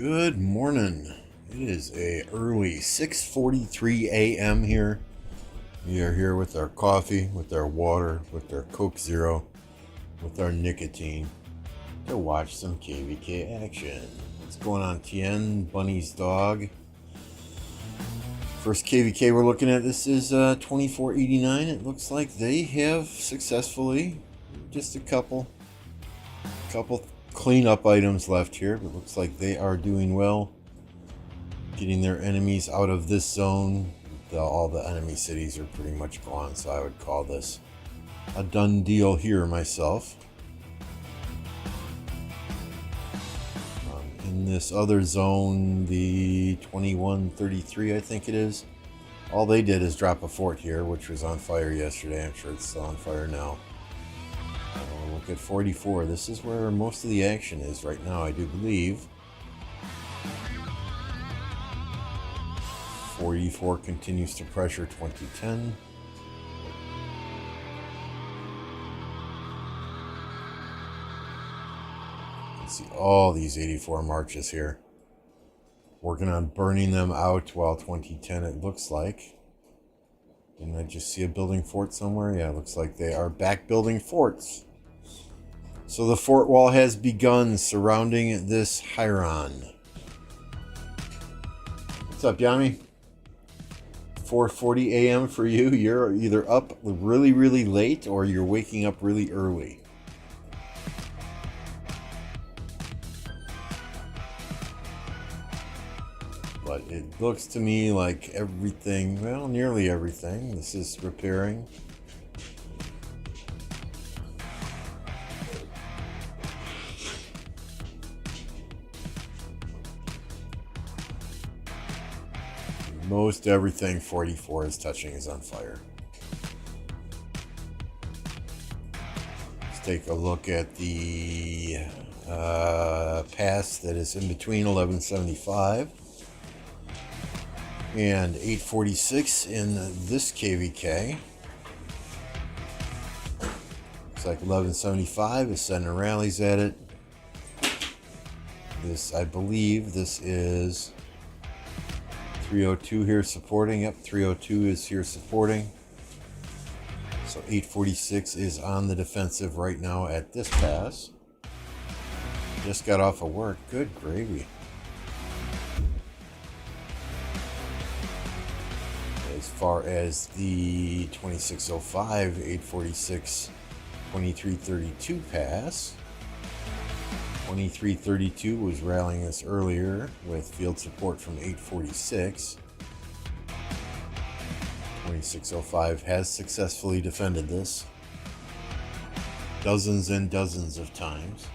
Good morning. It is a early 6:43 a.m. here. We are here with our coffee, with our water, with our Coke Zero, with our nicotine to watch some KVK action. What's going on, Tien? Bunny's dog. First KVK we're looking at, this is 2489. It looks like they have successfully, just a couple cleanup items left here, but looks like they are doing well, getting their enemies out of this zone. All the enemy cities are pretty much gone, so I would call this a done deal here myself. In this other zone, the 2133, I think it is, all they did is drop a fort here, which was on fire yesterday. I'm sure it's still on fire now. Look at 44. This is where most of the action is right now, I do believe. 44 continues to pressure 2010. You can see all these 84 marches here. Working on burning them out while 2010, it looks like. Didn't I just see a building fort somewhere? Yeah, it looks like they are back building forts. So the fort wall has begun surrounding this Hiron. What's up, Yami? 4:40 a.m. for you. You're either up really, really late or you're waking up really early. But it looks to me like everything, well, nearly everything. This is repairing. Most everything 44 is touching is on fire. Let's take a look at the pass that is in between 1175 and 846 in this KVK. Looks like 1175 is sending rallies at it. This, I believe, this is 302 here supporting. Yep, 302 is here supporting. So 846 is on the defensive right now at this pass. Just got off of work. Good gravy. As far as the 2605, 846, 2332 pass. 2332 was rallying us earlier with field support from 846. 2605 has successfully defended this dozens and dozens of times.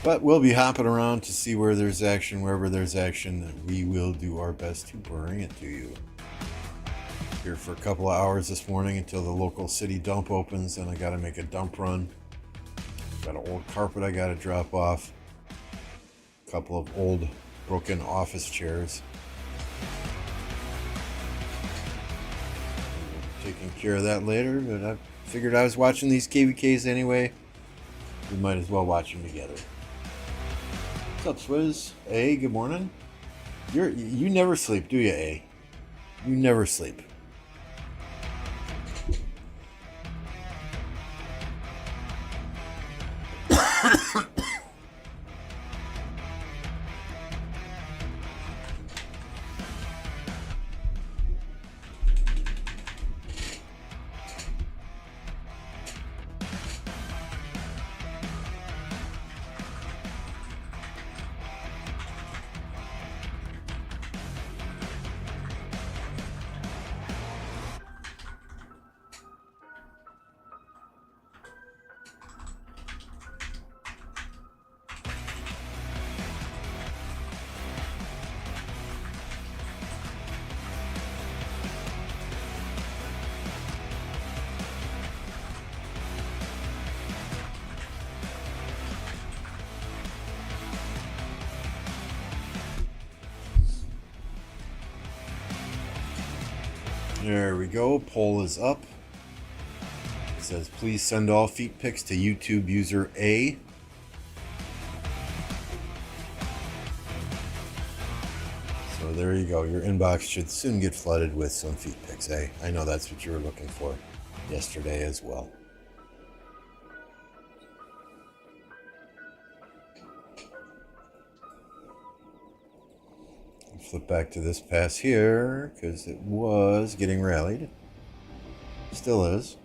But we'll be hopping around to see where there's action. Wherever there's action, we will do our best to bring it to you. Here for a couple of hours this morning until the local city dump opens, and I got to make a dump run. Got an old carpet I got to drop off. A couple of old broken office chairs. Taking care of that later, but I figured I was watching these KVKs anyway. We might as well watch them together. What's up, Swizz? A, good morning. You never sleep, do you, A? You never sleep. There we go. Poll is up. It says, please send all feet pics to YouTube user A. So there you go. Your inbox should soon get flooded with some feet pics, eh? I know that's what you were looking for yesterday as well. Flip back to this pass here because it was getting rallied. Still is.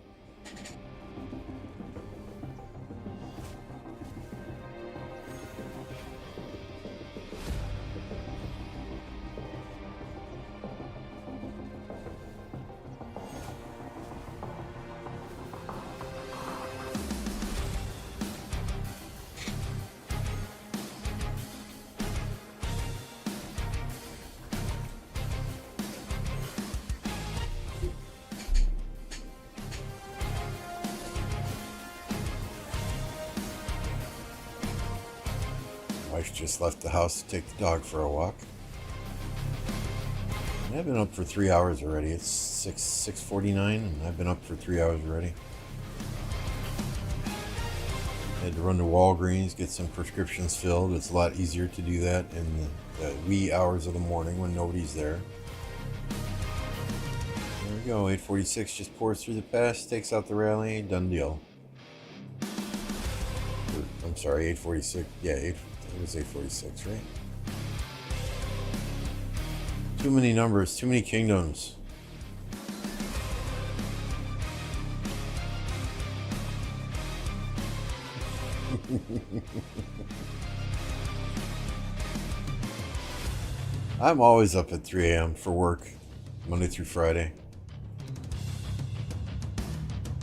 Wife just left the house to take the dog for a walk. And I've been up for 3 hours already. It's 6:49 and I've been up for 3 hours already. I had to run to Walgreens, get some prescriptions filled. It's a lot easier to do that in the wee hours of the morning when nobody's there. There we go, 846 just pours through the pass, takes out the rally, done deal. I'm sorry, 846, yeah, it was 846, right? Too many numbers, too many kingdoms. I'm always up at 3 a.m. for work, Monday through Friday.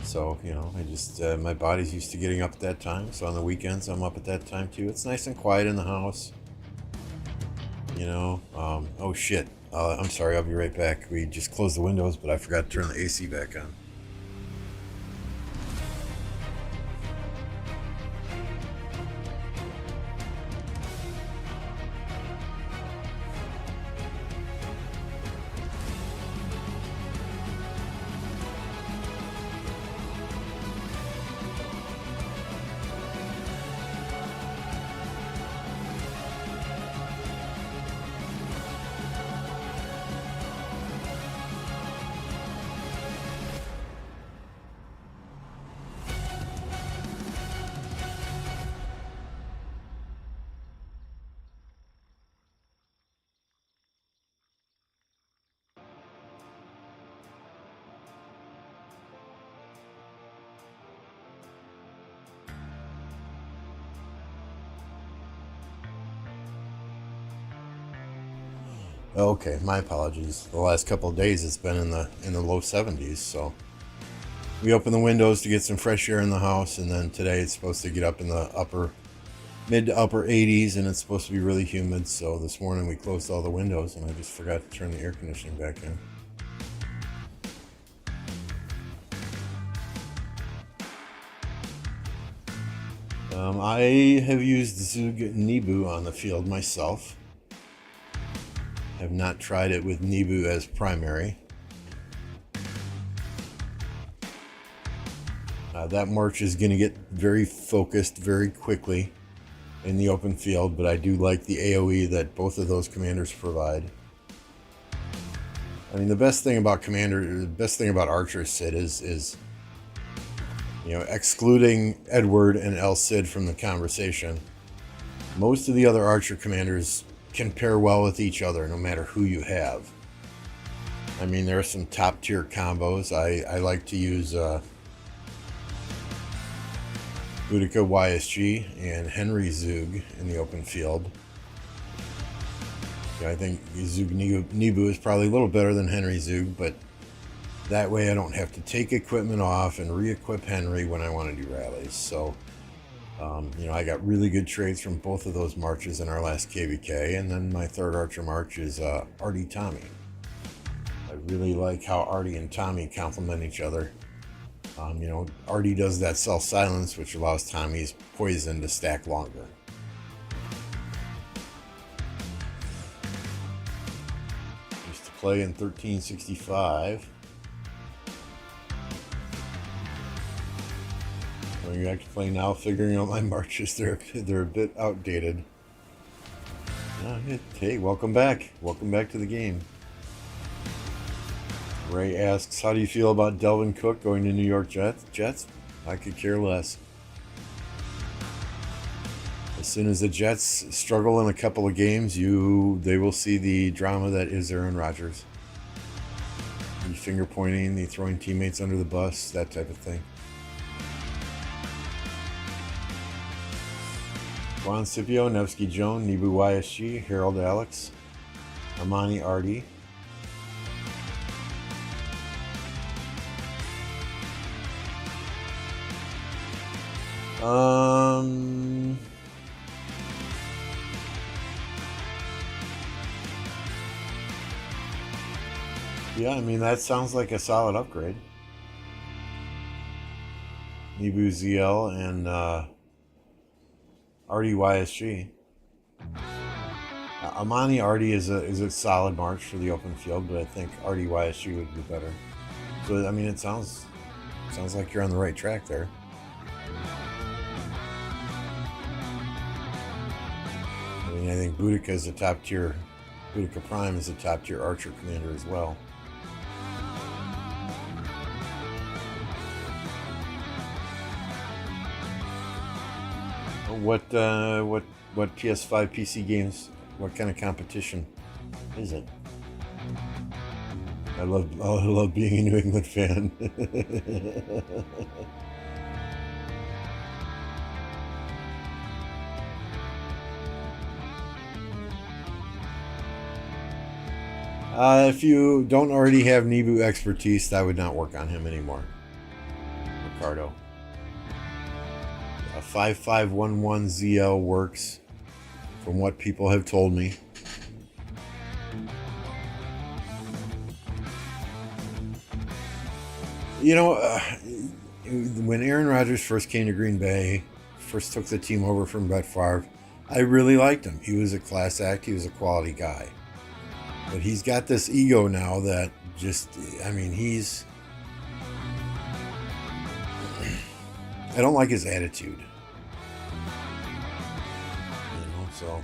So, you know, I just, my body's used to getting up at that time. So on the weekends, I'm up at that time too. It's nice and quiet in the house. You know, oh shit. I'm sorry, I'll be right back. We just closed the windows, but I forgot to turn the AC back on. Okay, my apologies. The last couple of days it's been in the low 70s, so we open the windows to get some fresh air in the house, and then today it's supposed to get up in the mid to upper 80s, and it's supposed to be really humid. So this morning we closed all the windows, and I just forgot to turn the air conditioning back in. I have used Zug Nibu on the field myself. Have not tried it with Nibu as primary. That march is going to get very focused very quickly in the open field, but I do like the AoE that both of those commanders provide. I mean, the best thing about Archer Sid is you know, excluding Edward and El Cid from the conversation, most of the other Archer commanders can pair well with each other no matter who you have. I mean, there are some top tier combos. I like to use Boudica YSG and Henry Zug in the open field. I think Zug Nibu is probably a little better than Henry Zug, but that way I don't have to take equipment off and re-equip Henry when I want to do rallies. So, you know, I got really good trades from both of those marches in our last KVK, and then my third Archer march is Artie Tommy. I really like how Artie and Tommy complement each other. You know, Artie does that self-silence, which allows Tommy's poison to stack longer. Used to play in 1365. Going back to play now, figuring out my marches. They're a bit outdated. Hey, welcome back. Welcome back to the game. Ray asks, how do you feel about Dalvin Cook going to New York Jets? I could care less. As soon as the Jets struggle in a couple of games, they will see the drama that is Aaron Rodgers. The finger pointing, the throwing teammates under the bus, that type of thing. Juan Scipio, Nevsky Joan, Nibu YSG, Harold Alex, Amani Ardi. Yeah, I mean, that sounds like a solid upgrade. Nibu ZL and Artie YSG. Amani Artie is a solid march for the open field, but I think Artie YSG would be better. So I mean, it sounds like you're on the right track there. I mean, I think Boudica is a top tier. Boudica Prime is a top tier archer commander as well. What PS5 PC games? What kind of competition is it? I love being a New England fan. If you don't already have Nibu expertise, that would not work on him anymore. Ricardo. 5511 ZL works, from what people have told me. You know, when Aaron Rodgers first came to Green Bay, first took the team over from Brett Favre, I really liked him. He was a class act. He was a quality guy. But he's got this ego now that just, I mean, I don't like his attitude. So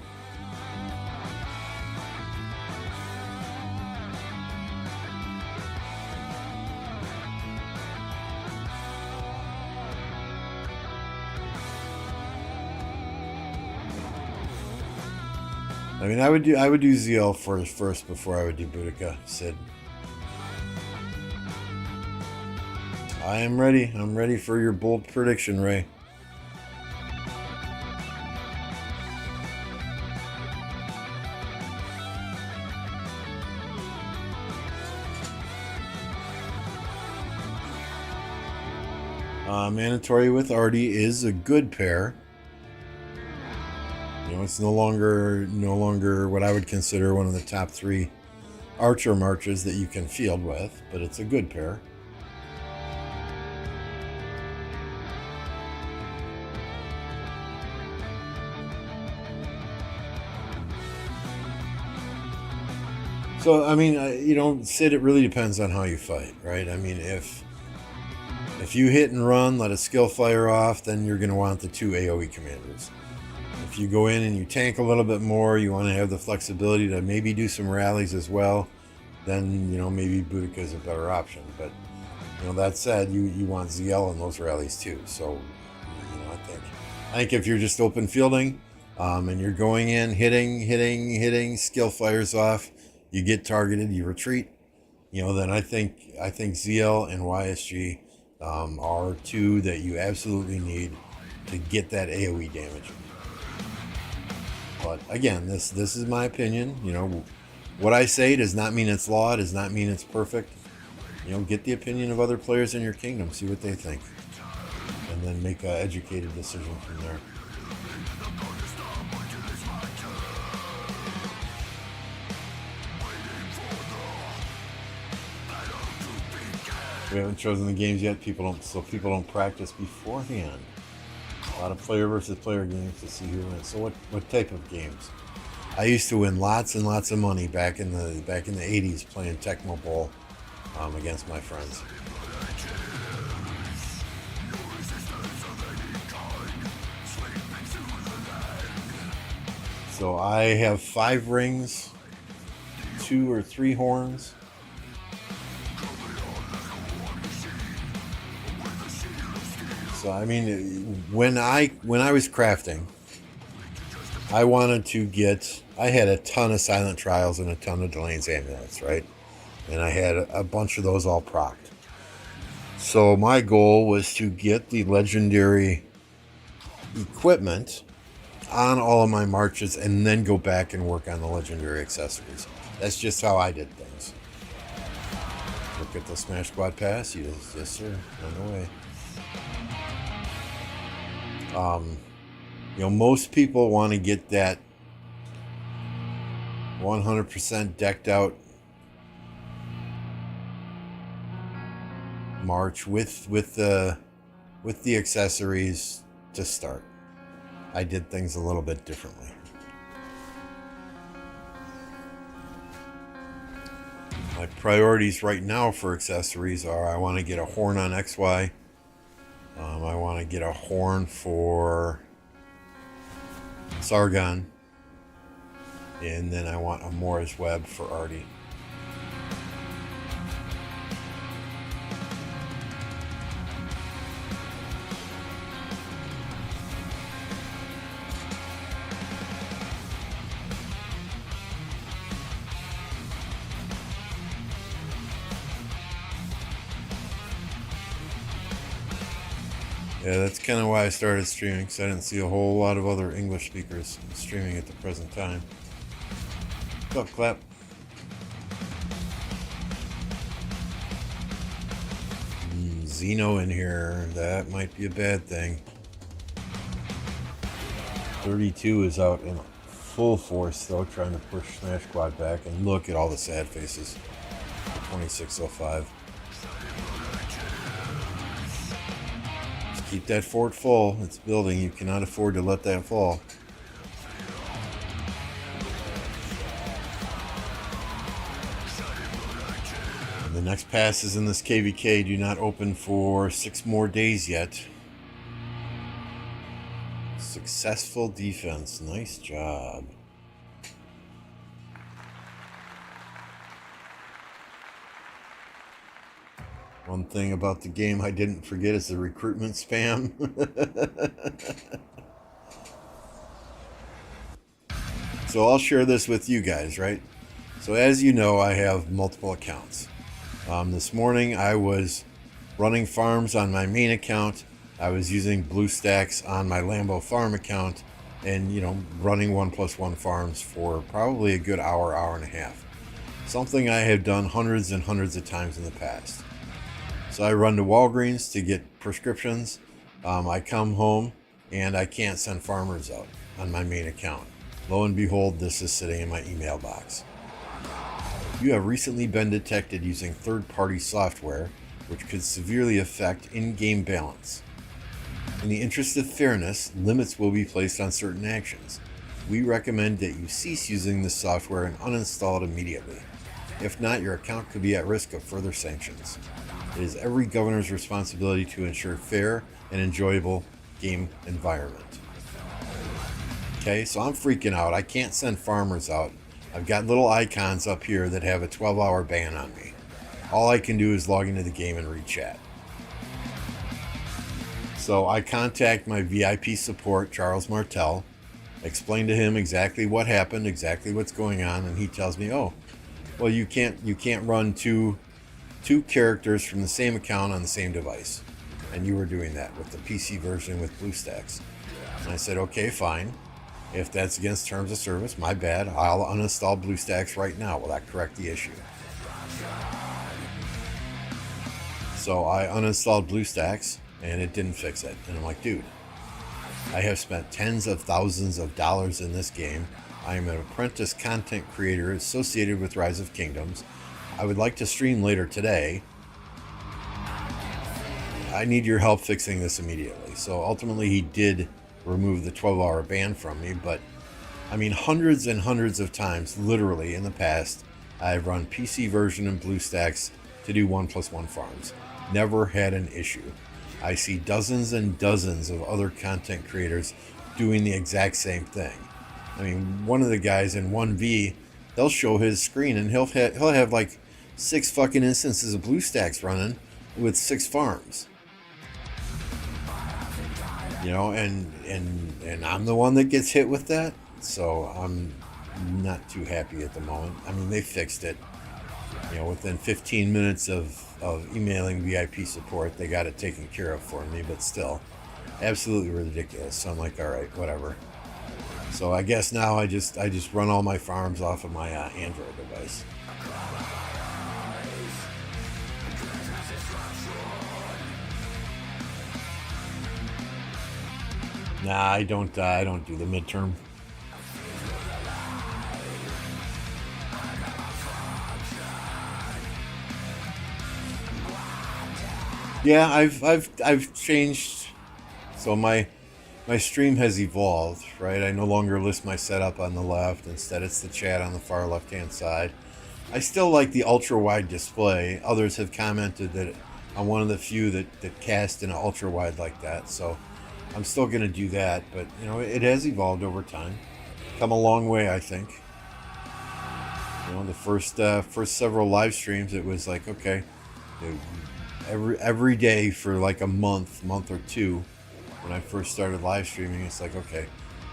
I mean, I would do ZL first before I would do Boudica, Sid. I am ready. I'm ready for your bold prediction, Ray. Mandatory with Artie is a good pair. You know, it's no longer what I would consider one of the top 3 archer marches that you can field with, but it's a good pair. So, I mean, you know, Sid, it really depends on how you fight, right? I mean, if you hit and run, let a skill fire off, then you're going to want the 2 AoE commanders. If you go in and you tank a little bit more, you want to have the flexibility to maybe do some rallies as well, then, you know, maybe Boudica is a better option. But, you know, that said, you want ZL in those rallies too. So, you know, I think if you're just open fielding and you're going in, hitting, skill fires off, you get targeted, you retreat, you know, then I think ZL and YSG are 2 that you absolutely need to get that AoE damage. But again, this is my opinion. You know, what I say does not mean it's law, does not mean it's perfect. You know, get the opinion of other players in your kingdom, see what they think, and then make an educated decision from there. We haven't chosen the games yet. People don't practice beforehand. A lot of player versus player games to see who wins. So what type of games? I used to win lots and lots of money back in the 80s playing Tecmo Bowl against my friends. So I have 5 rings, 2 or 3 horns. So I mean, when I was crafting, I wanted to get. I had a ton of Silent Trials and a ton of Delane's Amulets, right? And I had a bunch of those all procced. So my goal was to get the legendary equipment on all of my marches and then go back and work on the legendary accessories. That's just how I did things. Look at the Smash Squad pass. Yes sir. On the way. You know, most people want to get that 100% decked out march with the accessories to start. I did things a little bit differently. My priorities right now for accessories are: I want to get a horn on XY. I want to get a horn for Sargon, and then I want a Mora's Web for Artie. Yeah, that's kind of why I started streaming, because I didn't see a whole lot of other English speakers streaming at the present time. What's up, Clap? Xeno in here. That might be a bad thing. 32 is out in full force, though, trying to push Smash Squad back. And look at all the sad faces. 2605. Keep that fort full. It's building. You cannot afford to let that fall. And the next passes in this KVK do not open for 6 more days yet. Successful defense. Nice job. One thing about the game I didn't forget is the recruitment spam. So I'll share this with you guys, right? So as you know, I have multiple accounts. This morning I was running farms on my main account. I was using BlueStacks on my Lambo farm account, and running 1+1 farms for probably a good hour and a half. Something I have done hundreds and hundreds of times in the past. So I run to Walgreens to get prescriptions. I come home and I can't send farmers out on my main account. Lo and behold, this is sitting in my email box. You have recently been detected using third-party software, which could severely affect in-game balance. In the interest of fairness, limits will be placed on certain actions. We recommend that you cease using this software and uninstall it immediately. If not, your account could be at risk of further sanctions. It is every governor's responsibility to ensure fair and enjoyable game environment. Okay, so I'm freaking out. I can't send farmers out. I've got little icons up here that have a 12-hour ban on me. All I can do is log into the game and read chat. So I contact my VIP support, Charles Martel, explain to him exactly what happened, exactly what's going on, and he tells me, oh, well, you can't run two characters from the same account on the same device. And you were doing that with the PC version with BlueStacks. And I said, okay, fine. If that's against terms of service, my bad. I'll uninstall BlueStacks right now. Will that correct the issue? So I uninstalled BlueStacks and it didn't fix it. And I'm like, dude, I have spent tens of thousands of dollars in this game. I am an apprentice content creator associated with Rise of Kingdoms. I would like to stream later today. I need your help fixing this immediately. So ultimately he did remove the 12-hour ban from me, but I mean, hundreds and hundreds of times, literally in the past, I've run PC version and BlueStacks to do 1+1 farms. Never had an issue. I see dozens and dozens of other content creators doing the exact same thing. I mean, one of the guys in 1v, they'll show his screen and he'll have like 6 fucking instances of BlueStacks running with 6 farms. You know, and I'm the one that gets hit with that, so I'm not too happy at the moment. I mean, they fixed it. You know, within 15 minutes of emailing VIP support, they got it taken care of for me, but still, absolutely ridiculous. So I'm like, all right, whatever. So I guess now I just run all my farms off of my Android device. Nah, I don't do the midterm. Yeah, I've changed. So my stream has evolved, right? I no longer list my setup on the left. Instead, it's the chat on the far left-hand side. I still like the ultra-wide display. Others have commented that I'm one of the few that cast in an ultra-wide like that. So I'm still going to do that. But, you know, it has evolved over time. Come a long way, I think. You know, the first several live streams, it was like, okay, every day for like a month or two, when I first started live streaming, it's like, okay,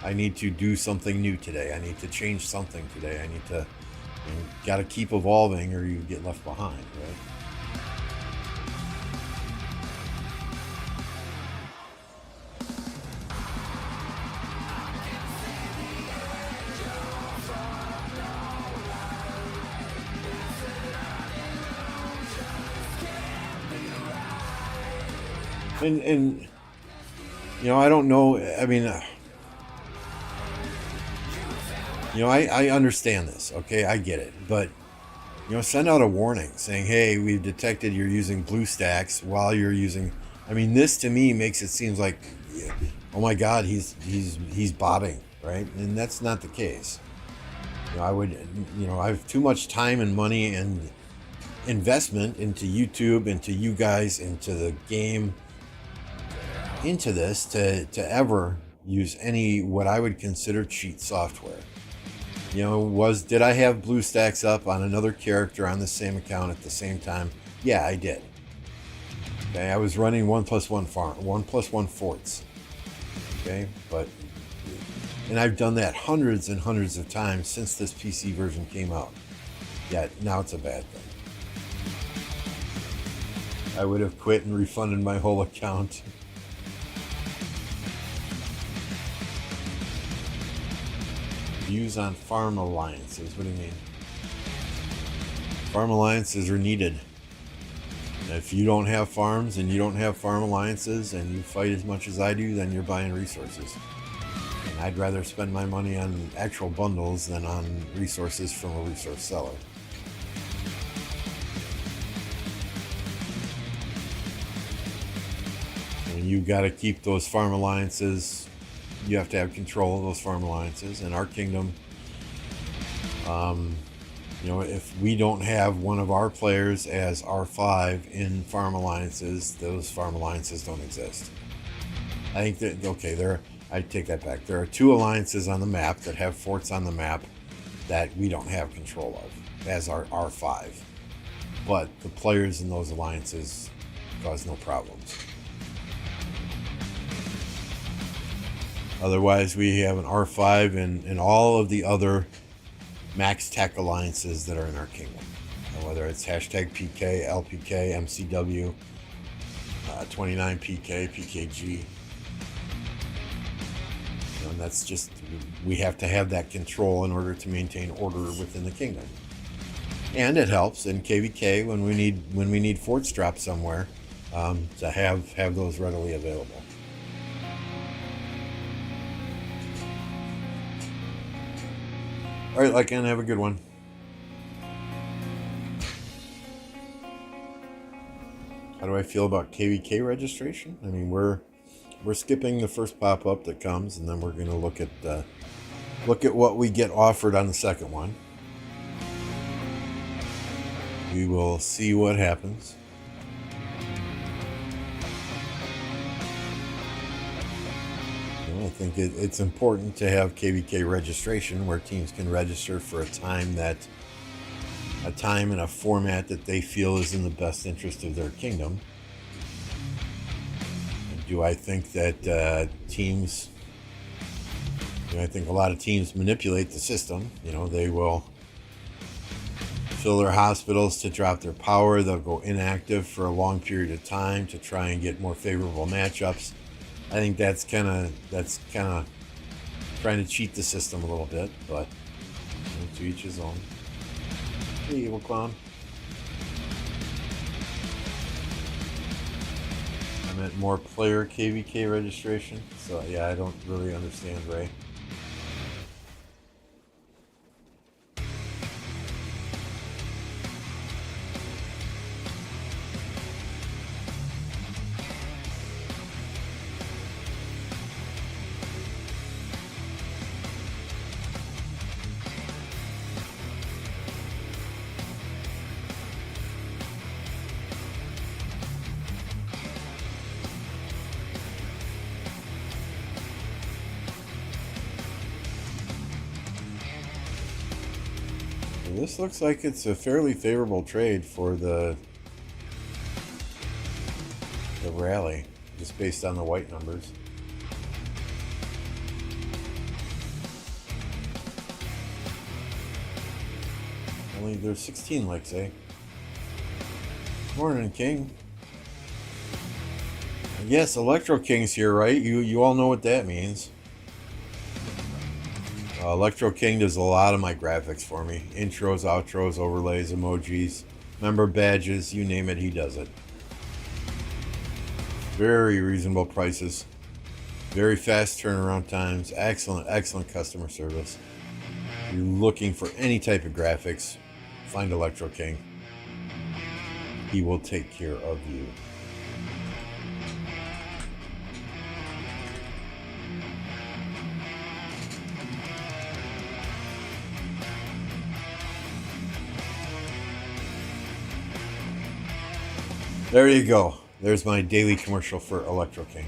I need to do something new today. I need to change something today. I need to, got to keep evolving or you get left behind, right? And you know, I don't know. I mean, you know, I understand this. Okay, I get it. But, you know, send out a warning saying, hey, we've detected you're using BlueStacks while you're using. I mean, this to me makes it seem like, oh my God, he's botting, right? And that's not the case. You know, I have too much time and money and investment into YouTube, into you guys, into the game, into this to ever use any what I would consider cheat software. You know, did I have BlueStacks up on another character on the same account at the same time? Yeah, I did. Okay, I was running 1+1 farm, 1+1 forts. Okay, and I've done that hundreds and hundreds of times since this PC version came out. Yet now it's a bad thing. I would have quit and refunded my whole account. Views on farm alliances. What do you mean? Farm alliances are needed. If you don't have farms and you don't have farm alliances and you fight as much as I do, then you're buying resources. And I'd rather spend my money on actual bundles than on resources from a resource seller. And you got to keep those farm alliances. You have to have control of those farm alliances. In our kingdom, you know, if we don't have one of our players as R5 in farm alliances, those farm alliances don't exist. I think that, I take that back. There are 2 alliances on the map that have forts on the map that we don't have control of as our R5. But the players in those alliances cause no problems. Otherwise, we have an R5 and all of the other max tech alliances that are in our kingdom. Whether it's hashtag PK, LPK, MCW, 29PK, PKG. And that's just, we have to have that control in order to maintain order within the kingdom. And it helps in KVK when we need forts dropped somewhere to have those readily available. All right, Lycan, have a good one. How do I feel about KVK registration? I mean, we're skipping the first pop-up that comes, and then we're going to look at what we get offered on the second one. We will see what happens. You I think it's important to have KVK registration where teams can register for a time and a format that they feel is in the best interest of their kingdom. And do I think that teams? I think a lot of teams manipulate the system. They will fill their hospitals to drop their power. They'll go inactive for a long period of time to try and get more favorable matchups. I think that's kind of trying to cheat the system a little bit, but to each his own. Hey, evil clown. I meant more player KVK registration. So yeah, I don't really understand, Ray. This looks like it's a fairly favorable trade for the rally, just based on the white numbers. Only there's 16 likes, eh? Morning, King. Yes, Electro King's here, right? You all know what that means. Electro King does a lot of my graphics for me. Intros, outros, overlays, emojis, member badges, you name it, he does it. Very reasonable prices. Very fast turnaround times. Excellent customer service. If you're looking for any type of graphics, find Electro King. He will take care of you. There you go. There's my daily commercial for Electro King.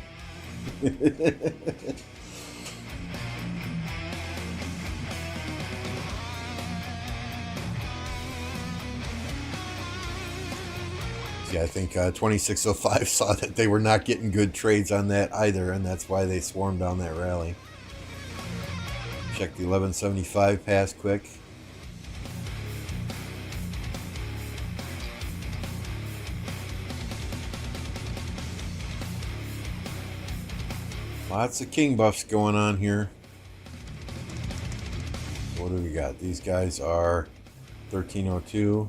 Yeah, I think 2605 saw that they were not getting good trades on that either, and that's why they swarmed down that rally. Check the 1175 pass quick. Lots of king buffs going on here. What do we got? These guys are 1302,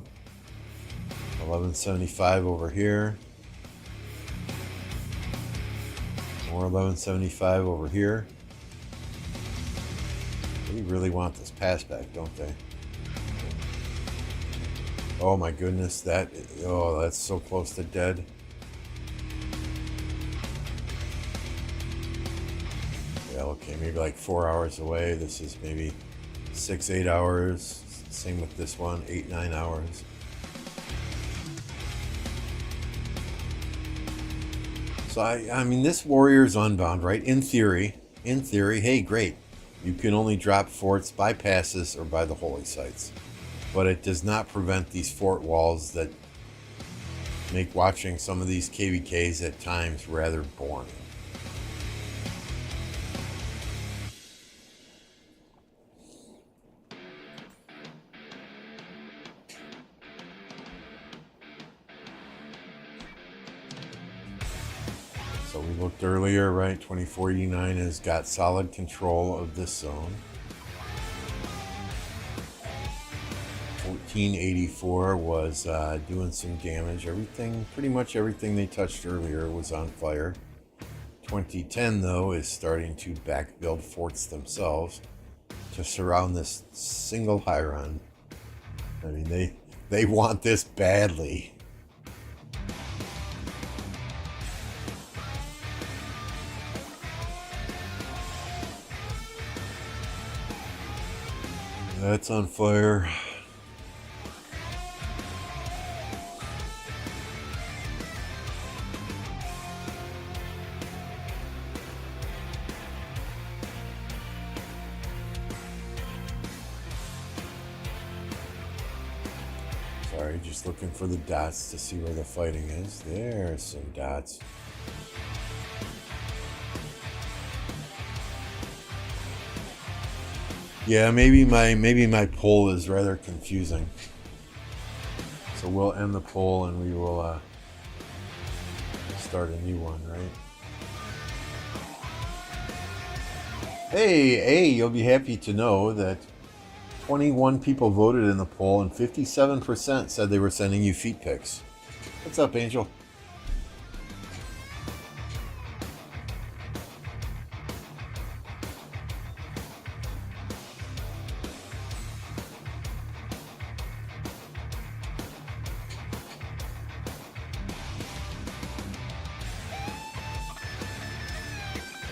1175 over here, more 1175 over here. They really want this pass back, don't they? Oh my goodness, that's so close to dead. Okay, maybe like 4 hours away. This is maybe 6-8 hours. Same with this one, 8-9 hours. So I mean, this warrior's unbound, right? In theory, hey, great. You can only drop forts by passes or by the holy sites, but it does not prevent these fort walls that make watching some of these KVKs at times rather boring. So we looked earlier, right? 2489 has got solid control of this zone. 1484 was doing some damage. Pretty much everything they touched earlier was on fire. 2010, though, is starting to back build forts themselves to surround this single high run. I mean, they want this badly. That's on fire. Sorry, just looking for the dots to see where the fighting is. There's some dots. Yeah, maybe my poll is rather confusing. So we'll end the poll and we will start a new one, right? Hey, you'll be happy to know that 21 people voted in the poll and 57% said they were sending you feet pics. What's up, Angel?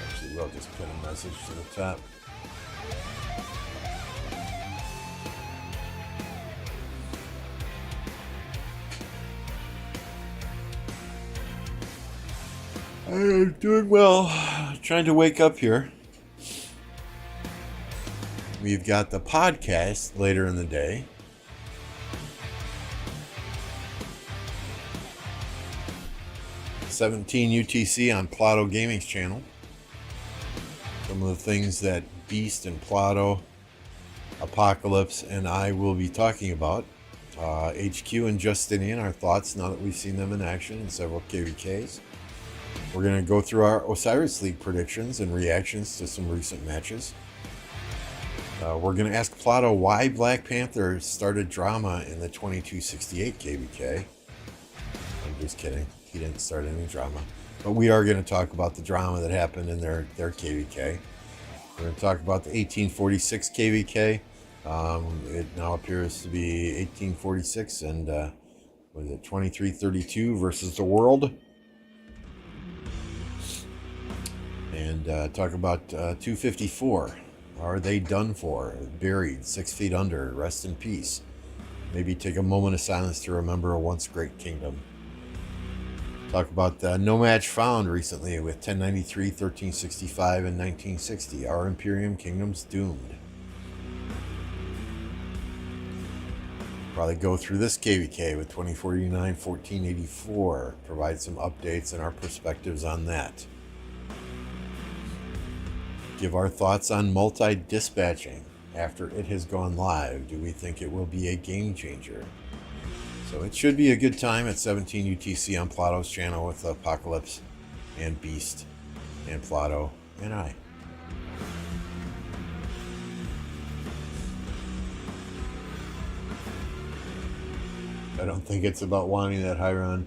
Actually, we'll just put a message to the top. I'm doing well. Trying to wake up here. We've got the podcast later in the day. '17 UTC on Plato Gaming's channel. Some of the things that Beast and Plato, Apocalypse, and I will be talking about. HQ and Justinian, our thoughts now that we've seen them in action in several KVKs. We're going to go through our Osiris League predictions and reactions to some recent matches. We're going to ask Plato why Black Panther started drama in the 2268 KVK. I'm just kidding. He didn't start any drama. But we are going to talk about the drama that happened in their KVK. We're going to talk about the 1846 KVK. It now appears to be 1846 and what is it, 2332 versus the World. And talk about 254. Are they done for? Buried, 6 feet under, rest in peace. Maybe take a moment of silence to remember a once great kingdom. Talk about no match found recently with 1093, 1365, and 1960. Are Imperium kingdoms doomed? Probably go through this KVK with 2049, 1484. Provide some updates and our perspectives on that. Give our thoughts on multi-dispatching after it has gone live. Do we think it will be a game changer? So it should be a good time at 17 UTC on Plato's channel with Apocalypse and Beast and Plato and I. I don't think it's about wanting that high run.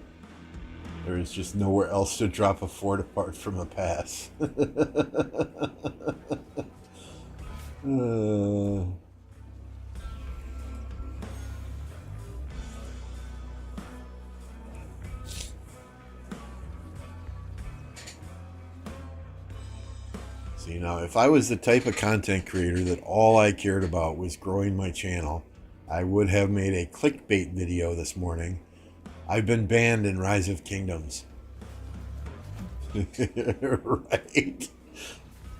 There is just nowhere else to drop a fort apart from a pass. See, now, if I was the type of content creator that all I cared about was growing my channel, I would have made a clickbait video this morning. I've been banned in Rise of Kingdoms. Right?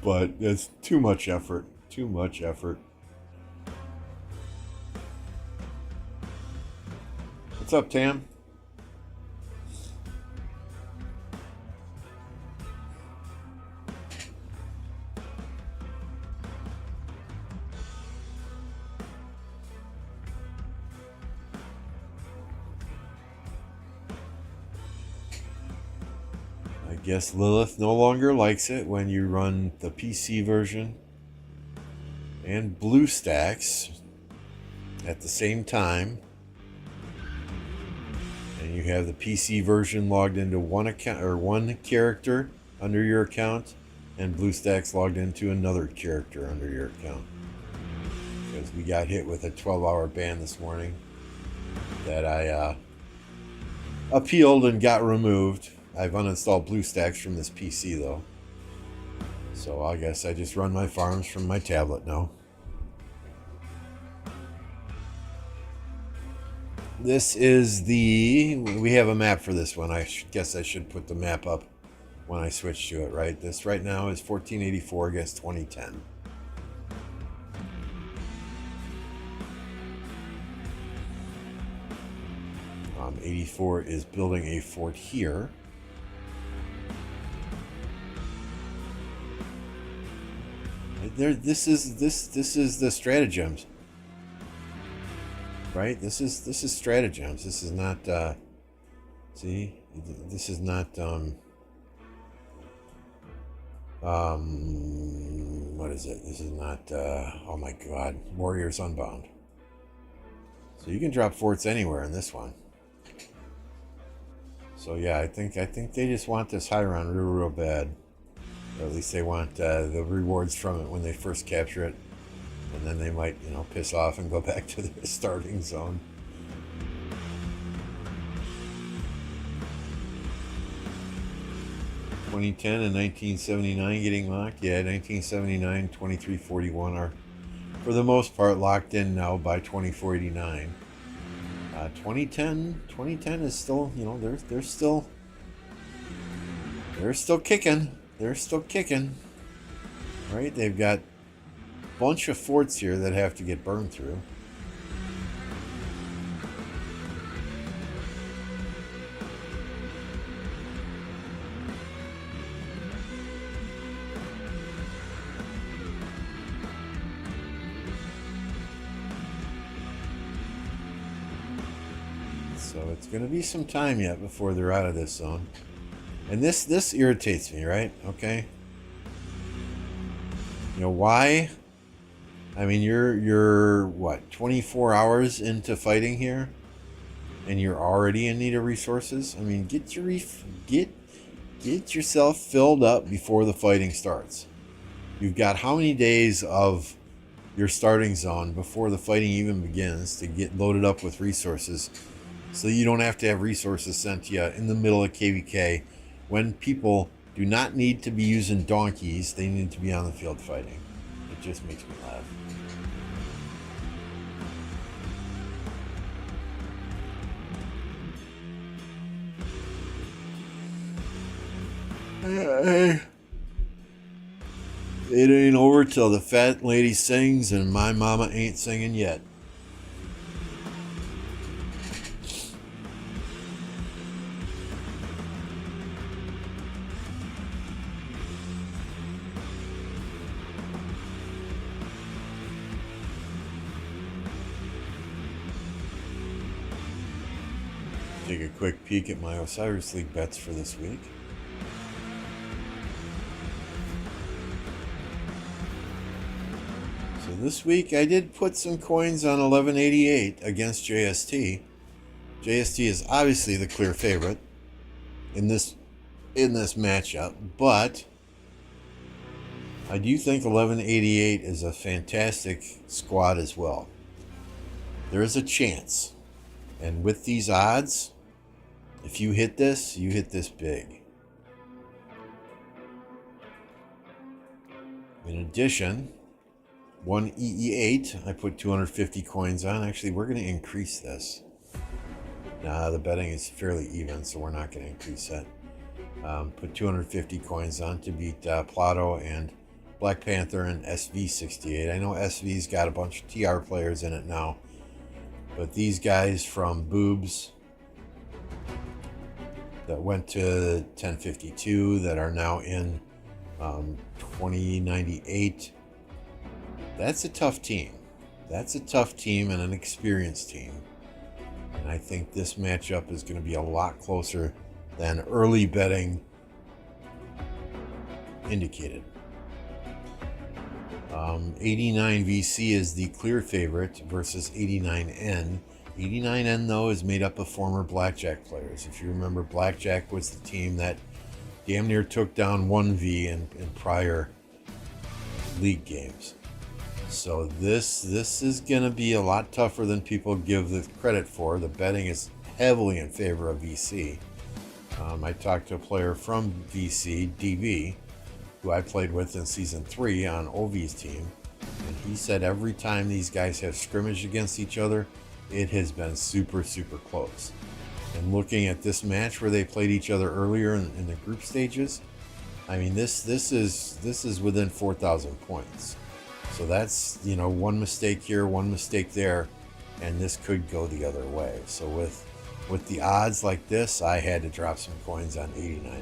But that's too much effort. Too much effort. What's up, Tam? I guess Lilith no longer likes it when you run the PC version and BlueStacks at the same time, and you have the PC version logged into one account or one character under your account, and BlueStacks logged into another character under your account. Because we got hit with a 12-hour ban this morning that I appealed and got removed. I've uninstalled BlueStacks from this PC though. So I guess I just run my farms from my tablet now. This is we have a map for this one. I guess I should put the map up when I switch to it, right? This right now is 1484 against 2010. 84 is building a fort here. This is the stratagems, right? This is stratagems. This is not. See, this is not. What is it? This is not. Oh my God, Warriors Unbound. So you can drop forts anywhere in this one. So yeah, I think they just want this Hiron real bad. Or at least they want the rewards from it when they first capture it, and then they might, piss off and go back to their starting zone. (2010) and 1979 getting locked. Yeah, 1979, 2341 are, for the most part, locked in now by 2489. 2010 is still, they're still kicking. They're still kicking, right? They've got a bunch of forts here that have to get burned through. So it's going to be some time yet before they're out of this zone. And this irritates me, right? Okay. Why? I mean, you're what, 24 hours into fighting here, and you're already in need of resources. I mean, get yourself filled up before the fighting starts. You've got how many days of your starting zone before the fighting even begins to get loaded up with resources, so you don't have to have resources sent to you in the middle of KVK. When people do not need to be using donkeys, they need to be on the field fighting. It just makes me laugh. It ain't over till the fat lady sings, and my mama ain't singing yet. Take a quick peek at my Osiris League bets for this week. So this week I did put some coins on 1188 against JST. JST is obviously the clear favorite in this matchup, but I do think 1188 is a fantastic squad as well. There is a chance, and with these odds, if you hit this, you hit this big. In addition, one EE8, I put 250 coins on. Actually, we're going to increase this. Nah, the betting is fairly even, so we're not going to increase that. Put 250 coins on to beat Plato and Black Panther and SV68. I know SV's got a bunch of TR players in it now, but these guys from Boobs that went to 1052 that are now in 2098, that's a tough team. That's a tough team and an experienced team. And I think this matchup is going to be a lot closer than early betting indicated. 89 VC is the clear favorite versus 89N. 89N, though, is made up of former Blackjack players. If you remember, Blackjack was the team that damn near took down 1V in prior league games. So this is going to be a lot tougher than people give the credit for. The betting is heavily in favor of VC. I talked to a player from VC, DV, who I played with in Season 3 on OV's team, and he said every time these guys have scrimmaged against each other, it has been super, super close. And looking at this match where they played each other earlier in the group stages, I mean, this is within 4,000 points. So that's, one mistake here, one mistake there, and this could go the other way. So with with the odds like this, I had to drop some coins on 89N.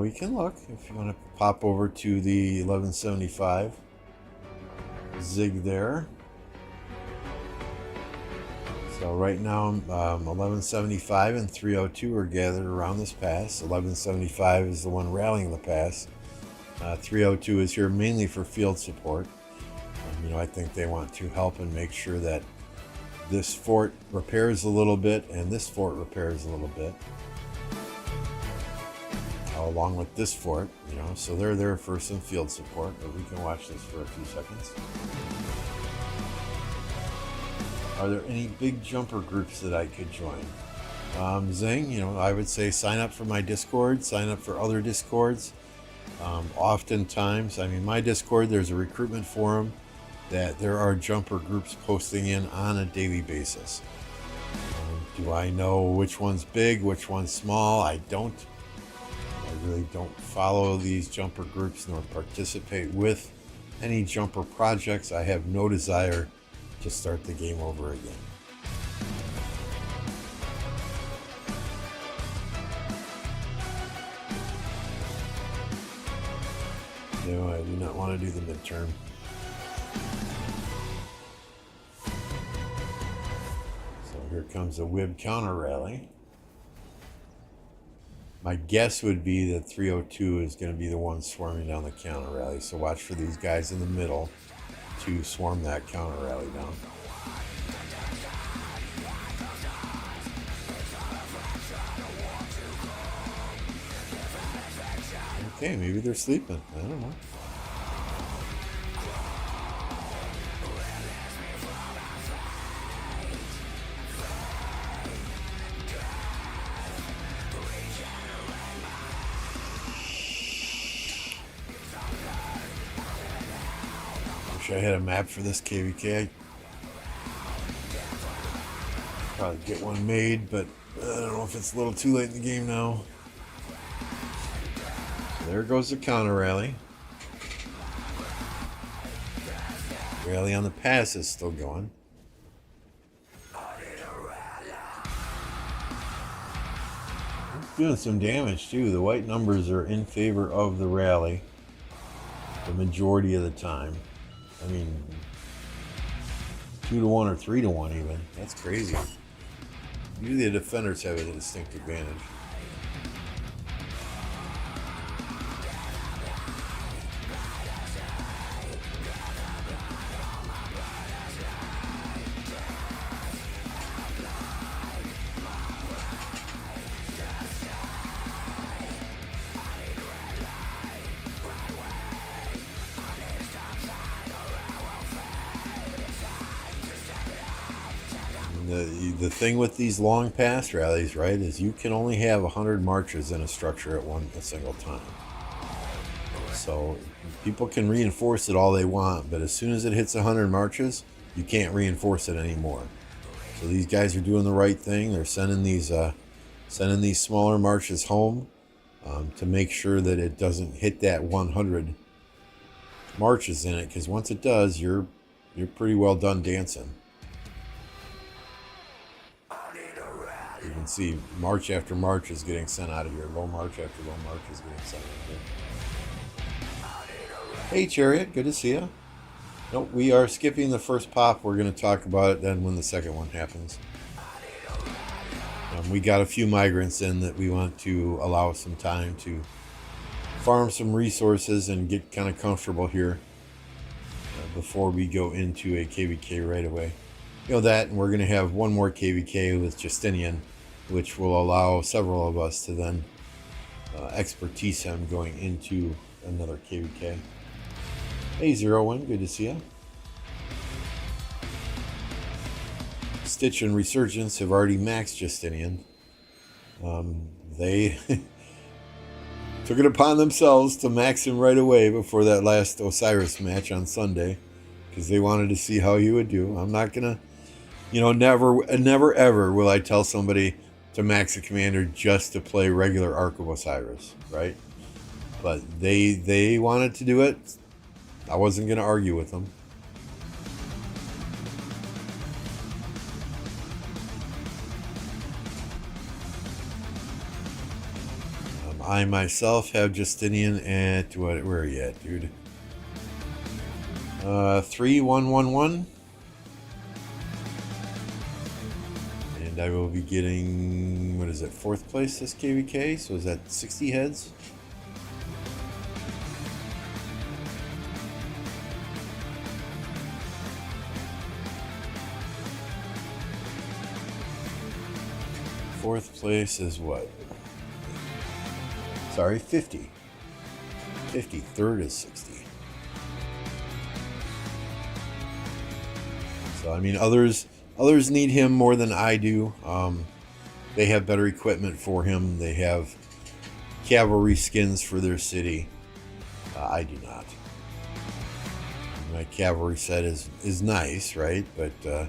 We can look if you want to pop over to the 1175 zig there. So right now 1175 and 302 are gathered around this pass. 1175 is the one rallying the pass. 302 is here mainly for field support. I think they want to help and make sure that this fort repairs a little bit and this fort repairs a little bit, along with this fort, so they're there for some field support, but we can watch this for a few seconds. Are there any big jumper groups that I could join? Zing, I would say sign up for my Discord, sign up for other Discords. Oftentimes, my Discord, there's a recruitment forum that there are jumper groups posting in on a daily basis. Do I know which one's big, which one's small? I don't. I really don't follow these jumper groups nor participate with any jumper projects. I have no desire to start the game over again. No, I do not want to do the midterm. So here comes a Wib counter rally. My guess would be that 302 is going to be the one swarming down the counter rally. So watch for these guys in the middle to swarm that counter rally down. Okay, maybe they're sleeping. I don't know. I had a map for this KVK. Probably get one made, but I don't know if it's a little too late in the game now. So there goes the counter rally. Rally on the pass is still going. It's doing some damage too. The white numbers are in favor of the rally the majority of the time. 2-to-1 or 3-to-1 even. That's crazy. Usually the defenders have a distinct advantage. The thing with these long pass rallies, right, is you can only have 100 marches in a structure at a single time. So people can reinforce it all they want, but as soon as it hits 100 marches, you can't reinforce it anymore. So these guys are doing the right thing. They're sending these smaller marches home to make sure that it doesn't hit that 100 marches in it, because once it does, you're pretty well done dancing. You can see march after march is getting sent out of here. Low march after low march is getting sent out of here. Hey, Chariot. Good to see you. Nope, we are skipping the first pop. We're going to talk about it then when the second one happens. We got a few migrants in that we want to allow some time to farm some resources and get kind of comfortable here before we go into a KVK right away. That, and we're going to have one more KVK with Justinian, which will allow several of us to then expertise him going into another KVK. Hey, Zero One, good to see you. Stitch and Resurgence have already maxed Justinian. They took it upon themselves to max him right away before that last Osiris match on Sunday, because they wanted to see how he would do. I'm not going to, never ever will I tell somebody to max a commander just to play regular Ark of Osiris, right? But they wanted to do it. I wasn't going to argue with them. I myself have Justinian at what? Where are you at, dude? 3111. And I will be getting, what is it, 4th place this KVK? So is that 60 heads? Fourth place is what? Sorry, 50. 50. Third is 60. So I mean, others need him more than I do. They have better equipment for him. They have cavalry skins for their city. I do not. My cavalry set is nice, right? But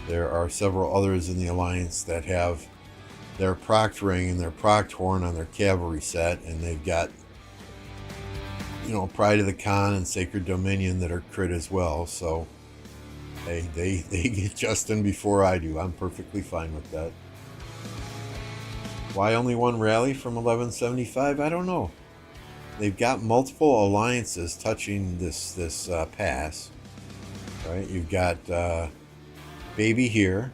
there are several others in the Alliance that have their proct ring and their proct horn on their cavalry set, and they've got, you know, Pride of the Khan and Sacred Dominion that are crit as well. So they get Justin before I do. I'm perfectly fine with that. Why only one rally from 1175? I don't know. They've got multiple alliances touching this pass, right? You've got Baby here.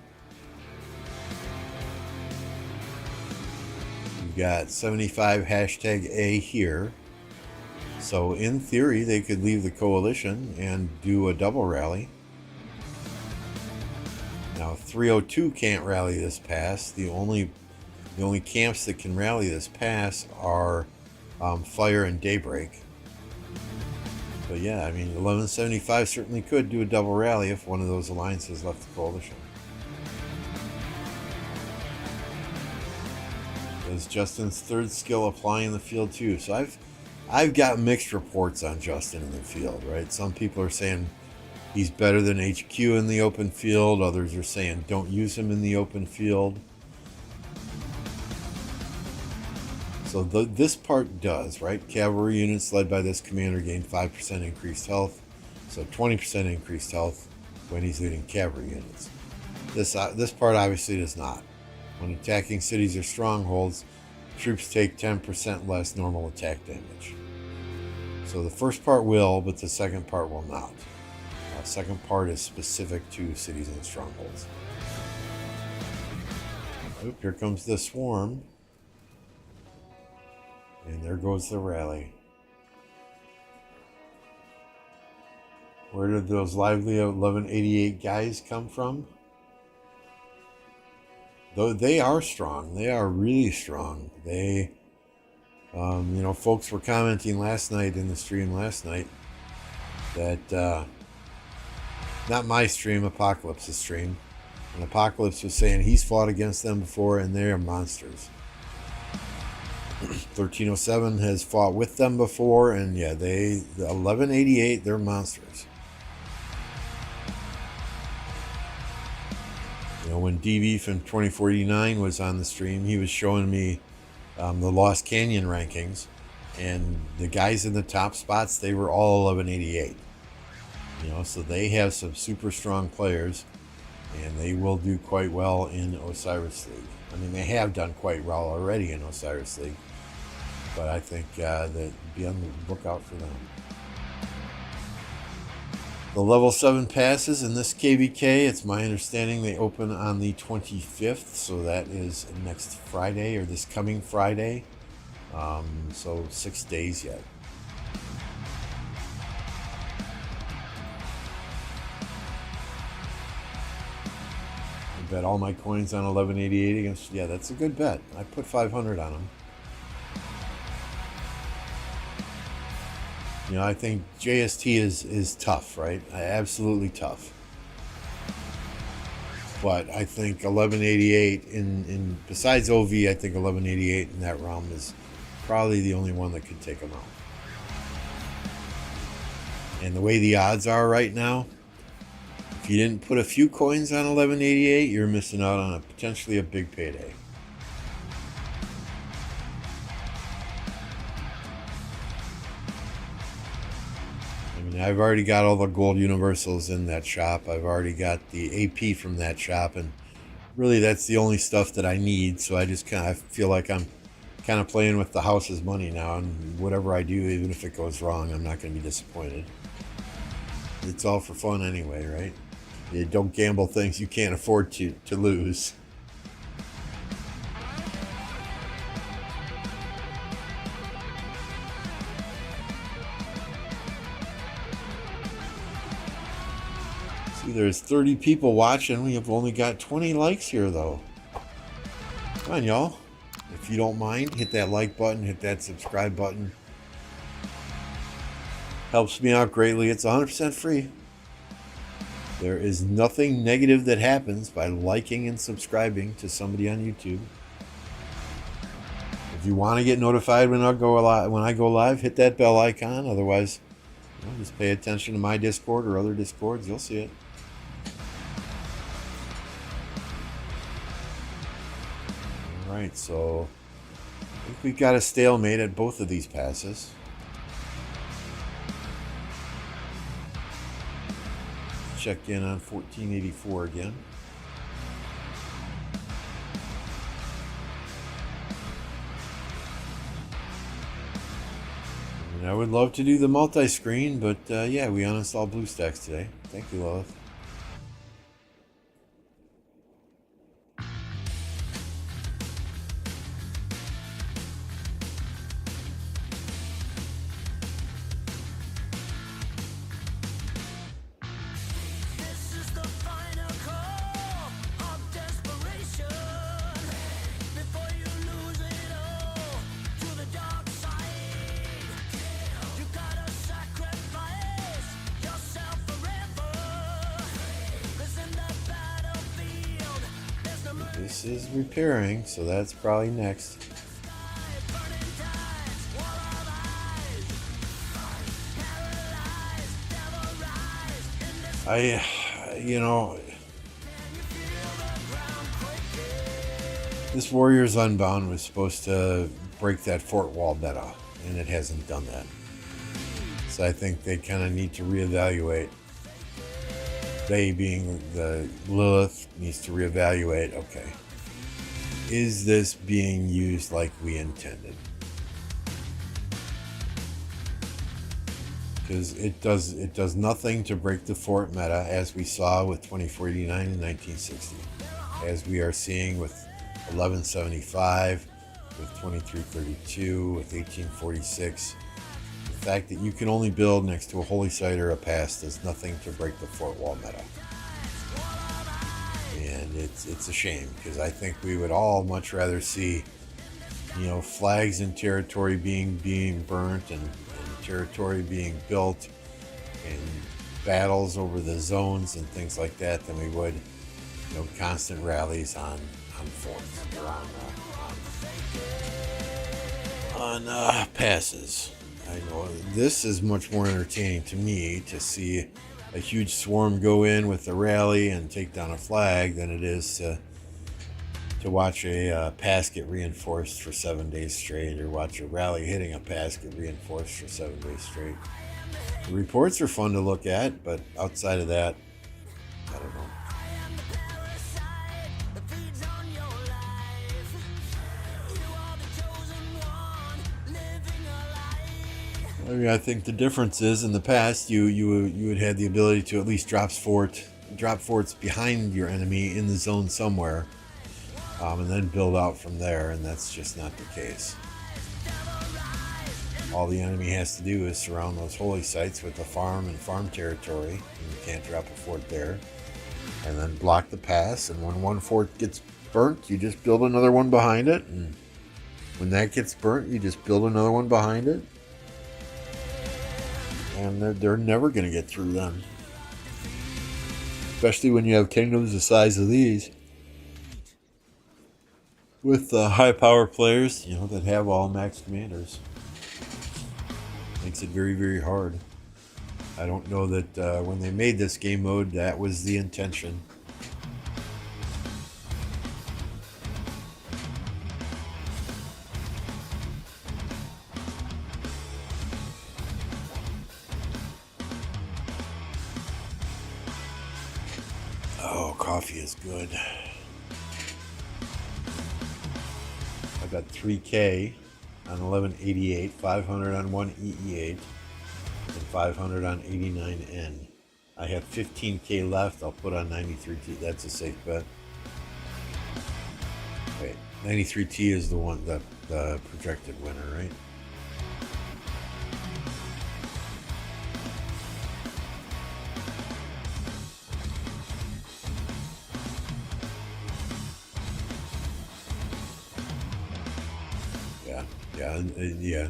You've got 75 #A here. So in theory, they could leave the coalition and do a double rally. Now 302 can't rally this pass. The only camps that can rally this pass are Fire and Daybreak. But yeah, I mean, 1175 certainly could do a double rally if one of those alliances left the coalition. Does Justin's third skill apply in the field too? So I've got mixed reports on Justin in the field, right? Some people are saying he's better than HQ in the open field. Others are saying don't use him in the open field. So this part does, right? Cavalry units led by this commander gain 5% increased health. So 20% increased health when he's leading cavalry units. This part obviously does not. When attacking cities or strongholds, troops take 10% less normal attack damage. So the first part will, but the second part will not. The second part is specific to cities and strongholds. Oop, here comes the swarm. And there goes the rally. Where did those lively 1188 guys come from? Though they are strong. They are really strong. They, you know, folks were commenting last night in the stream last night that, not my stream, Apocalypse's stream. And Apocalypse was saying he's fought against them before and they're monsters. 1307 has fought with them before, and yeah, the 1188, they're monsters. You know, when DV from 2049 was on the stream, he was showing me the Lost Canyon rankings, and the guys in the top spots, they were all 1188. You know, so they have some super strong players, and they will do quite well in Osiris League. I mean, they have done quite well already in Osiris League, but I think that be on the lookout for them. The level 7 passes in this KVK, it's my understanding they open on the 25th, so that is next Friday, or this coming Friday. So 6 days yet. I bet all my coins on 1188 against, yeah, that's a good bet. I put 500 on them. You know, I think JST is tough, right? Absolutely tough. But I think 1188 in besides OV, I think 1188 in that realm is probably the only one that could take them out. And the way the odds are right now, if you didn't put a few coins on 1188, you're missing out on potentially a big payday. And I've already got all the gold universals in that shop. I've already got the AP from that shop, and really that's the only stuff that I need. So I just kind of feel like I'm kind of playing with the house's money now, and whatever I do, even if it goes wrong, I'm not going to be disappointed. It's all for fun anyway, right? You don't gamble things you can't afford to lose. See, there's 30 people watching. We have only got 20 likes here, though. Come on, y'all. If you don't mind, hit that like button, hit that subscribe button. Helps me out greatly. It's 100% free. There is nothing negative that happens by liking and subscribing to somebody on YouTube. If you want to get notified when I go live, hit that bell icon. Otherwise, just pay attention to my Discord or other Discords. You'll see it. All right, so I think we've got a stalemate at both of these passes. Check in on 1484 again. And I would love to do the multi-screen, but yeah, we uninstalled BlueStacks today. Thank you, Lilith. This is repairing, so that's probably next. This Warriors Unbound was supposed to break that fort wall meta, and it hasn't done that. So I think they kind of need to reevaluate. They, being the Lilith, needs to reevaluate, okay, is this being used like we intended? Because it does nothing to break the fort meta, as we saw with 2489 and 1960, as we are seeing with 1175, with 2332, with 1846. The fact that you can only build next to a holy site or a pass does nothing to break the fort wall meta. And it's a shame, because I think we would all much rather see, flags in territory being burnt and territory being built, and battles over the zones and things like that, than we would, constant rallies on forts or on passes. I know this is much more entertaining to me to see a huge swarm go in with a rally and take down a flag than it is to watch a pass get reinforced for 7 days straight, or watch a rally hitting a pass get reinforced for 7 days straight. The reports are fun to look at, but outside of that, I don't know. I think the difference is, in the past, you had had the ability to at least drop forts behind your enemy in the zone somewhere, and then build out from there, and that's just not the case. All the enemy has to do is surround those holy sites with a farm and farm territory, and you can't drop a fort there, and then block the pass, and when one fort gets burnt, you just build another one behind it, and when that gets burnt, you just build another one behind it. And they're never going to get through them. Especially when you have kingdoms the size of these. With high power players, that have all max commanders. Makes it very, very hard. I don't know that when they made this game mode, that was the intention. coffee is good. I got 3K on 1188, 500 on 1EE8, and 500 on 89N. I have 15K left. I'll put on 93T. That's a safe bet. Wait, 93T is the one, the projected winner, right? Yeah.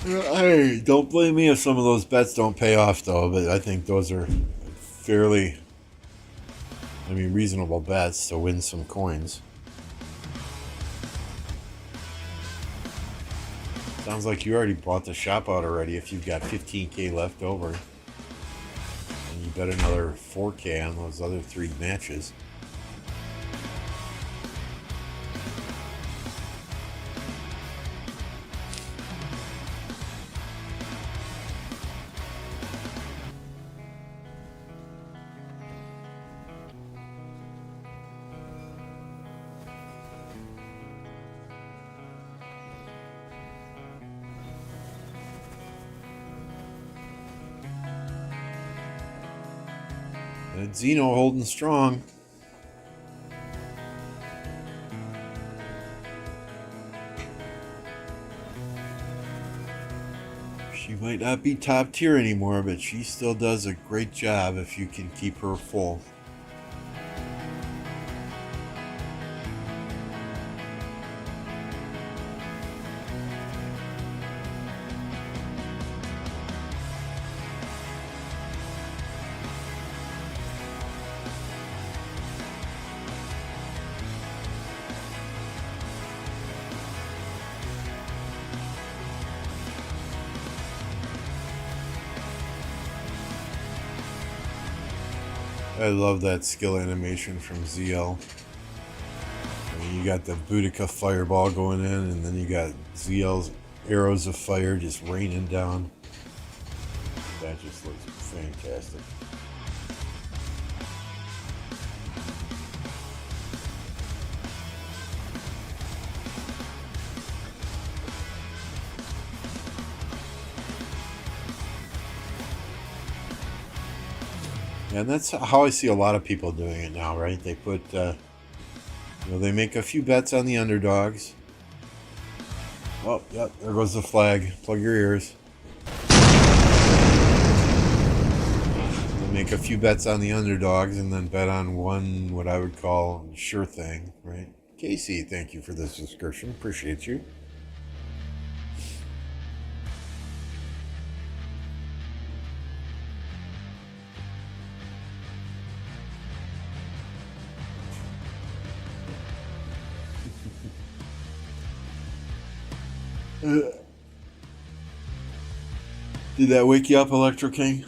Hey, don't blame me if some of those bets don't pay off, though. But I think those are fairly, reasonable bets to win some coins. Sounds like you already bought the shop out already if you've got 15K left over. And you bet another 4K on those other 3 matches. And Zeno holding strong. She might not be top tier anymore, but she still does a great job if you can keep her full. I love that skill animation from ZL. You got the Boudica fireball going in, and then you got ZL's arrows of fire just raining down. That just looks fantastic. And that's how I see a lot of people doing it now, right? They put, they make a few bets on the underdogs. Oh, yep, there goes the flag. Plug your ears. They make a few bets on the underdogs and then bet on one, what I would call sure thing, right? Casey, thank you for the subscription. Appreciate you. Did that wake you up, Electro King?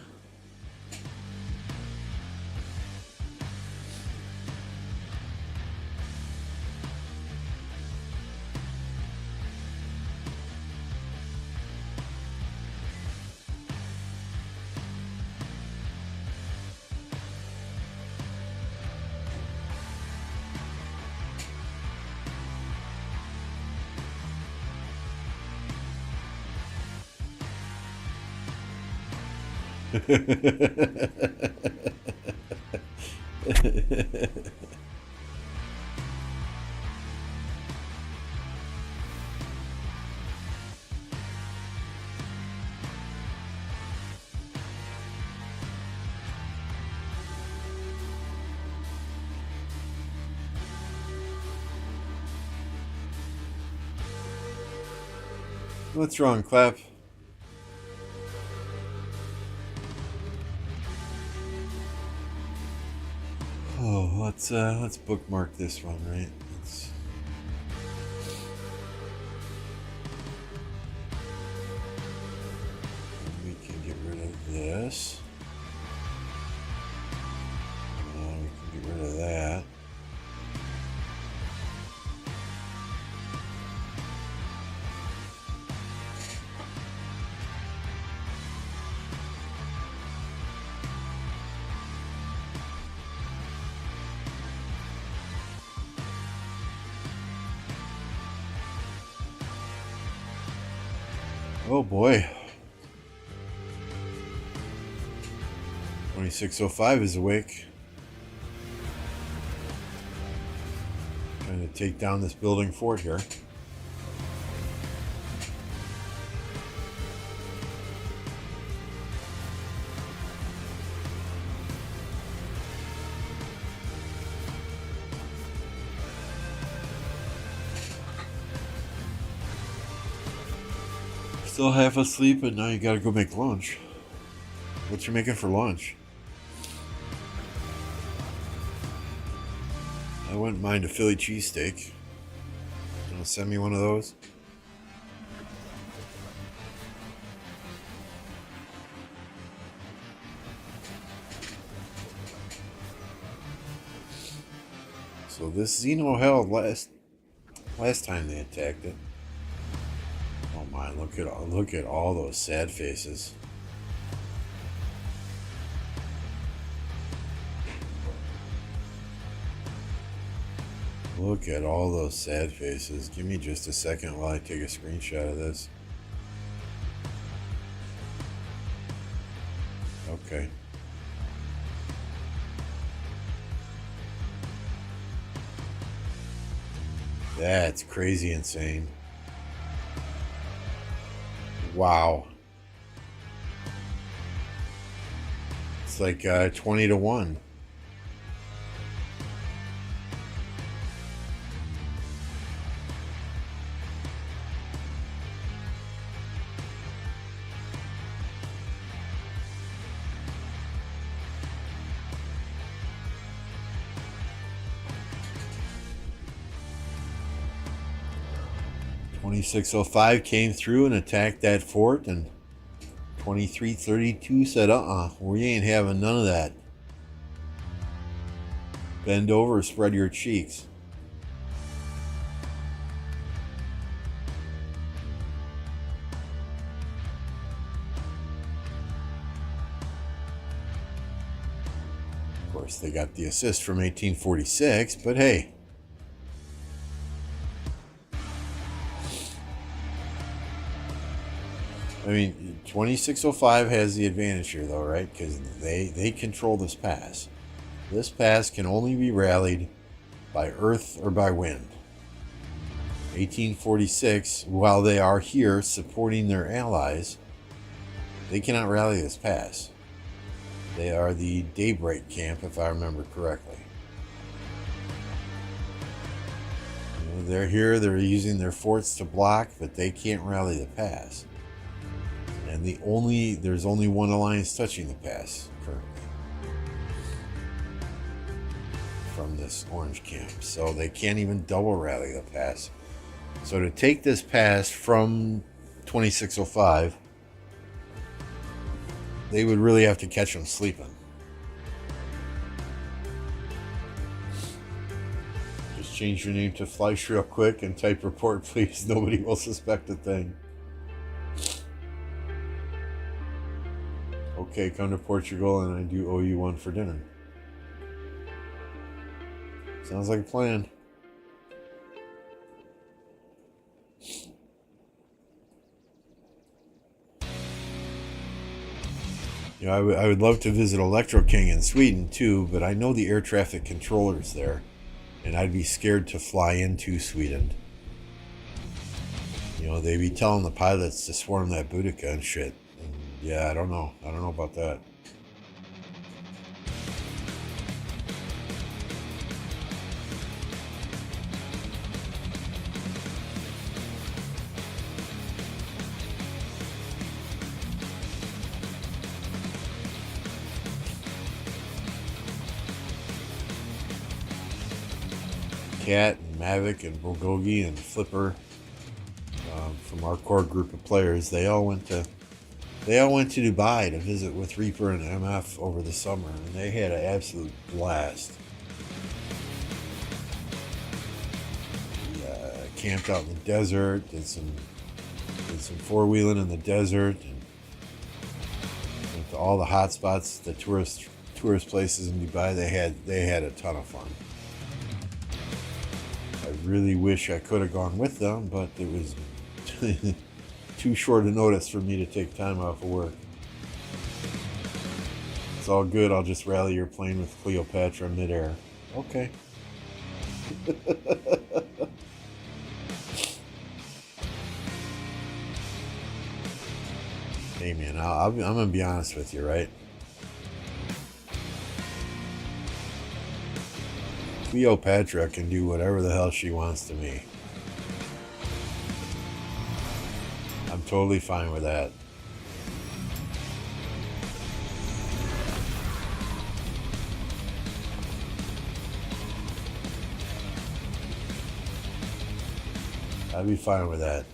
What's wrong, Clap? Oh, let's bookmark this one, right? We can get rid of this. We can get rid of that. Oh boy. 2605 is awake. Trying to take down this building fort here. Still half asleep, and now you gotta go make lunch. What you making for lunch? I wouldn't mind a Philly cheesesteak. You wanna send me one of those? So this Xeno held last time they attacked it. Oh my! Look at all those sad faces. Look at all those sad faces. Give me just a second while I take a screenshot of this. Okay. That's crazy insane. Wow. It's like 20 to 1. "2605 came through and attacked that fort, and 2332 said, we ain't having none of that. Bend over, spread your cheeks." Of course, they got the assist from 1846, but hey. I mean, 2605 has the advantage here, though, right? Because they control this pass. This pass can only be rallied by earth or by wind. 1846, while they are here supporting their allies, they cannot rally this pass. They are the Daybreak camp, if I remember correctly. They're here, they're using their forts to block, but they can't rally the pass. And there's only one alliance touching the pass currently from this orange camp. So they can't even double rally the pass. So to take this pass from 2605, they would really have to catch them sleeping. Just change your name to Fleisch real quick and type "report," please. Nobody will suspect a thing. Okay, come to Portugal and I do owe you one for dinner. Sounds like a plan. You know, I would love to visit Electro King in Sweden too, but I know the air traffic controllers there, and I'd be scared to fly into Sweden. You know, they'd be telling the pilots to swarm that Boudica and shit. And yeah, I don't know about that. Cat and Mavic and Bulgogi and Flipper, from our core group of players, they all went to Dubai to visit with Reaper and MF over the summer, and they had an absolute blast. We camped out in the desert, did some four-wheeling in the desert, and went to all the hot spots, the tourist places in Dubai. They had a ton of fun. I really wish I could have gone with them, but it was too short a notice for me to take time off of work. It's all good. I'll just rally your plane with Cleopatra midair. Okay. Hey man, I'm gonna be honest with you, right? Cleopatra can do whatever the hell she wants to me. I'm totally fine with that. I'd be fine with that.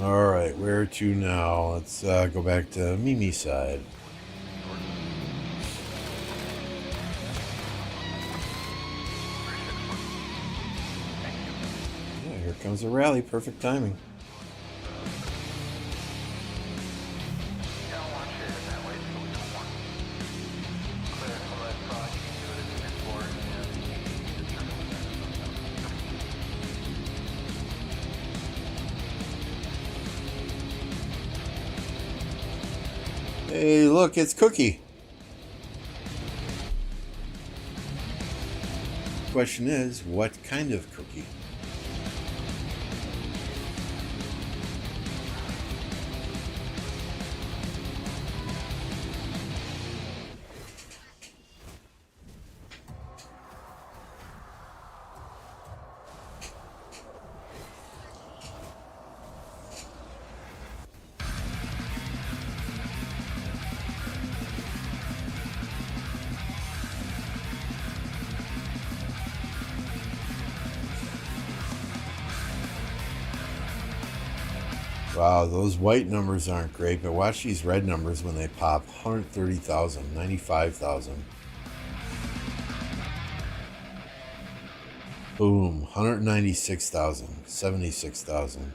All right, where to now? Let's go back to Mimi's side. Yeah, here comes a rally. Perfect timing. Hey, look, it's Cookie. Question is, what kind of cookie? Wow, those white numbers aren't great, but watch these red numbers when they pop. 130,000, 95,000. Boom, 196,000, 76,000.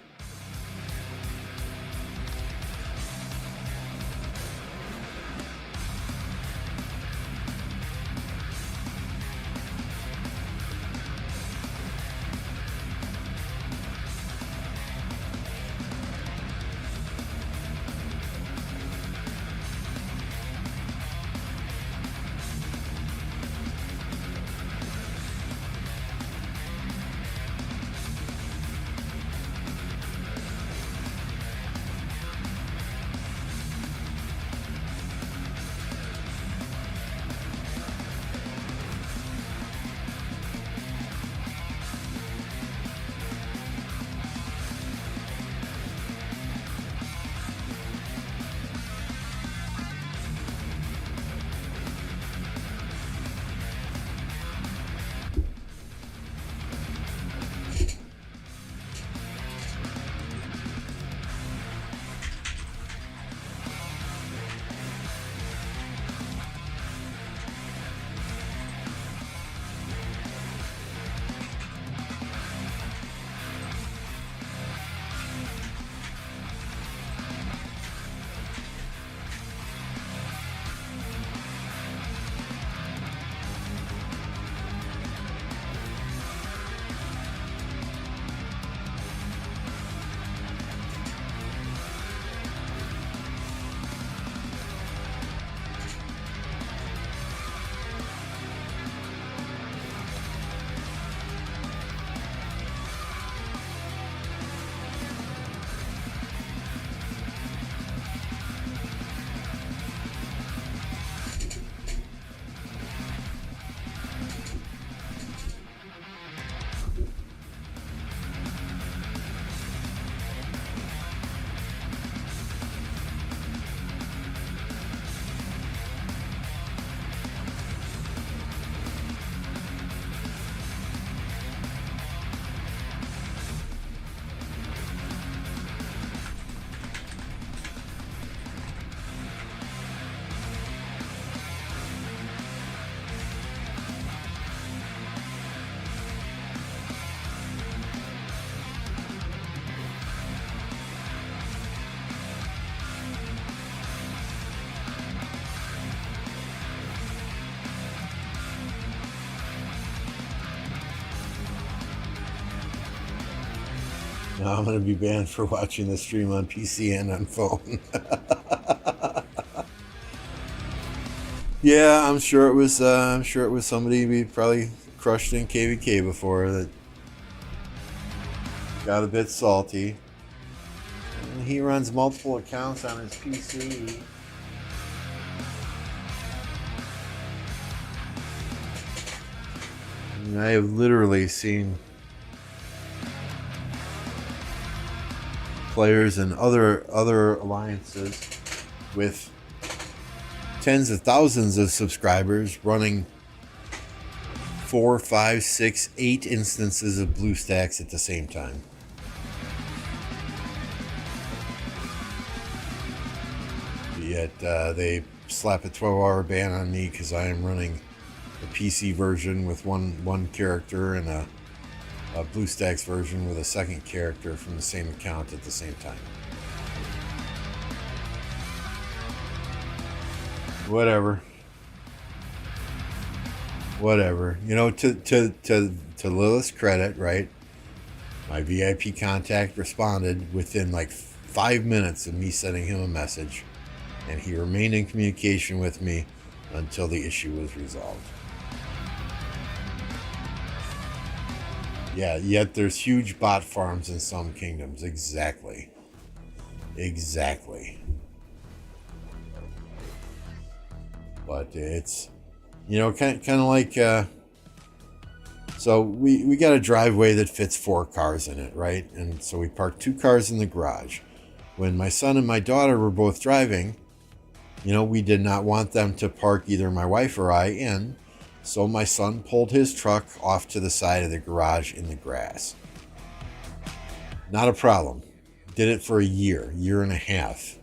Now I'm going to be banned for watching the stream on PC and on phone. Yeah, I'm sure it was. I'm sure it was somebody we probably crushed in KVK before that got a bit salty. And he runs multiple accounts on his PC. And I have literally seen players in other alliances with tens of thousands of subscribers running 4, 5, 6, 8 instances of BlueStacks at the same time. Yet they slap a 12-hour ban on me because I am running a PC version with one character and a BlueStacks version with a second character from the same account at the same time. Whatever. You know, to Lilith's credit, right? My VIP contact responded within like 5 minutes of me sending him a message, and he remained in communication with me until the issue was resolved. Yeah, yet there's huge bot farms in some kingdoms. Exactly. But it's, you know, kind of like, so we got a driveway that fits 4 cars in it, right? And so we parked 2 cars in the garage. When my son and my daughter were both driving, you know, we did not want them to park either my wife or I in. So my son pulled his truck off to the side of the garage in the grass. Not a problem. Did it for a year and a half.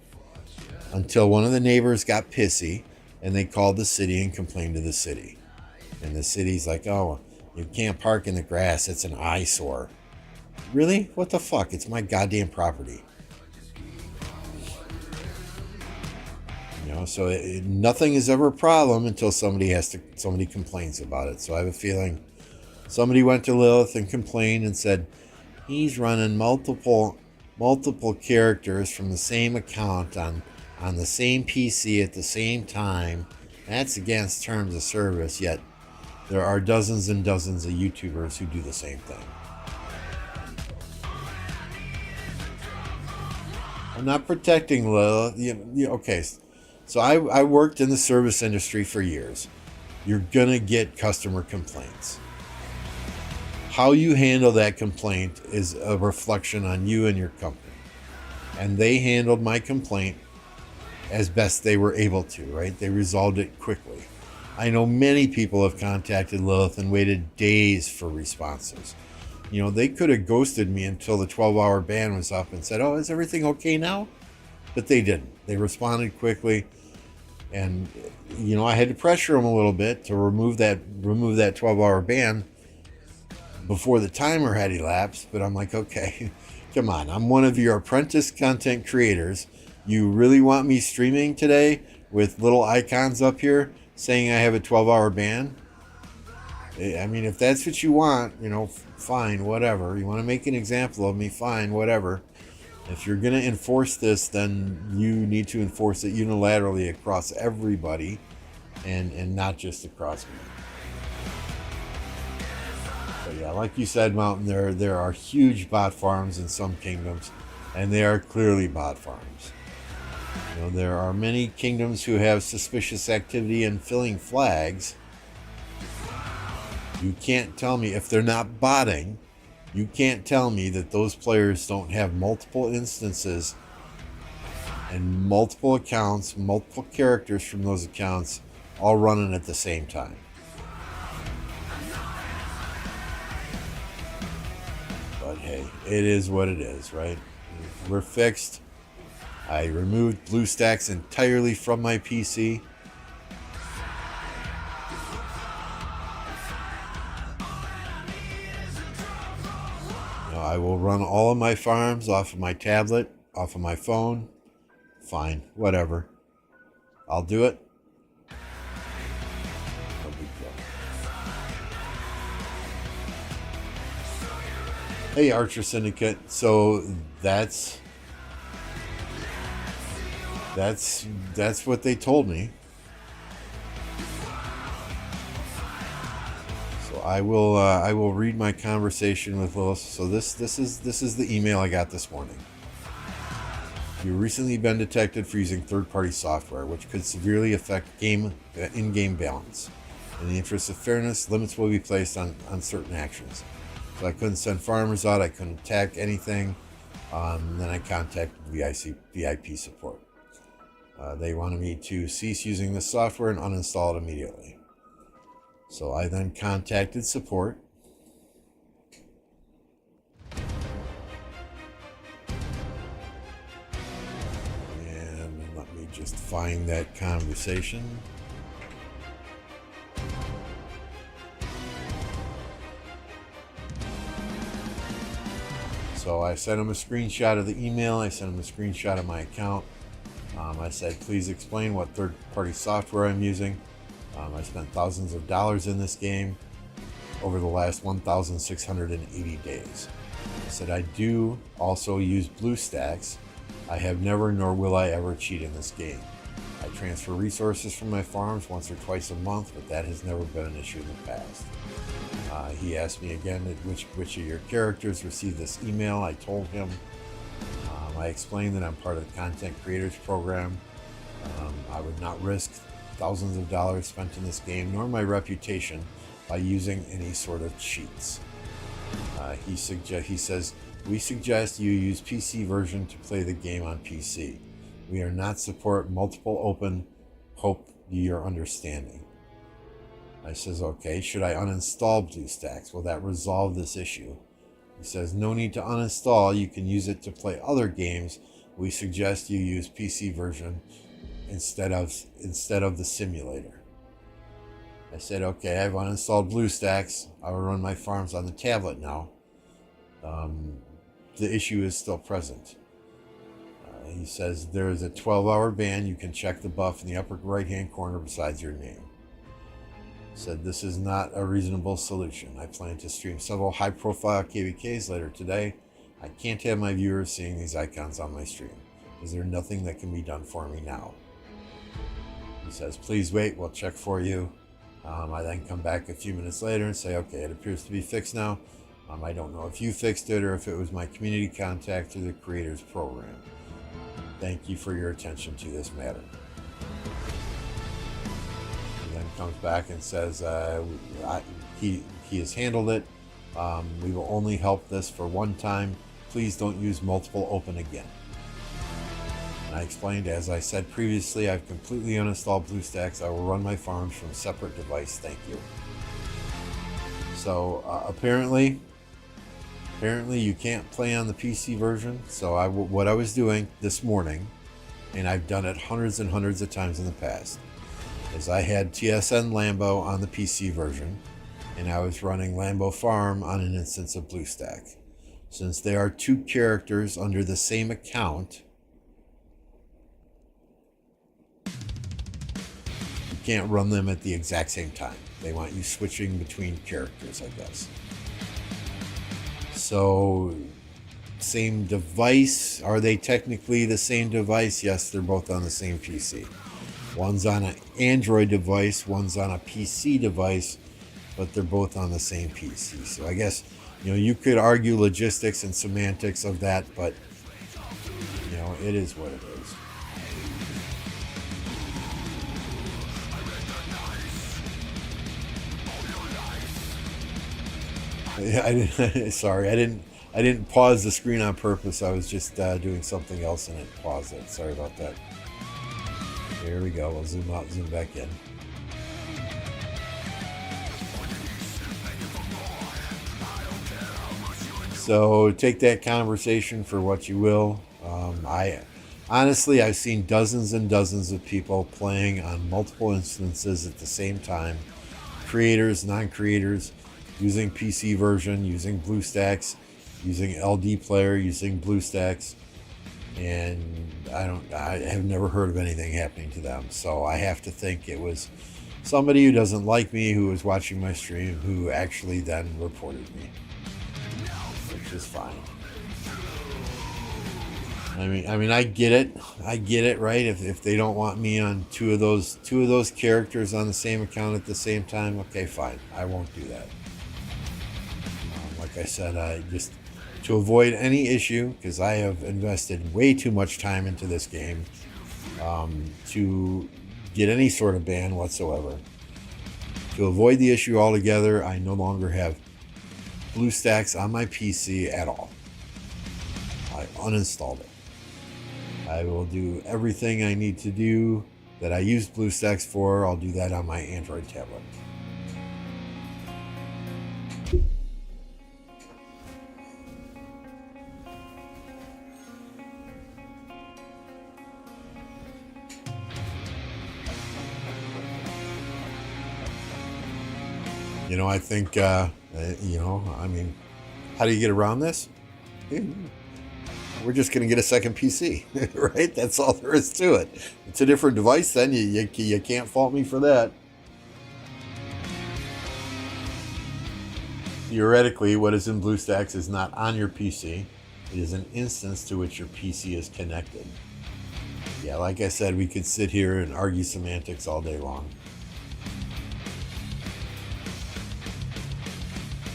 Until one of the neighbors got pissy and they called the city and complained to the city. And the city's like, oh, you can't park in the grass. It's an eyesore. Really? What the fuck? It's my goddamn property. You know, so nothing is ever a problem until somebody complains about it. So I have a feeling somebody went to Lilith and complained and said he's running multiple characters from the same account on the same PC at the same time. That's against terms of service, yet there are dozens and dozens of YouTubers who do the same thing. I'm not protecting Lilith. Okay, so I worked in the service industry for years. You're going to get customer complaints. How you handle that complaint is a reflection on you and your company. And they handled my complaint as best they were able to, right? They resolved it quickly. I know many people have contacted Lilith and waited days for responses. You know, they could have ghosted me until the 12-hour ban was up and said, oh, is everything okay now? But they didn't. They responded quickly. And, you know, I had to pressure them a little bit to remove that 12-hour ban before the timer had elapsed. But I'm like, okay, come on. I'm one of your apprentice content creators. You really want me streaming today with little icons up here saying I have a 12-hour ban? I mean, if that's what you want, you know, fine, whatever. You want to make an example of me, fine, whatever. If you're going to enforce this, then you need to enforce it unilaterally across everybody and not just across me. But yeah, like you said, Mountain, there are huge bot farms in some kingdoms, and they are clearly bot farms. You know, there are many kingdoms who have suspicious activity in filling flags. You can't tell me, if they're not botting, you can't tell me that those players don't have multiple instances and multiple accounts, multiple characters from those accounts all running at the same time. But hey, it is what it is, right? We're fixed. I removed BlueStacks entirely from my PC. I will run all of my farms off of my tablet, off of my phone. Fine, whatever. I'll do it. No big deal. Hey, Archer Syndicate. So that's what they told me. So I will read my conversation with Lilith. So this is the email I got this morning. You've recently been detected for using third-party software, which could severely affect in-game balance. In the interest of fairness, limits will be placed on certain actions. So I couldn't send farmers out, I couldn't attack anything. Then I contacted VIP support. They wanted me to cease using the software and uninstall it immediately. So I then contacted support. And let me just find that conversation. So I sent him a screenshot of the email. I sent him a screenshot of my account. I said, please explain what third-party software I'm using. I spent thousands of dollars in this game over the last 1,680 days. I said, I do also use BlueStacks. I have never nor will I ever cheat in this game. I transfer resources from my farms once or twice a month, but that has never been an issue in the past. He asked me again which of your characters received this email. I told him. I explained that I'm part of the Content Creators Program. I would not risk thousands of dollars spent in this game, nor my reputation, by using any sort of cheats. He says, we suggest you use PC version to play the game on PC. We are not support multiple open. Hope you're understanding. I says, okay, should I uninstall BlueStacks? Will that resolve this issue? He says, no need to uninstall. You can use it to play other games. We suggest you use PC version instead of the simulator. I said, okay, I've uninstalled BlueStacks. I will run my farms on the tablet now. The issue is still present. He says, there is a 12-hour ban. You can check the buff in the upper right-hand corner besides your name. Said this is not a reasonable solution. I plan to stream several high-profile KVKs later today. I can't have my viewers seeing these icons on my stream. Is there nothing that can be done for me now? He says, please wait, we'll check for you. I then come back a few minutes later and say, okay, it appears to be fixed now. I don't know if you fixed it or if it was my community contact through the Creators Program. Thank you for your attention to this matter. Then comes back and says he has handled it. We will only help this for one time. Please don't use multiple open again. And I explained, as I said previously, I've completely uninstalled BlueStacks. I will run my farms from a separate device. Thank you. So apparently you can't play on the PC version. So what I was doing this morning, and I've done it hundreds and hundreds of times in the past, is I had TSN Lambo on the PC version, and I was running Lambo Farm on an instance of BlueStack. Since they are two characters under the same account, you can't run them at the exact same time. They want you switching between characters, I guess. So, same device. Are they technically the same device? Yes, they're both on the same PC. One's on an Android device, one's on a PC device, but they're both on the same PC. So I guess, you could argue logistics and semantics of that, but, it is what it is. Sorry, I didn't pause the screen on purpose. I was just doing something else and it paused it. Sorry about that. Here we go. We'll zoom out, zoom back in. So take that conversation for what you will. I've seen dozens and dozens of people playing on multiple instances at the same time. Creators, non-creators, using PC version, using BlueStacks, using LD player, using BlueStacks. And I have never heard of anything happening to them. So I have to think it was somebody who doesn't like me, who was watching my stream, who actually then reported me. which is fine. I mean, I get it, right? If they don't want me on two of those characters on the same account at the same time, okay, fine. I won't do that. Like I said, I just to avoid any issue, because I have invested way too much time into this game to get any sort of ban whatsoever. To avoid the issue altogether, I no longer have BlueStacks on my PC at all. I uninstalled it. I will do everything I need to do that I use BlueStacks for. I'll do that on my Android tablet. You know, I think, I mean, how do you get around this? We're just going to get a second PC, right? That's all there is to it. It's a different device then. You can't fault me for that. Theoretically, what is in BlueStacks is not on your PC. It is an instance to which your PC is connected. Yeah, like I said, we could sit here and argue semantics all day long.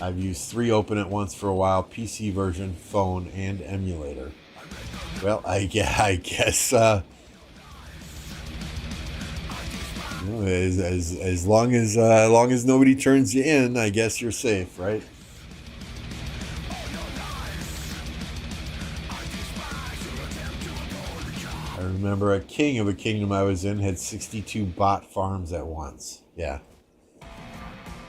I've used 3 open at once for a while: PC version, phone, and emulator. Well, I guess as long as nobody turns you in, I guess you're safe, right? I remember a king of a kingdom I was in had 62 bot farms at once.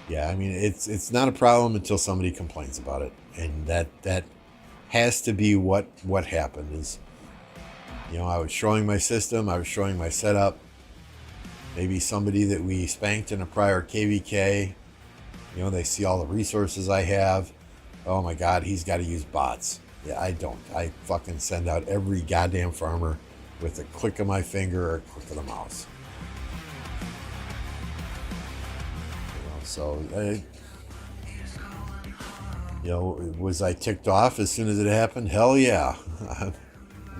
Yeah, I mean, it's not a problem until somebody complains about it, and that has to be what happened. Is, you know, I was showing my system, I was showing my setup. Maybe somebody that we spanked in a prior KVK, you know, they see all the resources I have. Oh my God, he's got to use bots. Yeah, I don't. I fucking send out every goddamn farmer with a click of my finger or a click of the mouse. So, was I ticked off as soon as it happened? Hell yeah. I'm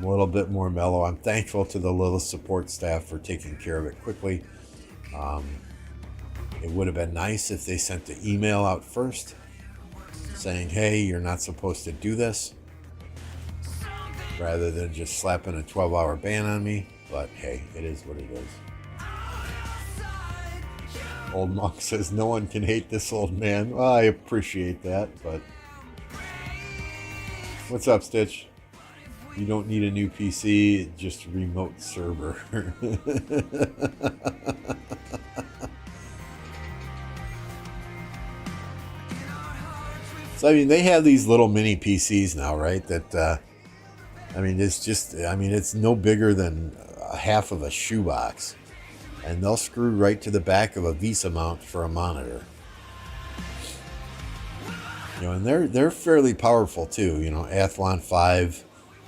a little bit more mellow. I'm thankful to the little support staff for taking care of it quickly. It would have been nice if they sent the email out first saying, hey, you're not supposed to do this, rather than just slapping a 12-hour ban on me. But hey, it is what it is. Old Monk says, no one can hate this old man. Well, I appreciate that, but... What's up, Stitch? You don't need a new PC, just remote server. So, I mean, they have these little mini PCs now, right? That, it's no bigger than half of a shoebox. And they'll screw right to the back of a Visa mount for a monitor. You know, and they're fairly powerful too. You know, Athlon 5,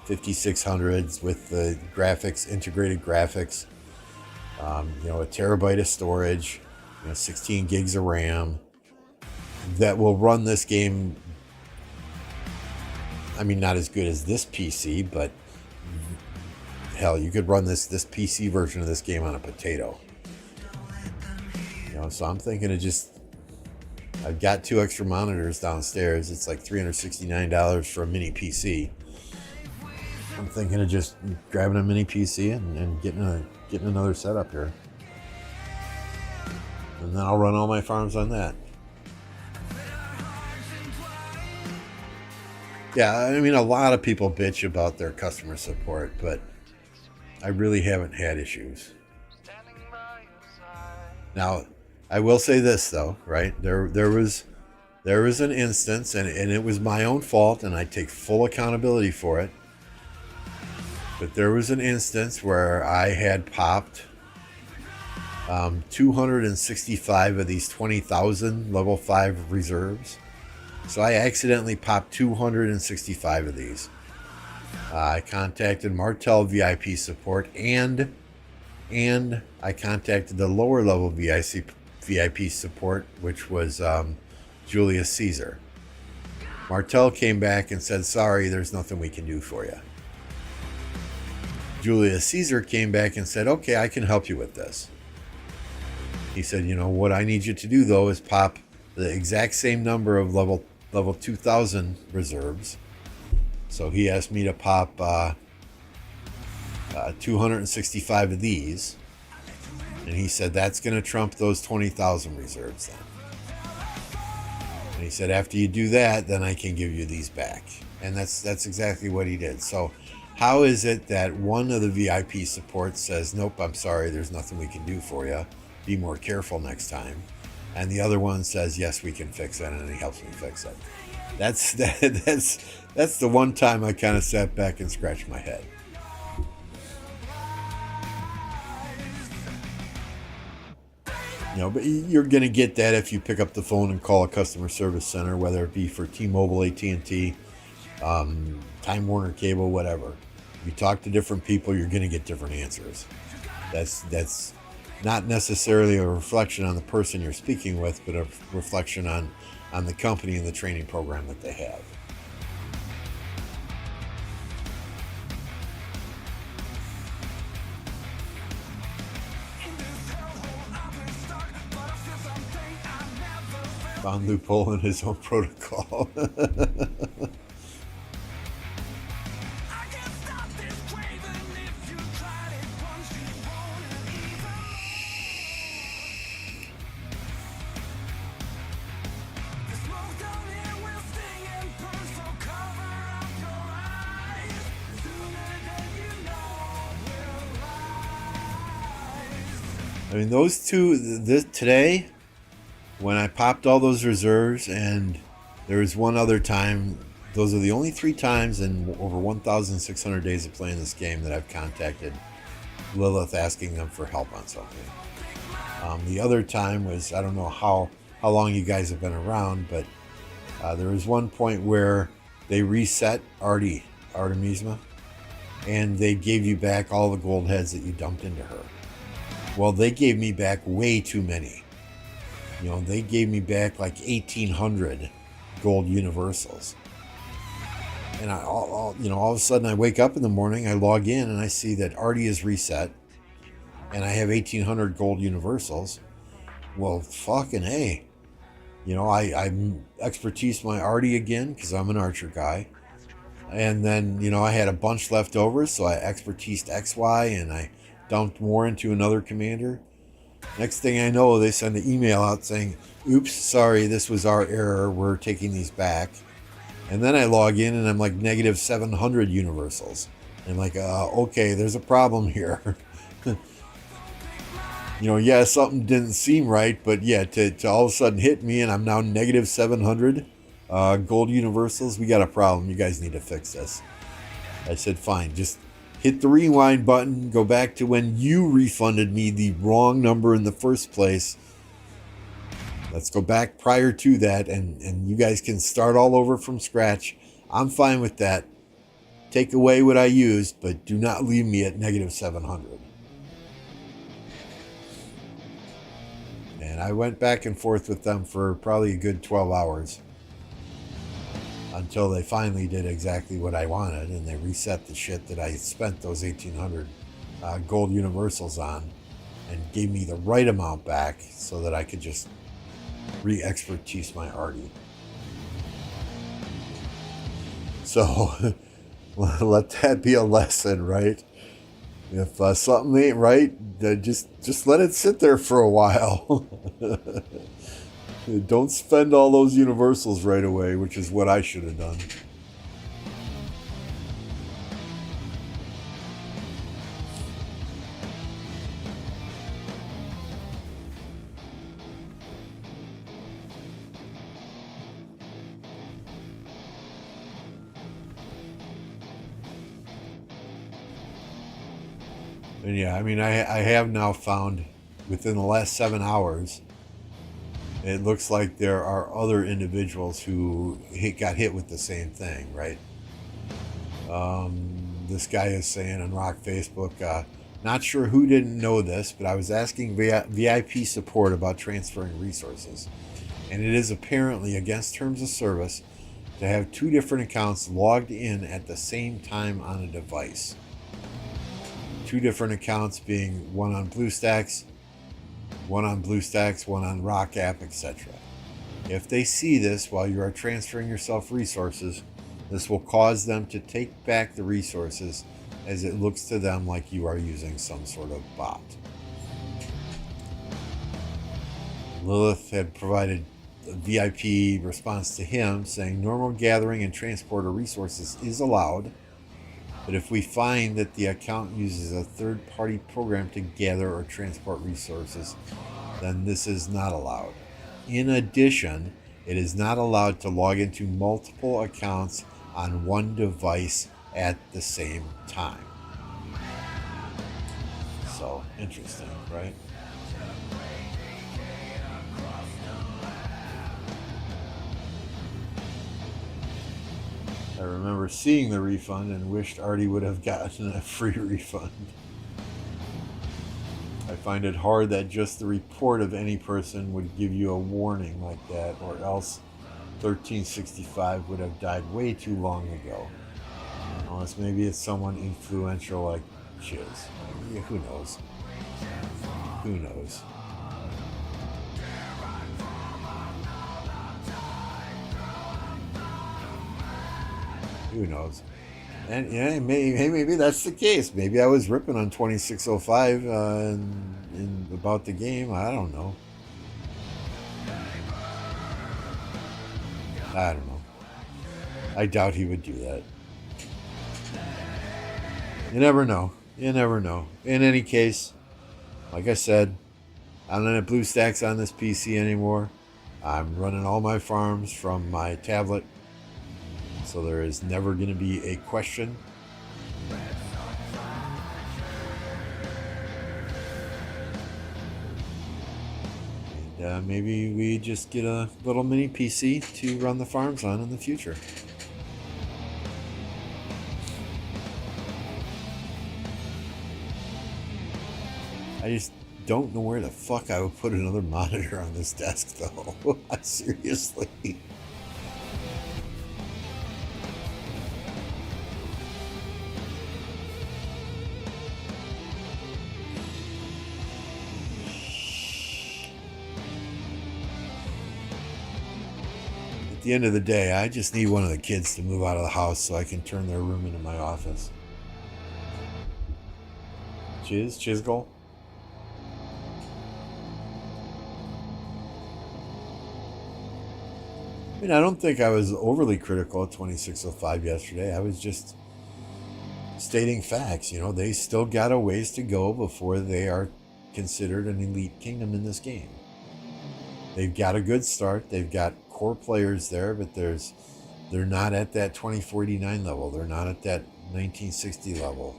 5600s with the graphics, integrated graphics. A terabyte of storage, 16 gigs of RAM. That will run this game. I mean, not as good as this PC, but hell, you could run this PC version of this game on a potato. So I'm thinking I've got 2 extra monitors downstairs. It's like $369 for a mini PC. I'm thinking of just grabbing a mini PC and getting another setup here. And then I'll run all my farms on that. Yeah, I mean, a lot of people bitch about their customer support, but I really haven't had issues. Now, I will say this though, right? There was an instance, and it was my own fault, and I take full accountability for it. But there was an instance where I had popped 265 of these 20,000 level 5 reserves. So I accidentally popped 265 of these. I contacted Martel VIP support, and I contacted the lower level VIP support, which was Julius Caesar. Martel came back and said, sorry, there's nothing we can do for you. Julius Caesar came back and said, okay, I can help you with this. He said, what I need you to do, though, is pop the exact same number of level 2000 reserves. So he asked me to pop 265 of these. And he said, that's going to trump those 20,000 reserves then. And he said, after you do that, then I can give you these back. And that's exactly what he did. So how is it that one of the VIP support says, nope, I'm sorry, there's nothing we can do for you. Be more careful next time. And the other one says, yes, we can fix it, and he helps me fix it. That's the one time I kind of sat back and scratched my head. But you're going to get that if you pick up the phone and call a customer service center, whether it be for T-Mobile, AT&T, Time Warner Cable, whatever. You talk to different people, you're going to get different answers. That's not necessarily a reflection on the person you're speaking with, but a reflection on the company and the training program that they have. Found loophole in his own protocol. I mean, those two, today, when I popped all those reserves, and there was one other time, those are the only 3 times in over 1,600 days of playing this game that I've contacted Lilith asking them for help on something. The other time was, I don't know how long you guys have been around, but there was one point where they reset Artemisma, and they gave you back all the gold heads that you dumped into her. Well, they gave me back way too many. They gave me back like 1,800 gold universals. And all of a sudden I wake up in the morning, I log in and I see that Artie is reset and I have 1,800 gold universals. Well, fucking A. I expertise my Artie again because I'm an archer guy. And then, I had a bunch left over, so I expertised XY and I dumped more into another commander. Next thing I know, they send an email out saying, oops, sorry, this was our error, we're taking these back. And then I log in and I'm like negative 700 universals. And I'm like, okay, there's a problem here. Yeah, something didn't seem right, but yeah, to all of a sudden hit me and I'm now negative 700 gold universals, we got a problem, you guys need to fix this. I said, fine, just hit the rewind button, go back to when you refunded me the wrong number in the first place. Let's go back prior to that, and you guys can start all over from scratch. I'm fine with that. Take away what I used, but do not leave me at negative 700. And I went back and forth with them for probably a good 12 hours. Until they finally did exactly what I wanted, and they reset the shit that I spent those 1,800 gold universals on, and gave me the right amount back so that I could just re-expertise my Artie. So let that be a lesson, right? If something ain't right, just let it sit there for a while. Don't spend all those universals right away, which is what I should have done. And yeah, I mean, I have now found within the last 7 hours, it looks like there are other individuals who got hit with the same thing, right? This guy is saying on Rock Facebook, not sure who didn't know this, but I was asking VIP support about transferring resources. And it is apparently against terms of service to have two different accounts logged in at the same time on a device. Two different accounts being one on BlueStacks, one on Rock App, etc. If they see this while you are transferring yourself resources, this will cause them to take back the resources, as it looks to them like you are using some sort of bot. Lilith had provided a VIP response to him saying normal gathering and transport of resources is allowed, but if we find that the account uses a third-party program to gather or transport resources, then this is not allowed. In addition, it is not allowed to log into multiple accounts on one device at the same time. So, interesting, right? I remember seeing the refund and wished Artie would have gotten a free refund. I find it hard that just the report of any person would give you a warning like that, or else 1365 would have died way too long ago. Unless maybe it's someone influential like Chiz. Yeah, who knows? Who knows? Who knows? And yeah, maybe that's the case. Maybe I was ripping on 2605 about the game. I don't know. I don't know. I doubt he would do that. You never know. You never know. In any case, like I said, I'm not at BlueStacks on this PC anymore. I'm running all my farms from my tablet. So there is never going to be a question. And maybe we just get a little mini PC to run the farms on in the future. I just don't know where the fuck I would put another monitor on this desk, though. Seriously. At the end of the day, I just need one of the kids to move out of the house so I can turn their room into my office. Chisgol? I mean, I don't think I was overly critical of 2605 yesterday. I was just stating facts. You know, they still got a ways to go before they are considered an elite kingdom in this game. They've got a good start. They've got core players there, but they're not at that 2489 level. They're not at that 1960 level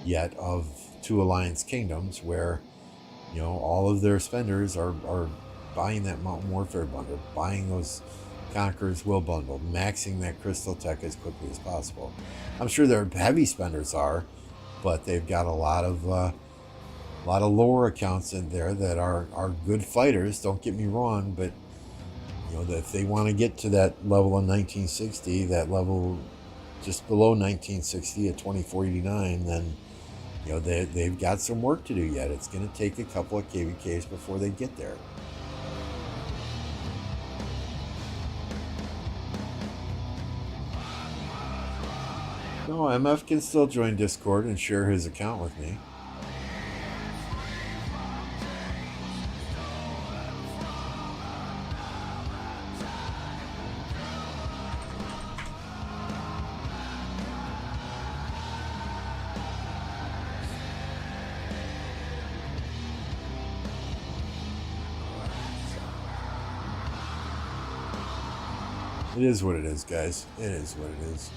yet of two alliance kingdoms where, you know, all of their spenders are buying that Mountain Warfare bundle, buying those Conqueror's Will bundle, maxing that Crystal Tech as quickly as possible. I'm sure their heavy spenders are, but they've got a lot of lower accounts in there that are good fighters. Don't get me wrong, but you know, that if they want to get to that level of 1960, that level just below 1960 at 2489, then you know they've got some work to do yet. It's going to take a couple of KVKs before they get there. No, MF can still join Discord and share his account with me. It is what it is, guys. It is what it is.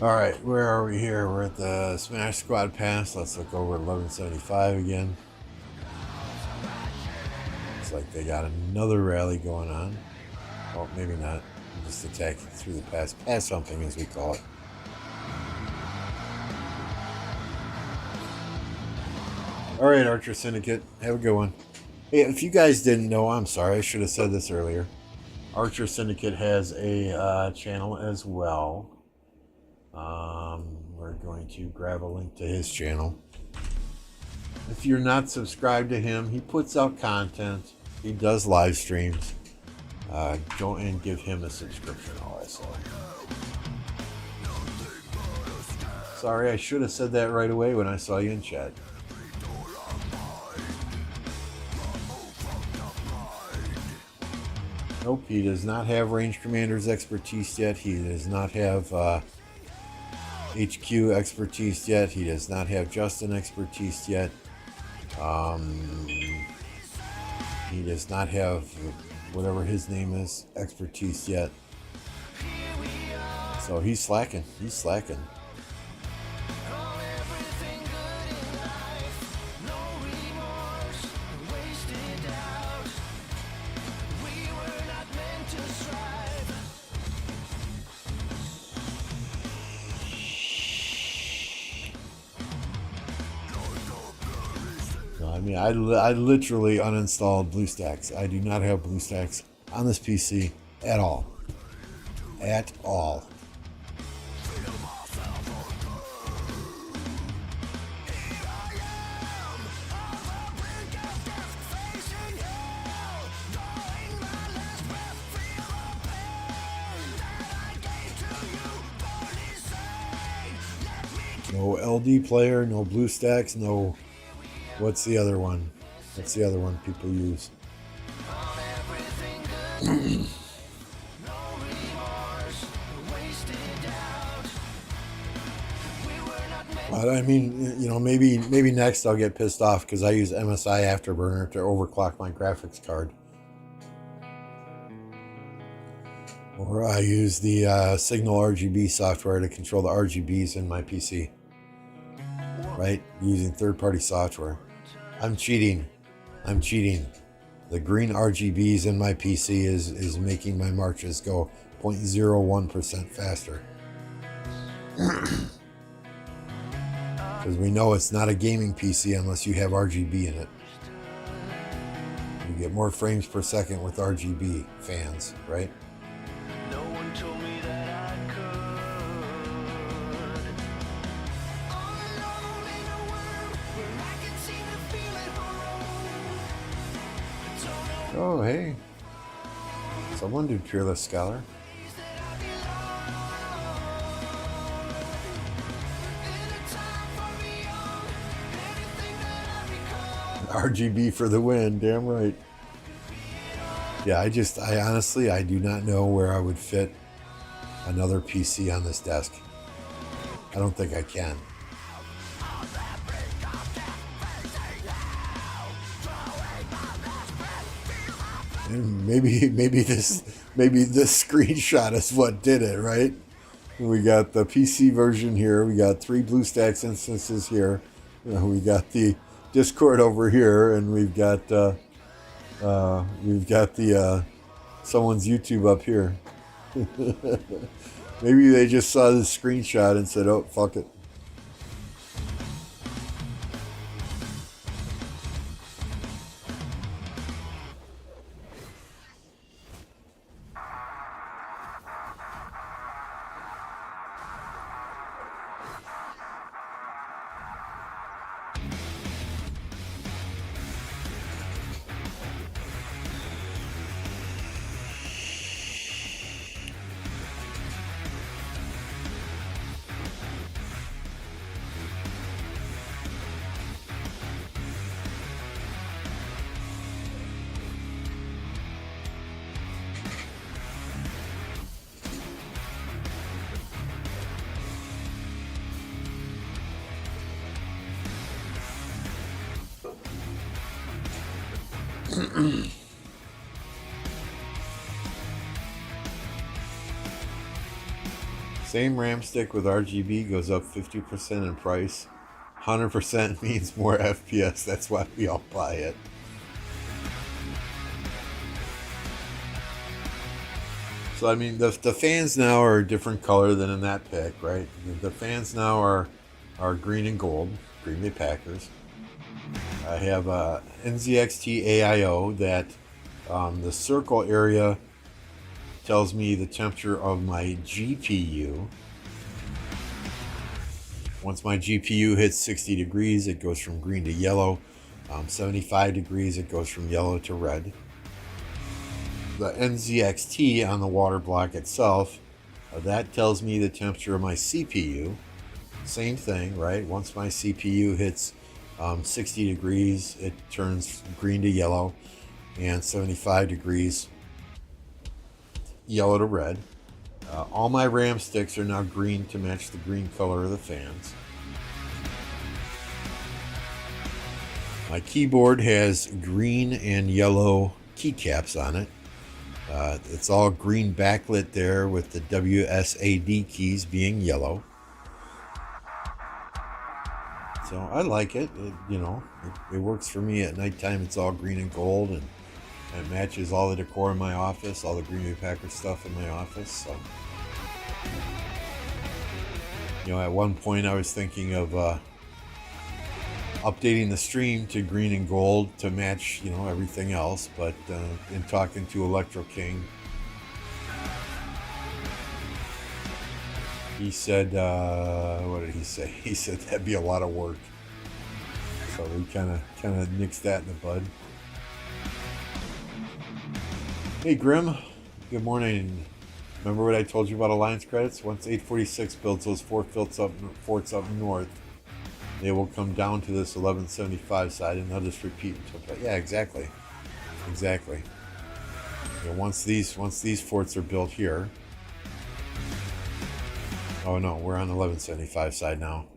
Alright, where are we here? We're at the Smash Squad Pass. Let's look over at 1175 again. Looks like they got another rally going on. Well, maybe not. Just attacking through the pass. Pass something, as we call it. Alright, Archer Syndicate. Have a good one. Hey, if you guys didn't know, I'm sorry. I should have said this earlier. Archer Syndicate has a channel as well. We're going to grab a link to his channel. If you're not subscribed to him, he puts out content. He does live streams. Go and give him a subscription, all I say. Sorry, I should have said that right away when I saw you in chat. Nope, he does not have Range Commander's expertise yet. He does not have HQ expertise yet. He does not have Justin expertise yet. He does not have whatever his name is expertise yet. So he's slacking. He's slacking. I mean, I literally uninstalled BlueStacks. I do not have BlueStacks on this PC at all. At all. No LD player, no BlueStacks, no... What's the other one? What's the other one people use? But I mean, you know, maybe next I'll get pissed off because I use MSI Afterburner to overclock my graphics card. Or I use the Signal RGB software to control the RGBs in my PC. Right? Using third-party software. I'm cheating. I'm cheating. The green RGBs in my PC is making my marches go 0.01% faster. Because we know it's not a gaming PC unless you have RGB in it. You get more frames per second with RGB fans, right? No one told me that I could. Oh, hey. Someone do Peerless Scholar. RGB for the win, damn right. Yeah, I honestly, I do not know where I would fit another PC on this desk. I don't think I can. And maybe this screenshot is what did it, right? We got the PC version here. We got 3 BlueStacks instances here. We got the Discord over here, and we've got the someone's YouTube up here. Maybe they just saw the screenshot and said, "Oh, fuck it." Same RAM stick with RGB goes up 50% in price. 100% means more FPS. That's why we all buy it. So I mean, the fans now are a different color than in that pic, right? The fans now are green and gold, Green Bay Packers. I have a NZXT AIO that the circle area tells me the temperature of my GPU. Once my GPU hits 60 degrees, it goes from green to yellow. 75 degrees, it goes from yellow to red. The NZXT on the water block itself, that tells me the temperature of my CPU. Same thing, right? Once my CPU hits 60 degrees, it turns green to yellow, and 75 degrees, yellow to red. All my RAM sticks are now green to match the green color of the fans. My keyboard has green and yellow keycaps on it. It's all green backlit there with the WSAD keys being yellow. So I like it. It works for me at nighttime. It's all green and gold, and it matches all the decor in my office, all the Green Bay Packers stuff in my office. So, at one point I was thinking of updating the stream to green and gold to match, everything else. But in talking to Electro King, he said, what did he say? He said that'd be a lot of work. So we kind of nixed that in the bud. Hey Grim, good morning. Remember what I told you about Alliance credits? Once 846 builds those four forts up north, they will come down to this 1175 side, and they'll just repeat until. Yeah, exactly. Once these forts are built here. Oh no, we're on the 1175 side now.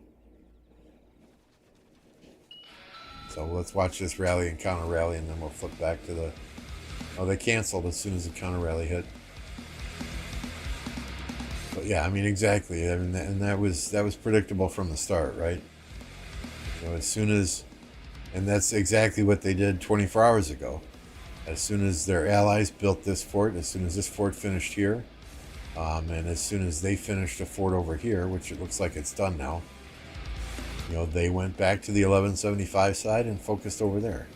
So let's watch this rally and counter rally, and then we'll flip back to the. Oh, they canceled as soon as the counter rally hit. But yeah, I mean exactly. I mean, and that was predictable from the start, right? As soon as, and that's exactly what they did 24 hours ago. As soon as their allies built this fort, as soon as this fort finished here, and as soon as they finished a fort over here, which it looks like it's done now, they went back to the 1175 side and focused over there.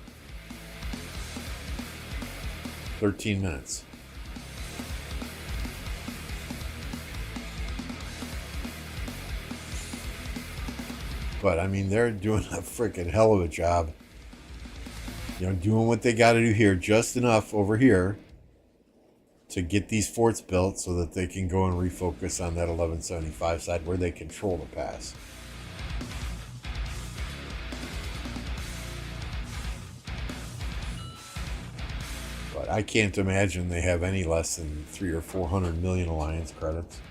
13 minutes. But I mean, they're doing a freaking hell of a job. Doing what they got to do here, just enough over here to get these forts built so that they can go and refocus on that 1175 side where they control the pass. But I can't imagine they have any less than 300 or 400 million Alliance credits.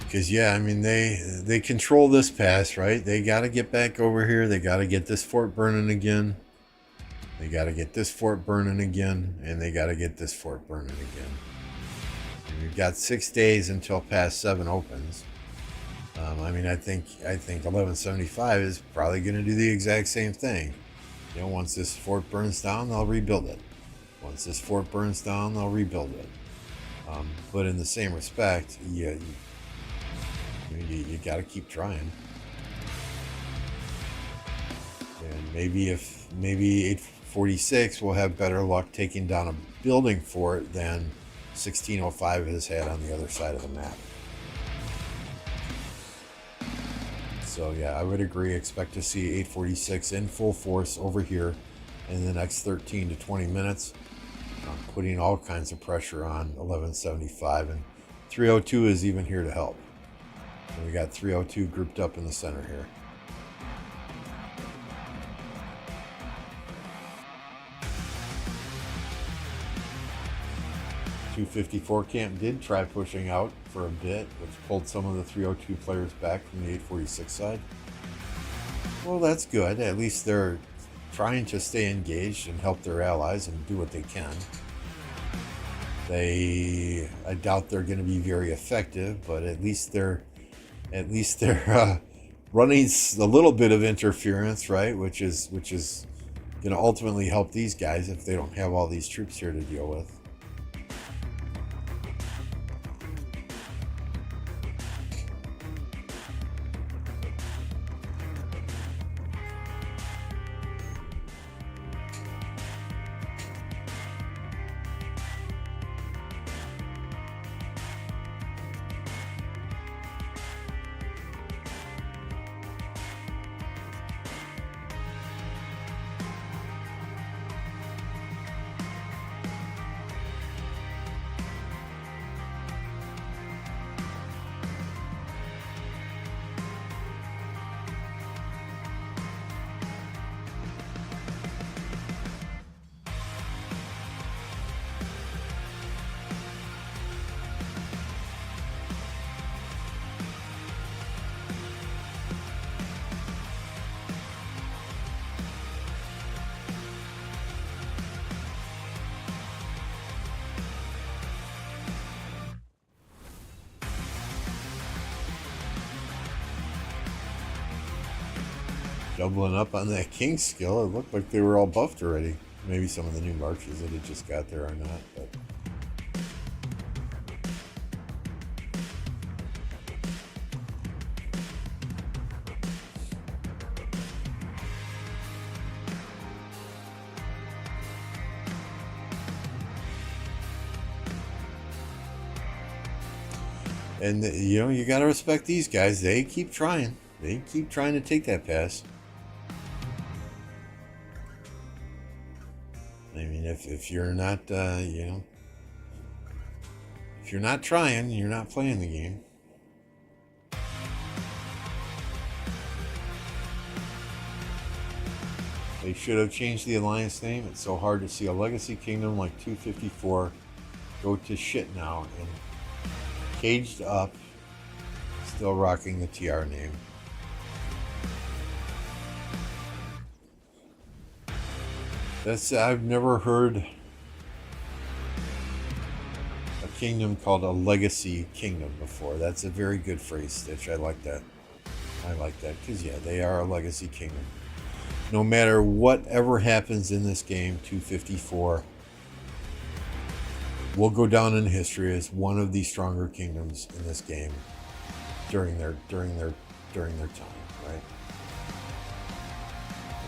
Because, yeah, I mean, they control this pass, right? They got to get back over here. They got to get this fort burning again. They got to get this fort burning again. And they got to get this fort burning again. And we've got 6 days until Pass 7 opens. I mean, I think 1175 is probably going to do the exact same thing. Once this fort burns down, they'll rebuild it. Once this fort burns down, they'll rebuild it. But in the same respect, you got to keep trying. And maybe 846 will have better luck taking down a building fort than 1605 has had on the other side of the map. So yeah, I would agree. Expect to see 846 in full force over here in the next 13 to 20 minutes, putting all kinds of pressure on 1175, and 302 is even here to help. And we got 302 grouped up in the center here. .254 camp did try pushing out for a bit, which pulled some of the 302 players back from the 846 side. Well, that's good. At least they're trying to stay engaged and help their allies and do what they can. I doubt they're going to be very effective, but at least they're running a little bit of interference, right? Which is going to ultimately help these guys if they don't have all these troops here to deal with. Doubling up on that king skill. It looked like they were all buffed already. Maybe some of the new marches that had just got there are not, but and you got to respect these guys. They keep trying. They keep trying to take that pass. I mean, if you're not, if you're not trying, you're not playing the game. They should have changed the alliance name. It's so hard to see a legacy kingdom like 254 go to shit now, and Caged Up still rocking the TR name. I've never heard a kingdom called a legacy kingdom before. That's a very good phrase, Stitch. I like that. I like that because, yeah, they are a legacy kingdom. No matter whatever happens in this game, 254 will go down in history as one of the stronger kingdoms in this game during their time, right?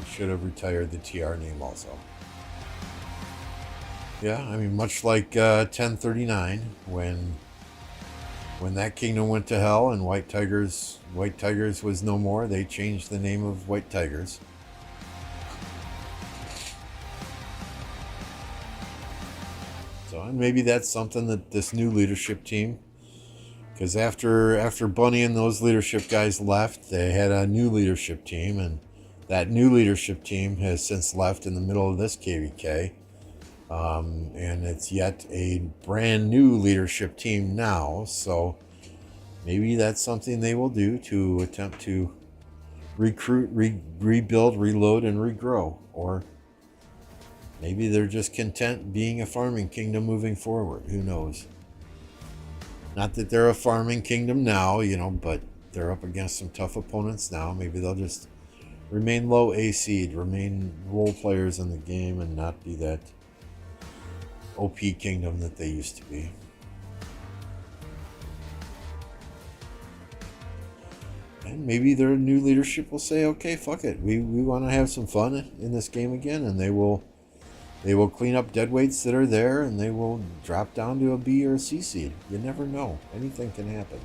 Should have retired the TR name also. Yeah, I mean, much like 1039, when that kingdom went to hell and White Tigers was no more, they changed the name of White Tigers. So, and maybe that's something that this new leadership team, because after Bunny and those leadership guys left, they had a new leadership team, and that new leadership team has since left in the middle of this KVK, and it's yet a brand new leadership team now, so maybe that's something they will do to attempt to recruit, rebuild, reload, and regrow. Or maybe they're just content being a farming kingdom moving forward. Who knows? Not that they're a farming kingdom now, but they're up against some tough opponents now. Maybe they'll just remain low AC'd, remain role players in the game, and not be that OP kingdom that they used to be. And maybe their new leadership will say, okay, fuck it. We want to have some fun in this game again, and they will They will clean up dead weights that are there, and they will drop down to a B or a C seed. You never know. Anything can happen.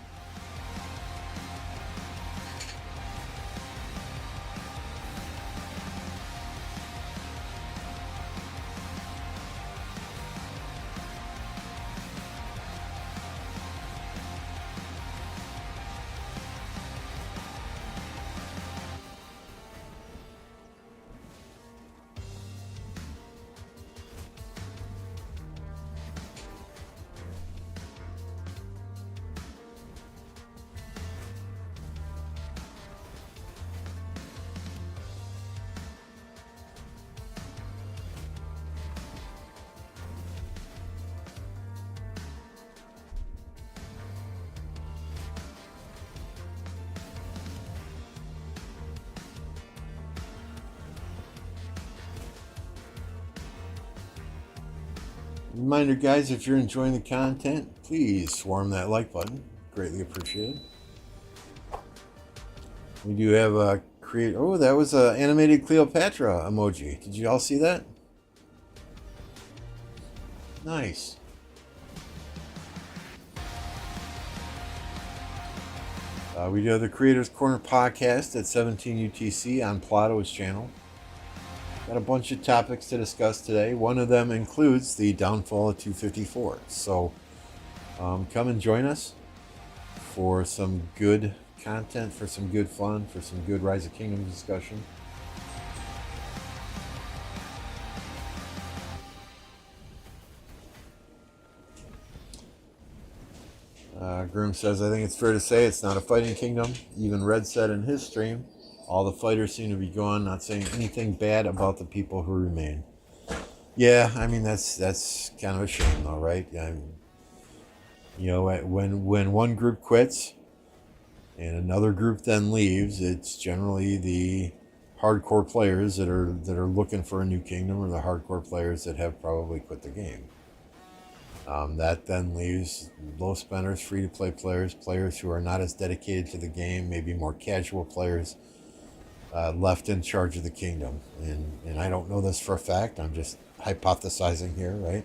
Reminder, guys, if you're enjoying the content, please swarm that like button. Greatly appreciated. We do have a create. Oh, that was an animated Cleopatra emoji. Did you all see that? Nice. We do have the Creators Corner podcast at 17 UTC on Plato's channel. Got a bunch of topics to discuss today. One of them includes the downfall of 254. So come and join us for some good content, for some good fun, for some good Rise of Kingdoms discussion. Groom says, I think it's fair to say it's not a fighting kingdom. Even Red said in his stream, all the fighters seem to be gone, not saying anything bad about the people who remain. Yeah, I mean, that's kind of a shame, though, right? When one group quits and another group then leaves, it's generally the hardcore players that are looking for a new kingdom, or the hardcore players that have probably quit the game. That then leaves low spenders, free-to-play players, players who are not as dedicated to the game, maybe more casual players, left in charge of the kingdom. And I don't know this for a fact. I'm just hypothesizing here, right?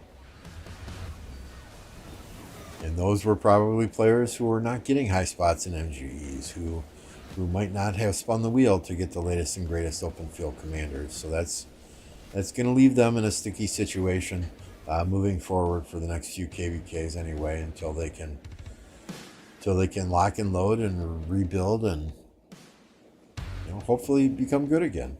And those were probably players who were not getting high spots in MGEs, who might not have spun the wheel to get the latest and greatest open field commanders. So that's going to leave them in a sticky situation moving forward for the next few KVKs anyway, until they can lock and load and rebuild and hopefully become good again.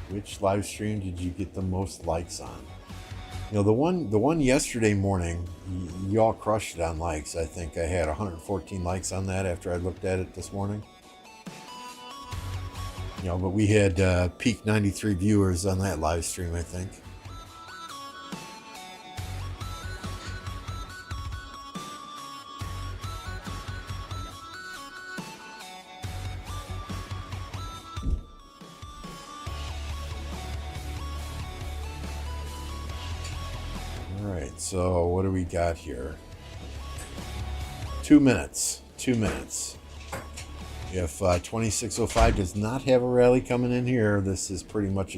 Which live stream did you get the most likes on? The one yesterday morning, y'all crushed it on likes. I think I had 114 likes on that after I looked at it this morning. But we had peak 93 viewers on that live stream, I think. All right, so what do we got here? 2 minutes. If 2605 does not have a rally coming in here, this is pretty much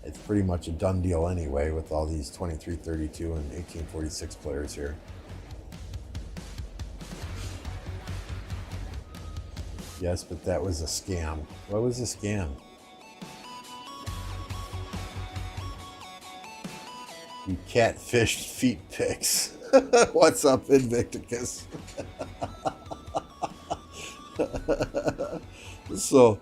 it's pretty much a done deal anyway, with all these 2332 and 1846 players here. Yes, but that was a scam. What was a scam? You catfished feet pics. What's up, Invicticus? So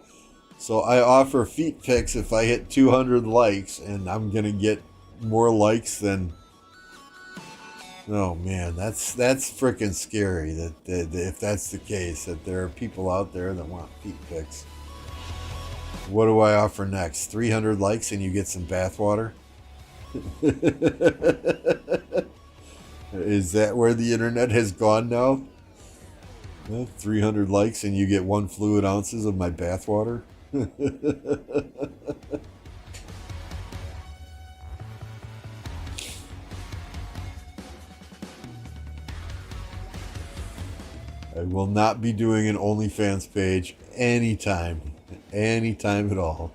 I offer feet pics if I hit 200 likes, and I'm gonna get more likes than. Oh man, that's freaking scary. That if that's the case, that there are people out there that want feet pics. What do I offer next? 300 likes and you get some bathwater? Is that where the internet has gone now? 300 likes and you get 1 fluid ounces of my bathwater? I will not be doing an OnlyFans page anytime at all.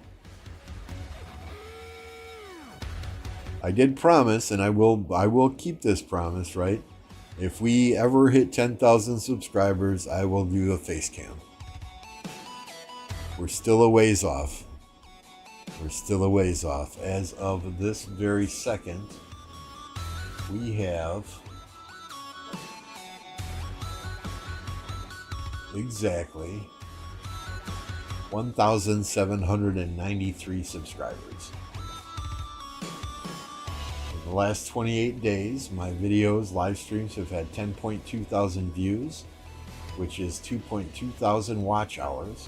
I did promise, and I will keep this promise, right? If we ever hit 10,000 subscribers, I will do a face cam. We're still a ways off. As of this very second, we have exactly 1,793 subscribers. In the last 28 days, my videos, live streams have had 10.2 thousand views, which is 2.2 thousand watch hours.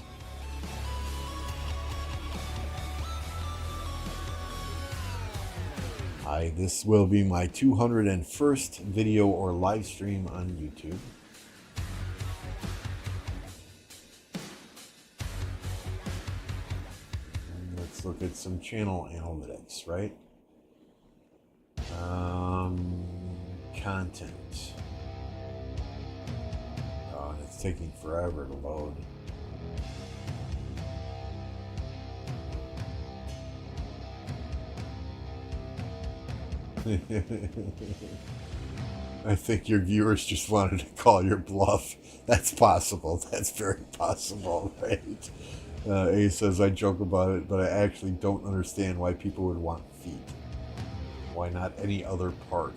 This will be my 201st video or live stream on YouTube. And let's look at some channel analytics, right? Content. Oh, and it's taking forever to load. I think your viewers just wanted to call your bluff. That's possible. That's very possible, right? A says, I joke about it, but I actually don't understand why people would want feet. Why not any other part?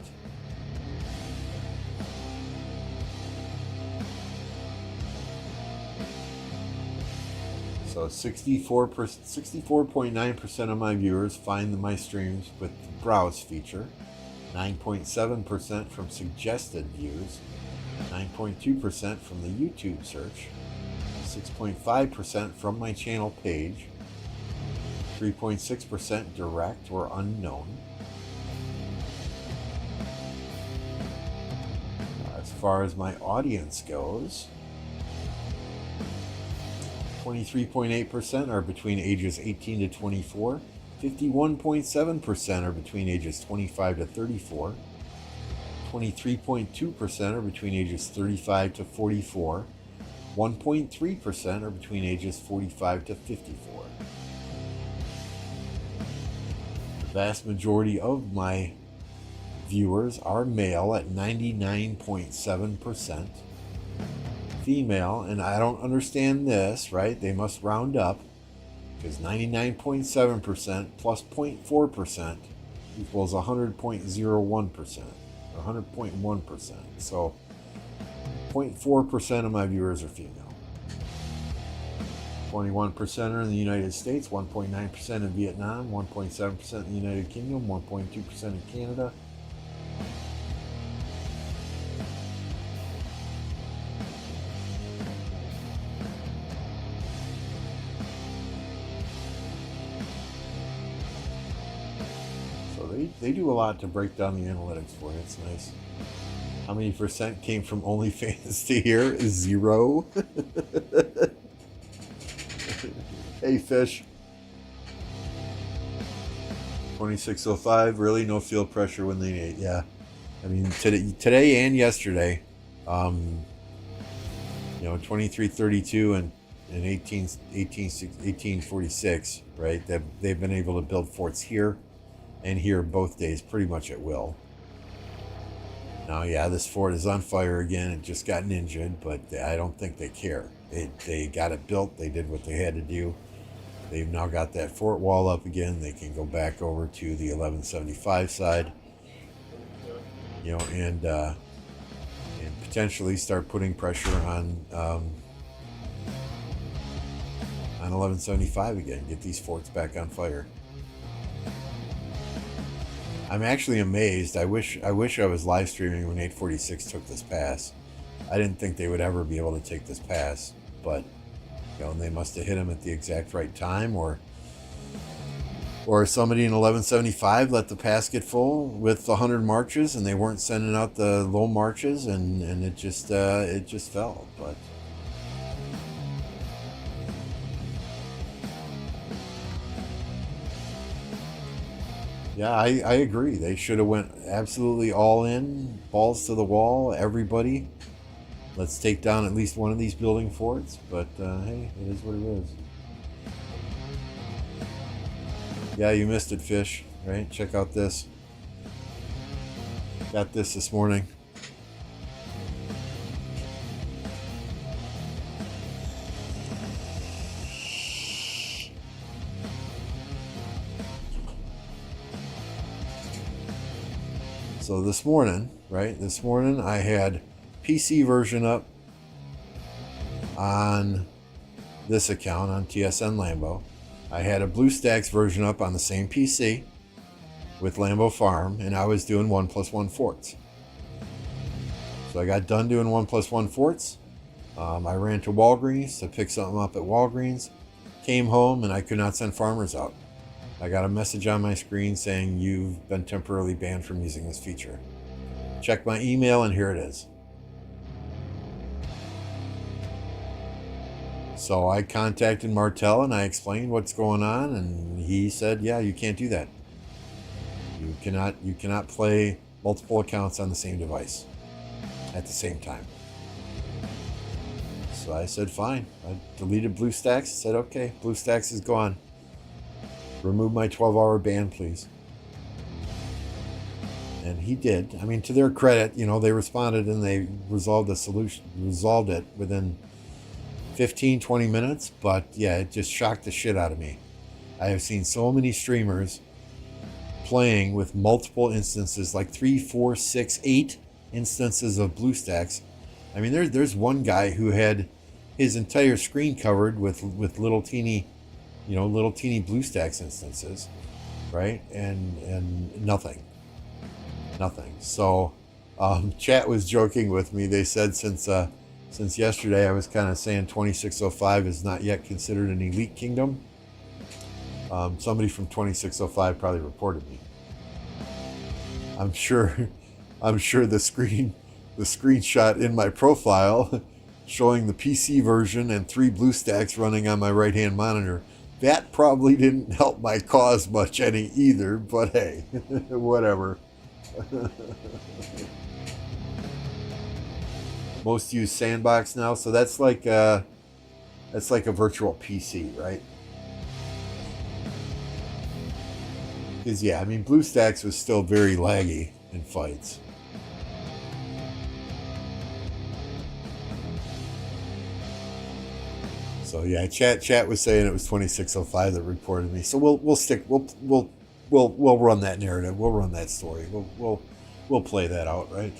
So 64.9% of my viewers find my streams with the browse feature, 9.7% from suggested views, 9.2% from the YouTube search, 6.5% from my channel page, 3.6% direct or unknown. As far as my audience goes, 23.8% are between ages 18 to 24, 51.7% are between ages 25 to 34, 23.2% are between ages 35 to 44, 1.3% are between ages 45 to 54. The vast majority of my viewers are male at 99.7%. Female, and I don't understand this, right? They must round up, because 99.7% plus 0.4% equals 100.01%, or 100.1%. So 0.4% of my viewers are female. 21% are in the United States, 1.9% in Vietnam, 1.7% in the United Kingdom, 1.2% in Canada, They do a lot to break down the analytics for you. It's nice. How many percent came from OnlyFans to here? 0. Hey, fish. 2605. Really, no field pressure when they ate. Yeah, I mean today and yesterday. 2332 and 1846. Right. They've been able to build forts here and here both days pretty much at will. Now, yeah, this fort is on fire again. It just got injured, but I don't think they care. They got it built. They did what they had to do. They've now got that fort wall up again. They can go back over to the 1175 side, and potentially start putting pressure on 1175 again. Get these forts back on fire. I'm actually amazed. I wish I was live streaming when 846 took this pass. I didn't think they would ever be able to take this pass, but they must have hit him at the exact right time, or somebody in 1175 let the pass get full with 100 marches, and they weren't sending out the low marches, and it just fell. But yeah, I agree. They should have went absolutely all in, balls to the wall, everybody. Let's take down at least one of these building forts, but hey, it is what it is. Yeah, you missed it, fish, right? Check out this. Got this morning. So this morning, right? This morning I had PC version up on this account on TSN Lambo. I had a BlueStacks version up on the same PC with Lambo Farm, and I was doing 1+1 forts. So I got done doing 1+1 forts. I ran to Walgreens to pick something up at Walgreens, came home, and I could not send farmers out. I got a message on my screen saying you've been temporarily banned from using this feature. Check my email, and here it is. So I contacted Martel and I explained what's going on, and he said, yeah, you can't do that. You cannot play multiple accounts on the same device at the same time. So I said, fine. I deleted BlueStacks, said, okay, BlueStacks is gone. Remove my 12-hour ban, please. And he did. I mean, to their credit, they responded and they resolved it within 15-20 minutes, but yeah, it just shocked the shit out of me. I have seen so many streamers playing with multiple instances, like 3, 4, 6, 8 instances of BlueStacks. I mean, there's one guy who had his entire screen covered with little teeny BlueStacks instances, right? And nothing. So chat was joking with me. They said since yesterday I was kind of saying 2605 is not yet considered an elite kingdom. Somebody from 2605 probably reported me. I'm sure the screenshot in my profile showing the PC version and 3 BlueStacks running on my right-hand monitor, that probably didn't help my cause much any either, but hey, whatever. Most use Sandbox now, so that's like a virtual PC, right? Because yeah, I mean, BlueStacks was still very laggy in fights. So yeah, chat was saying it was 2605 that reported me. So we'll run that narrative. We'll run that story. We'll play that out, right?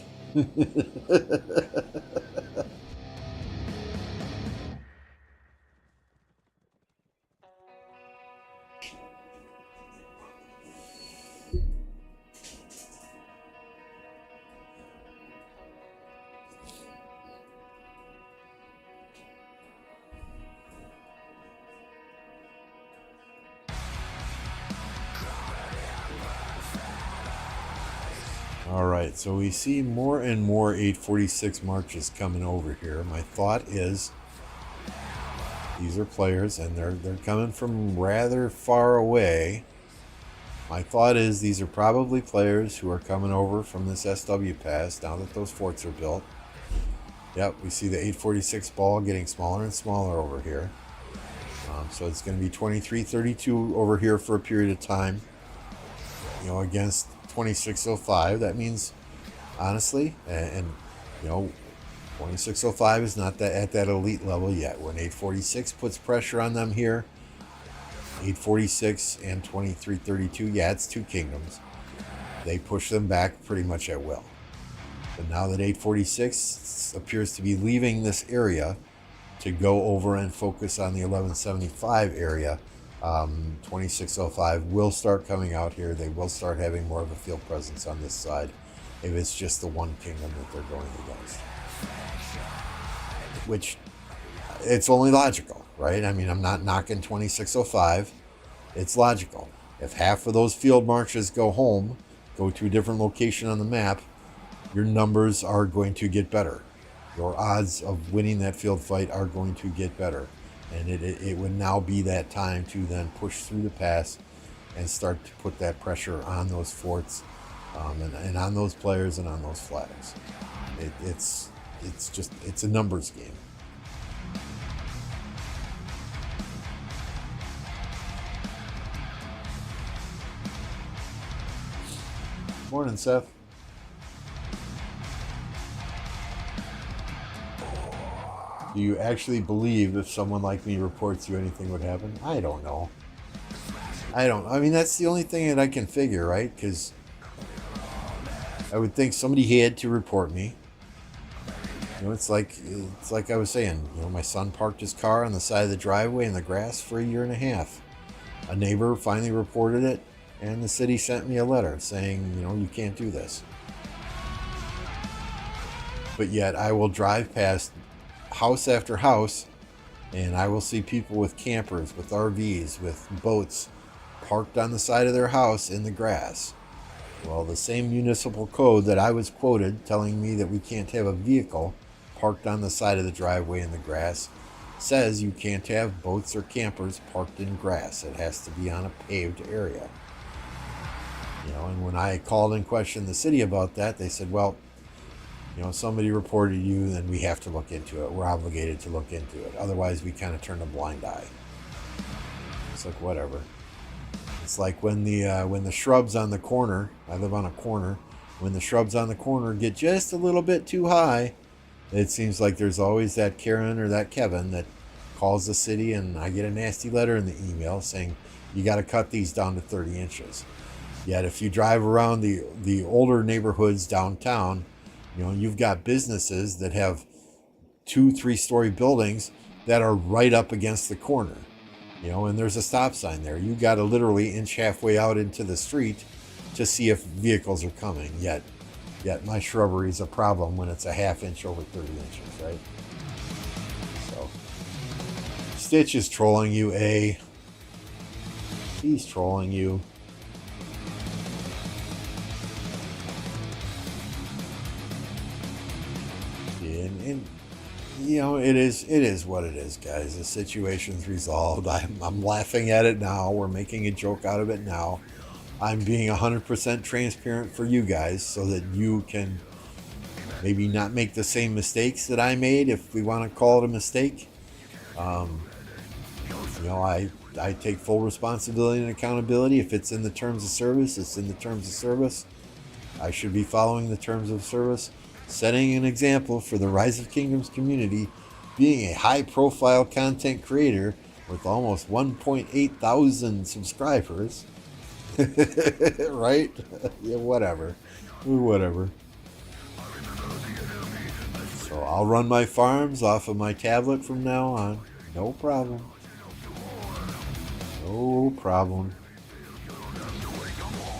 All right, so we see more and more 846 marches coming over here. My thought is these are players, and they're coming from rather far away. My thought is these are probably players who are coming over from this SW pass now that those forts are built. Yep, we see the 846 ball getting smaller and smaller over here. So it's going to be 2332 over here for a period of time, against 2605. That means, honestly, and 2605 is not at that elite level yet. When 846 puts pressure on them here, 846 and 2332, yeah, it's 2 kingdoms. They push them back pretty much at will. But now that 846 appears to be leaving this area to go over and focus on the 1175 area, 2605 will start coming out here. They will start having more of a field presence on this side if it's just the one kingdom that they're going against. Which, it's only logical, right? I mean, I'm not knocking 2605. It's logical. If half of those field marches go home, go to a different location on the map, your numbers are going to get better. Your odds of winning that field fight are going to get better. And it would now be that time to then push through the pass and start to put that pressure on those forts and on those players and on those flags. it's a numbers game. Morning, Seth. Do you actually believe if someone like me reports you, anything would happen? I don't know. I mean, that's the only thing that I can figure, right? Because I would think somebody had to report me. You know, it's like I was saying. You know, my son parked his car on the side of the driveway in the grass for a year and a half. A neighbor finally reported it, and the city sent me a letter saying, you know, you can't do this. But yet, I will drive past house after house, and I will see people with campers, with RVs, with boats parked on the side of their house in the grass. Well, the same municipal code that I was quoted telling me that we can't have a vehicle parked on the side of the driveway in the grass says you can't have boats or campers parked in grass. It has to be on a paved area. You know, and when I called and questioned the city about that, they said, well, you know, somebody reported you, then we have to look into it. We're obligated to look into it. Otherwise, we kind of turn a blind eye. It's like, whatever. It's like when the shrubs on the corner, I live on a corner, when the shrubs on the corner get just a little bit too high, it seems like there's always that Karen or that Kevin that calls the city, and I get a nasty letter in the email saying, you got to cut these down to 30 inches. Yet if you drive around the older neighborhoods downtown, you know, you've got businesses that have 2-3-story buildings that are right up against the corner, you know, and there's a stop sign there. You got to literally inch halfway out into the street to see if vehicles are coming. Yet my shrubbery is a problem when it's a half inch over 30 inches, right? So Stitch is trolling you, A. He's trolling you. And you know, it is what it is, guys. The situation's resolved. I'm laughing at it now. We're making a joke out of it now. I'm being 100% transparent for you guys so that you can maybe not make the same mistakes that I made, if we want to call it a mistake. You know, I take full responsibility and accountability. If it's in the terms of service, it's in the terms of service. I should be following the terms of service, setting an example for the Rise of Kingdoms community, being a high-profile content creator with almost 1.8 thousand subscribers. Right? Yeah, whatever. So I'll run my farms off of my tablet from now on. No problem. No problem.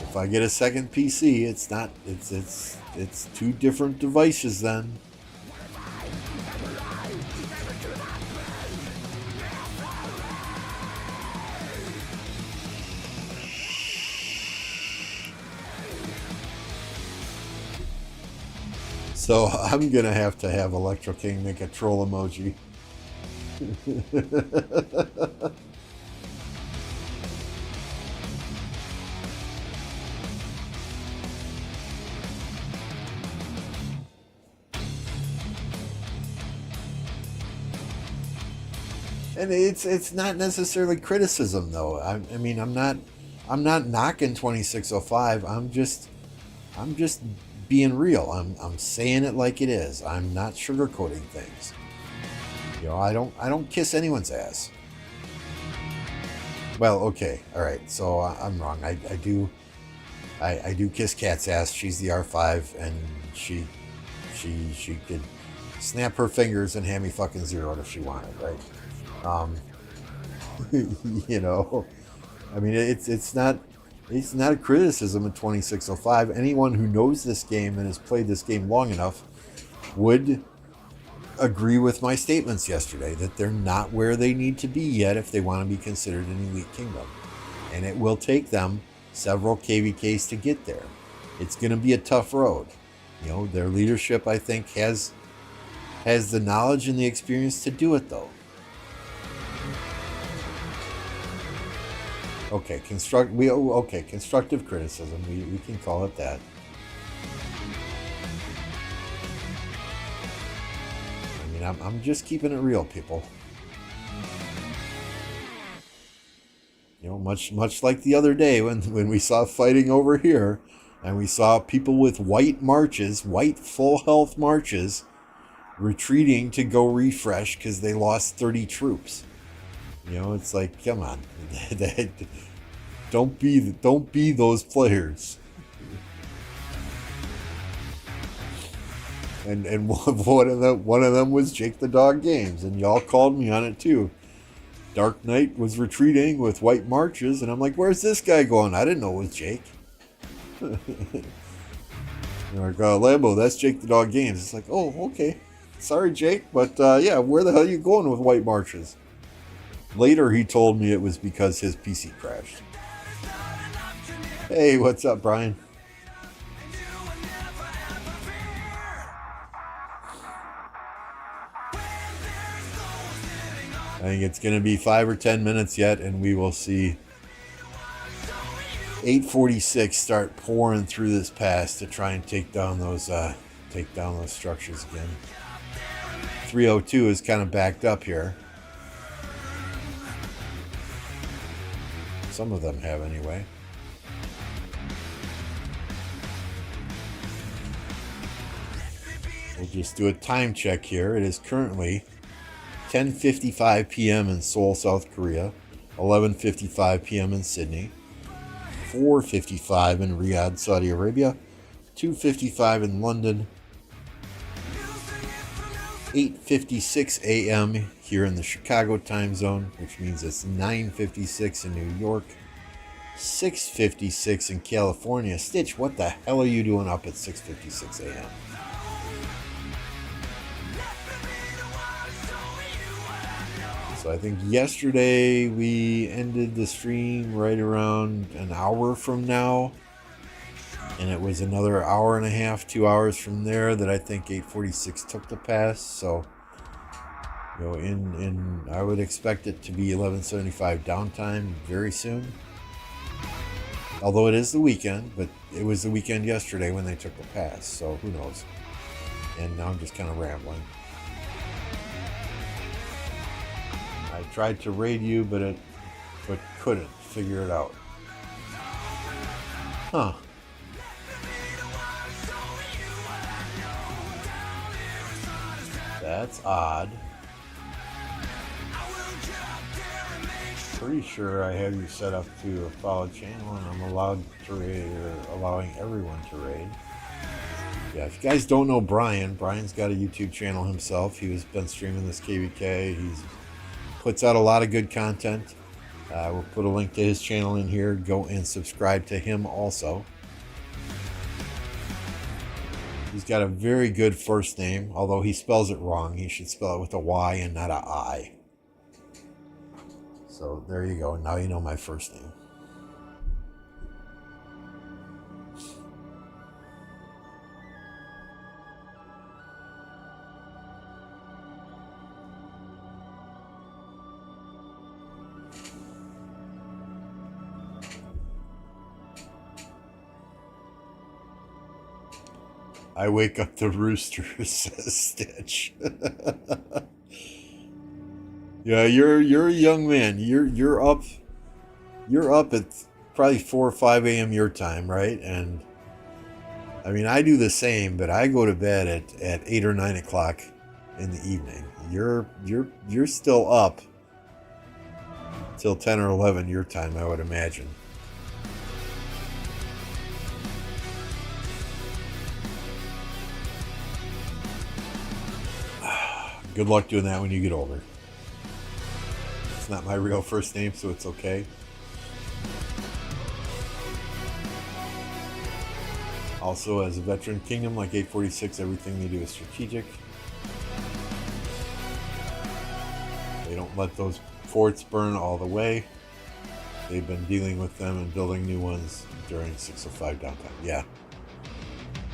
If I get a second PC, it's two different devices then. So I'm going to have Electro King make a troll emoji. And it's not necessarily criticism, though. I mean, I'm not knocking 2605. I'm just being real. I'm saying it like it is. I'm not sugarcoating things. You know, I don't kiss anyone's ass. Well, okay, all right. So I'm wrong. I do kiss Kat's ass. She's the R5, and she could snap her fingers and hand me fucking zeroed if she wanted, right? You know, I mean, it's not a criticism of 2605. Anyone who knows this game and has played this game long enough would agree with my statements yesterday that they're not where they need to be yet if they want to be considered an elite kingdom, and it will take them several KVKs to get there. It's going to be a tough road. You know, their leadership, I think, has the knowledge and the experience to do it, though. Okay, constructive criticism. We can call it that. And I'm just keeping it real, people. You know, much like the other day when we saw fighting over here, and we saw people with white marches, white full health marches, retreating to go refresh because they lost 30 troops. You know, it's like, come on, don't be those players. And one of them was Jake the Dog Games, and y'all called me on it too. Dark Knight was retreating with white marches, and I'm like, where's this guy going? I didn't know it was Jake. You're like, Lambo, that's Jake the Dog Games. It's like, oh, okay. Sorry, Jake, but yeah, where the hell are you going with white marches? Later, he told me it was because his PC crashed. Hey, what's up, Brian? I think it's going to be 5 or 10 minutes yet, and we will see 846 start pouring through this pass to try and take down those structures again. 302 is kind of backed up here. Some of them have, anyway. We'll just do a time check here. It is currently 10:55 p.m. in Seoul, South Korea, 11:55 p.m. in Sydney, 4:55 in Riyadh, Saudi Arabia, 2:55 in London, 8:56 a.m. here in the Chicago time zone, which means it's 9:56 in New York, 6:56 in California. Stitch, what the hell are you doing up at 6:56 a.m.? So I think yesterday we ended the stream right around an hour from now. And it was another hour and a half, 2 hours from there that I think 846 took the pass. So, you know, I would expect it to be 1175 downtime very soon. Although it is the weekend, but it was the weekend yesterday when they took the pass. So who knows? And now I'm just kind of rambling. I tried to raid you, but couldn't figure it out. Huh. That's odd. Pretty sure I have you set up to a followed channel, and I'm allowed to raid, or allowing everyone to raid. Yeah, if you guys don't know Brian's got a YouTube channel himself. He's been streaming this KVK. He's puts out a lot of good content. We'll put a link to his channel in here. Go and subscribe to him also. He's got a very good first name, although he spells it wrong. He should spell it with a Y and not an I. So there you go. Now you know my first name. I wake up the rooster, says Stitch. Yeah, you're a young man. You're up at probably 4 or 5 a.m. your time, right? And I mean, I do the same, but I go to bed at 8 or 9 o'clock in the evening. You're still up till 10 or 11 your time, I would imagine. Good luck doing that when you get older. It's not my real first name, so it's okay. Also, as a veteran kingdom like 846, everything they do is strategic. They don't let those forts burn all the way. They've been dealing with them and building new ones during 605 downtime.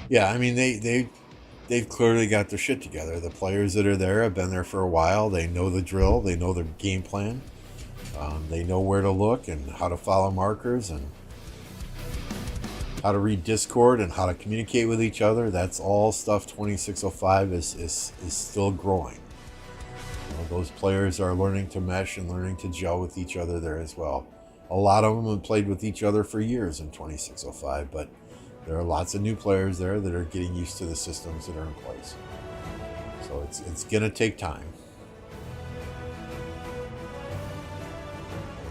Yeah, I mean, they've clearly got their shit together. The players that are there have been there for a while. They know the drill. They know their game plan. They know where to look and how to follow markers and how to read Discord and how to communicate with each other. That's all stuff 2605 is still growing. those players are learning to mesh and learning to gel with each other there as well. A lot of them have played with each other for years in 2605, but there are lots of new players there that are getting used to the systems that are in place. So it's going to take time.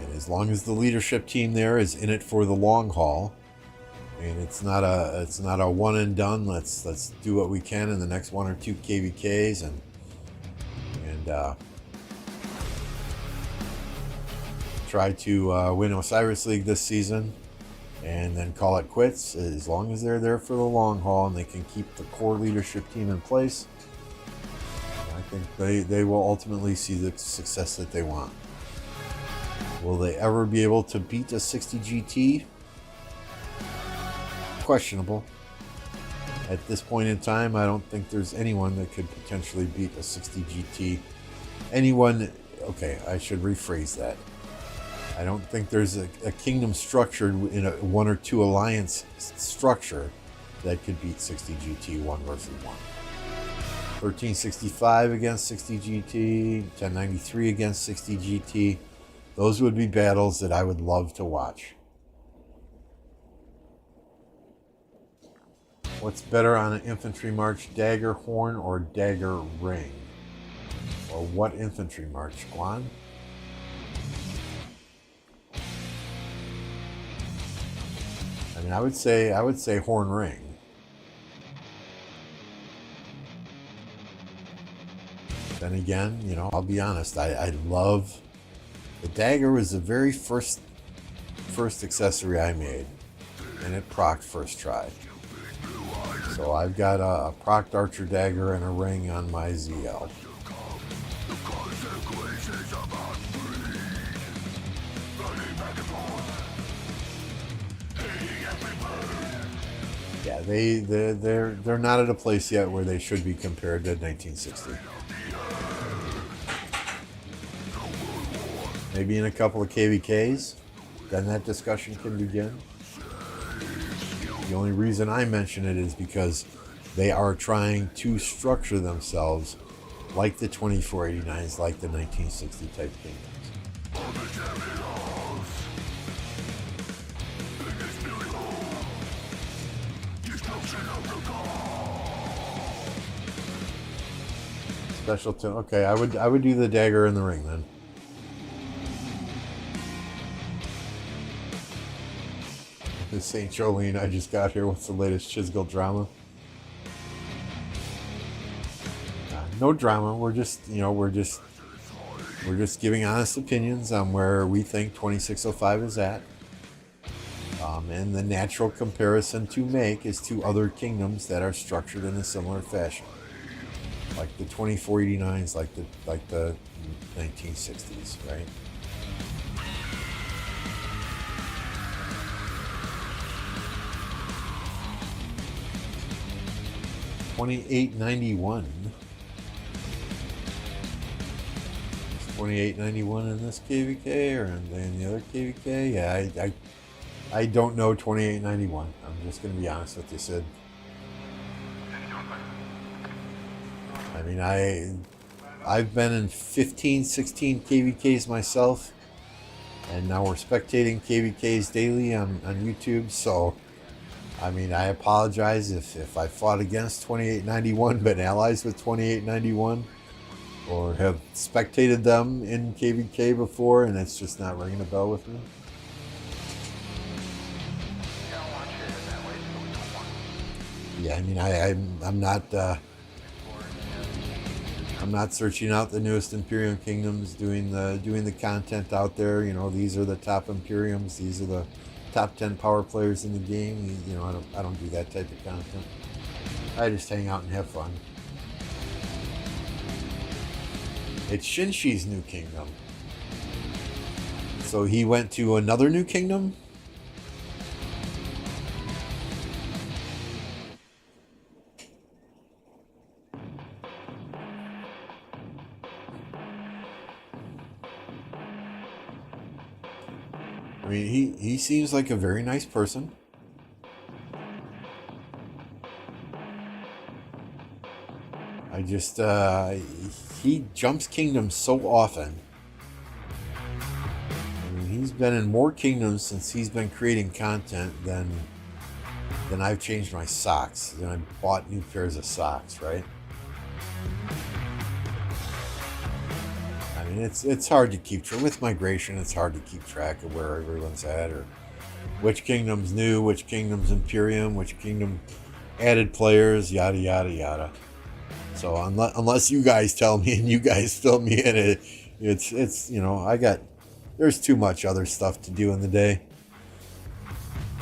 And as long as the leadership team there is in it for the long haul, and it's not a one and done. Let's do what we can in the next 1 or 2 KVKs and try to win Osiris League this season, and then call it quits. As long as they're there for the long haul and they can keep the core leadership team in place, I think they will ultimately see the success that they want. Will they ever be able to beat a 60 GT? Questionable. At this point in time, I don't think there's anyone that could potentially beat a 60 GT. Okay, I should rephrase that. I don't think there's a kingdom structured in a 1 or 2 alliance structure that could beat 60 GT 1 versus 1. 1365 against 60 GT, 1093 against 60 GT. Those would be battles that I would love to watch. What's better on an infantry march, dagger horn or dagger ring? Or what infantry march, Guan? I mean, I would say horn ring. Then again, I'll be honest. I love the dagger. Was the very first accessory I made, and it procced first try. So I've got a procced archer dagger and a ring on my ZL. Yeah, they're not at a place yet where they should be compared to 1960. Maybe in a couple of KVKs, then that discussion can begin. The only reason I mention it is because they are trying to structure themselves like the 2489s, like the 1960 type kingdoms. Special tune. Okay, I would do the dagger in the ring then. This St. Jolene, I just got here. What's the latest Chisgull drama? No drama. We're just giving honest opinions on where we think 2605 is at. And the natural comparison to make is to other kingdoms that are structured in a similar fashion, like the 2489s, like the 1960s, right? $28.91. Is $28.91 in this KVK or in the other KVK? Yeah, I don't know $28.91. I'm just going to be honest with you, Sid. I mean, I've been in 15, 16 KVKs myself, and now we're spectating KVKs daily on YouTube, so I mean, I apologize if I fought against 2891, been allies with 2891, or have spectated them in KVK before, and it's just not ringing a bell with me. Yeah, I mean, I'm not searching out the newest Imperium kingdoms, doing the content out there. These are the top Imperiums. These are the top 10 power players in the game. I don't do that type of content. I just hang out and have fun. It's Shinshi's new kingdom. So he went to another new kingdom? I mean, he seems like a very nice person. I just, he jumps kingdoms so often. I mean, he's been in more kingdoms since he's been creating content than I've changed my socks. Then I bought new pairs of socks, right? I mean, it's hard to keep track with migration. It's hard to keep track of where everyone's at, or which kingdom's new, which kingdom's Imperium, which kingdom added players, yada yada yada. So unless you guys tell me and you guys fill me in, it's you know, there's too much other stuff to do in the day.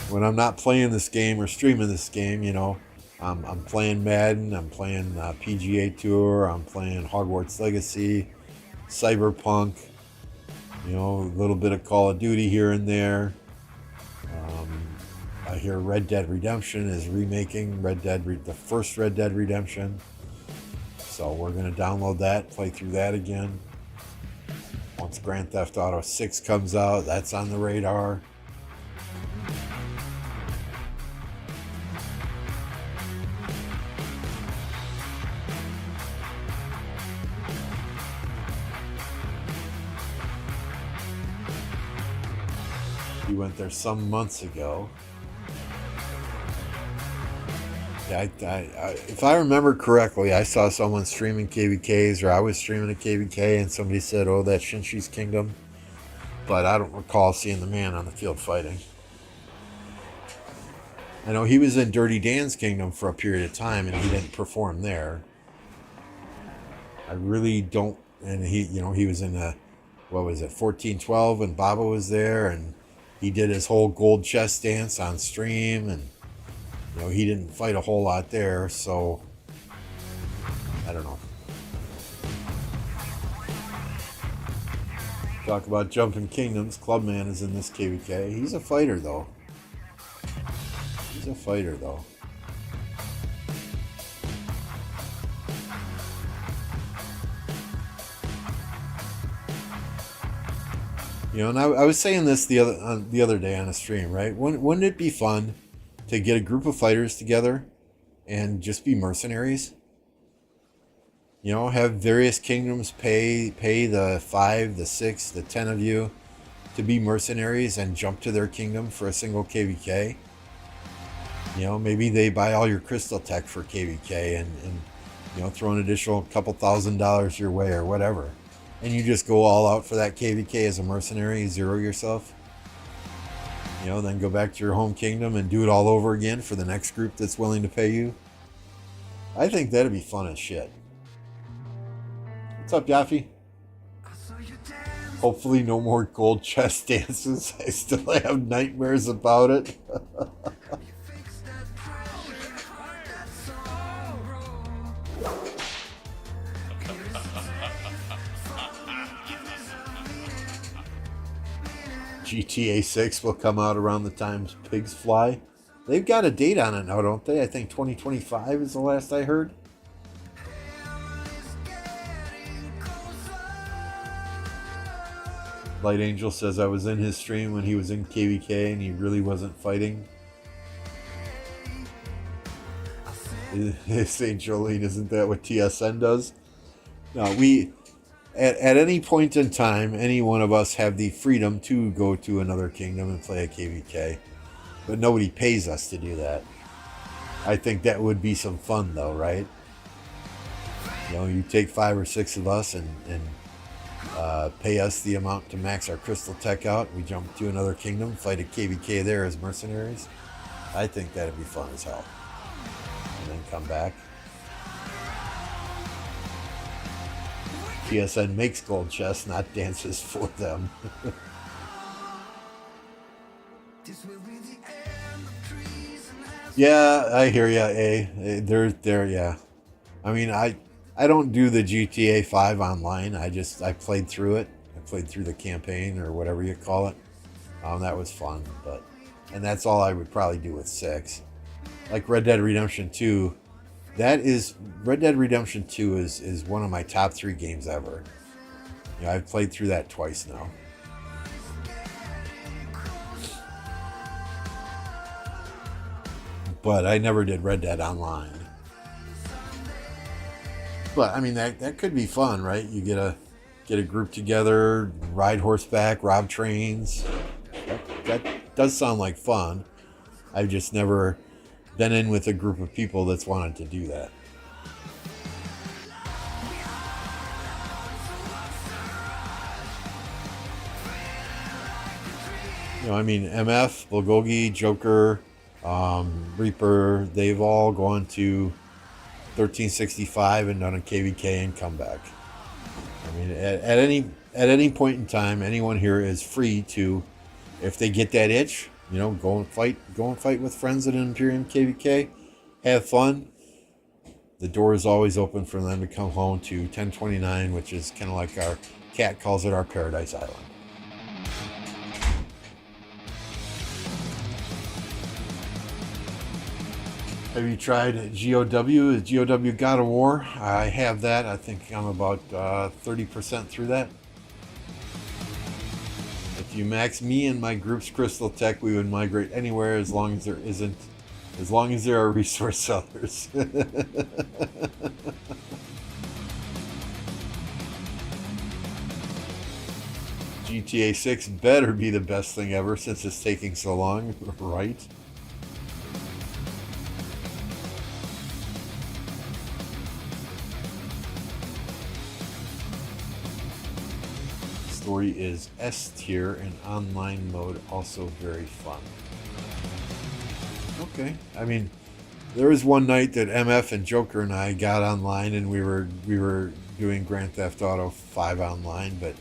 When I'm not playing this game or streaming this game, you know, I'm playing Madden, I'm playing PGA Tour, I'm playing Hogwarts Legacy, Cyberpunk, you know, a little bit of Call of Duty here and there. I hear Red Dead Redemption is remaking the first Red Dead Redemption. So we're going to download that, play through that again. Once Grand Theft Auto 6 comes out, that's on the radar. We went there some months ago. Yeah, if I remember correctly, I saw someone streaming KVKs, or I was streaming a KVK, and somebody said, "Oh, that's Shinshi's Kingdom," but I don't recall seeing the man on the field fighting. I know he was in Dirty Dan's Kingdom for a period of time, and he didn't perform there. I really don't, and he was in 1412 when Baba was there, and he did his whole gold chest dance on stream, and you know, he didn't fight a whole lot there, so I don't know. Talk about jumping kingdoms. Clubman is in this KVK. He's a fighter, though. You know, and I was saying this the other day on a stream, right? Wouldn't it be fun to get a group of fighters together and just be mercenaries? You know, have various kingdoms pay the 5, the 6, the 10 of you to be mercenaries and jump to their kingdom for a single KVK. You know, maybe they buy all your crystal tech for KVK and you know, throw an additional couple $1,000s your way or whatever. And you just go all out for that KVK as a mercenary, zero yourself. You know, then go back to your home kingdom and do it all over again for the next group that's willing to pay you. I think that'd be fun as shit. What's up, Yaffy? Hopefully no more gold chest dances. I still have nightmares about it. GTA 6 will come out around the time pigs fly. They've got a date on it now, don't they? I think 2025 is the last I heard. Light Angel says I was in his stream when he was in KVK and he really wasn't fighting. St. Jolene, isn't that what TSN does? No, we... At any point in time, any one of us have the freedom to go to another kingdom and play a KVK. But nobody pays us to do that. I think that would be some fun, though, right? You know, you take 5 or 6 of us and pay us the amount to max our crystal tech out. We jump to another kingdom, fight a KVK there as mercenaries. I think that'd be fun as hell. And then come back. TSN makes gold chests, not dances for them. Yeah, I hear ya, They're yeah. I mean, I don't do the GTA 5 online. I played through it. I played through the campaign or whatever you call it. That was fun, and that's all I would probably do with 6. Like Red Dead Redemption 2. Red Dead Redemption 2 is one of my top 3 games ever. You know, I've played through that twice now. But I never did Red Dead Online. But I mean that could be fun, right? You get a group together, ride horseback, rob trains. That does sound like fun. I've just never been in with a group of people that's wanted to do that. I mean, MF, Bulgogi, Joker, Reaper, they've all gone to 1365 and done a KVK and come back. I mean, at any point in time, anyone here is free to, if they get that itch, go and fight with friends at an Imperium KVK, have fun. The door is always open for them to come home to 1029, which is kind of like our cat calls it, our Paradise Island. Have you tried GOW? GOW God of War? I have that. I think I'm about 30% through that. If you max me and my group's Crystal Tech, we would migrate anywhere as long as there are resource sellers. GTA 6 better be the best thing ever since it's taking so long, right? Story is S tier and online mode also very fun. Okay, I mean, there was one night that MF and Joker and I got online and we were doing Grand Theft Auto 5 online, but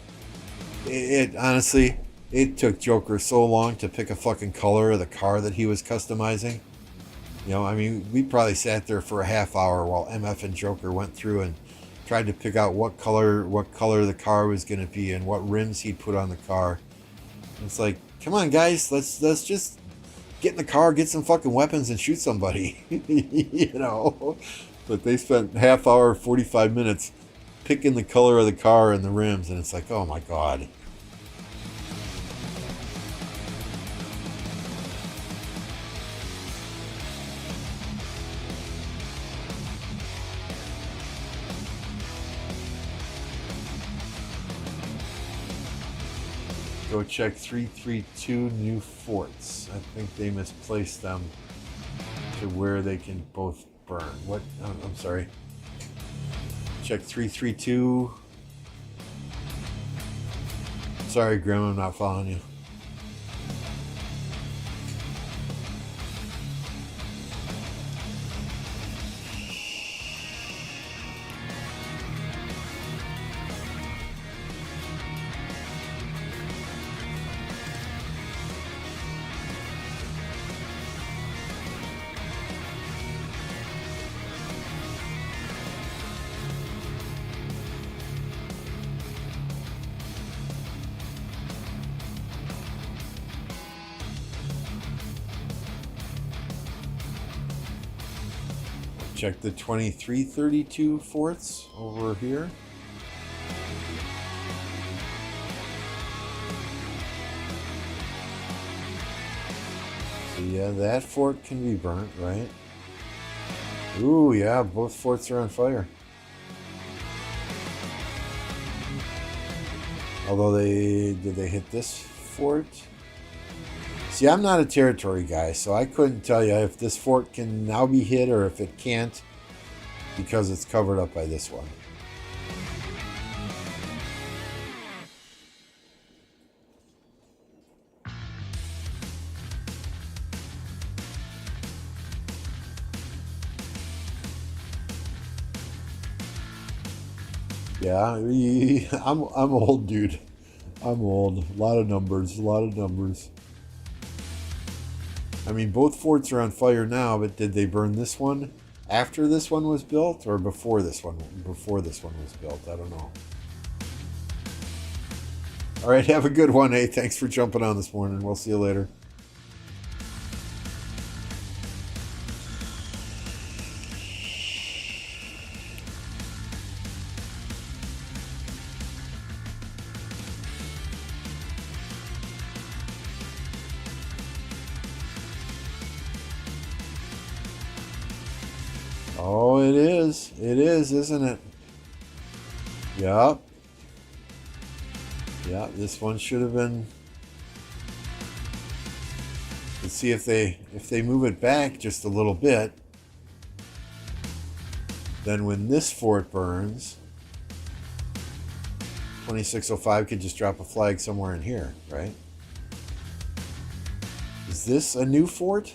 it honestly, it took Joker so long to pick a fucking color of the car that he was customizing. I mean, we probably sat there for a half hour while MF and Joker went through and tried to pick out what color the car was going to be and what rims he'd put on the car. It's like, come on guys, let's just get in the car, get some fucking weapons and shoot somebody. But they spent half hour, 45 minutes picking the color of the car and the rims, and it's like, oh my god. Go check 332 new forts. I think they misplaced them to where they can both burn. What? I'm sorry. Check 332. Sorry, Grim, I'm not following you. Check the 2332 forts over here. So yeah, that fort can be burnt, right? Ooh, yeah, both forts are on fire. Although did they hit this fort? See, I'm not a territory guy, so I couldn't tell you if this fort can now be hit or if it can't because it's covered up by this one. Yeah, I'm old, dude. I'm old. A lot of numbers. I mean, both forts are on fire now, but did they burn this one after this one was built or before this one was built? I don't know. All right, have a good one. Hey, thanks for jumping on this morning. We'll see you later. Oh, it is, isn't it? Yeah. Yeah, this one should have been. Let's see if they move it back just a little bit. Then when this fort burns, 2605 could just drop a flag somewhere in here, right? Is this a new fort?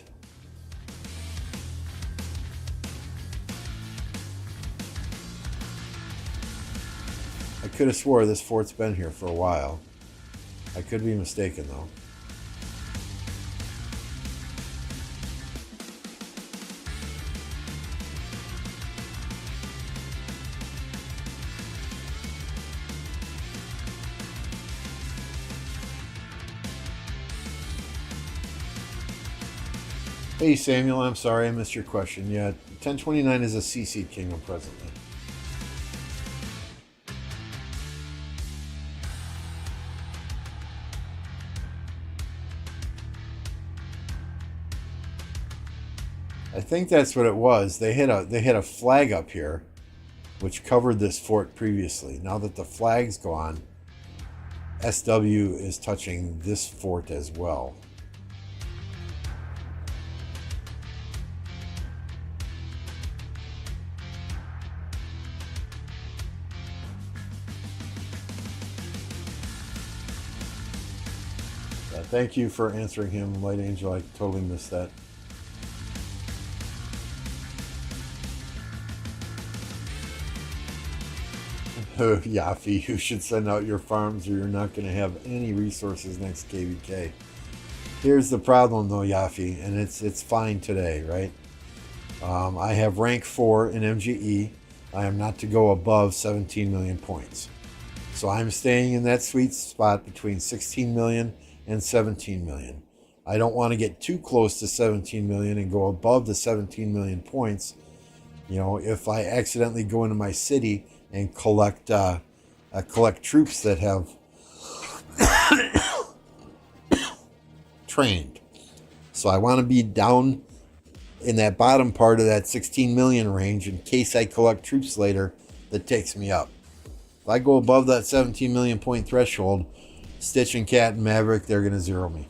I could have swore this fort's been here for a while. I could be mistaken though. Hey Samuel, I'm sorry I missed your question. Yeah, 1029 is a CC kingdom presently. I think that's what it was. They had a flag up here, which covered this fort previously. Now that the flag's gone, SW is touching this fort as well. Thank you for answering him, Light Angel. I totally missed that. Yafi, you should send out your farms or you're not going to have any resources next KVK. Here's the problem though, Yafi, and it's fine today, right? I have rank 4 in MGE. I am not to go above 17 million points. So I'm staying in that sweet spot between 16 million and 17 million. I don't want to get too close to 17 million and go above the 17 million points. You know, if I accidentally go into my city and collect troops that have trained. So I want to be down in that bottom part of that 16 million range in case I collect troops later that takes me up. If I go above that 17 million point threshold, Stitch and Cat and Maverick, they're going to zero me.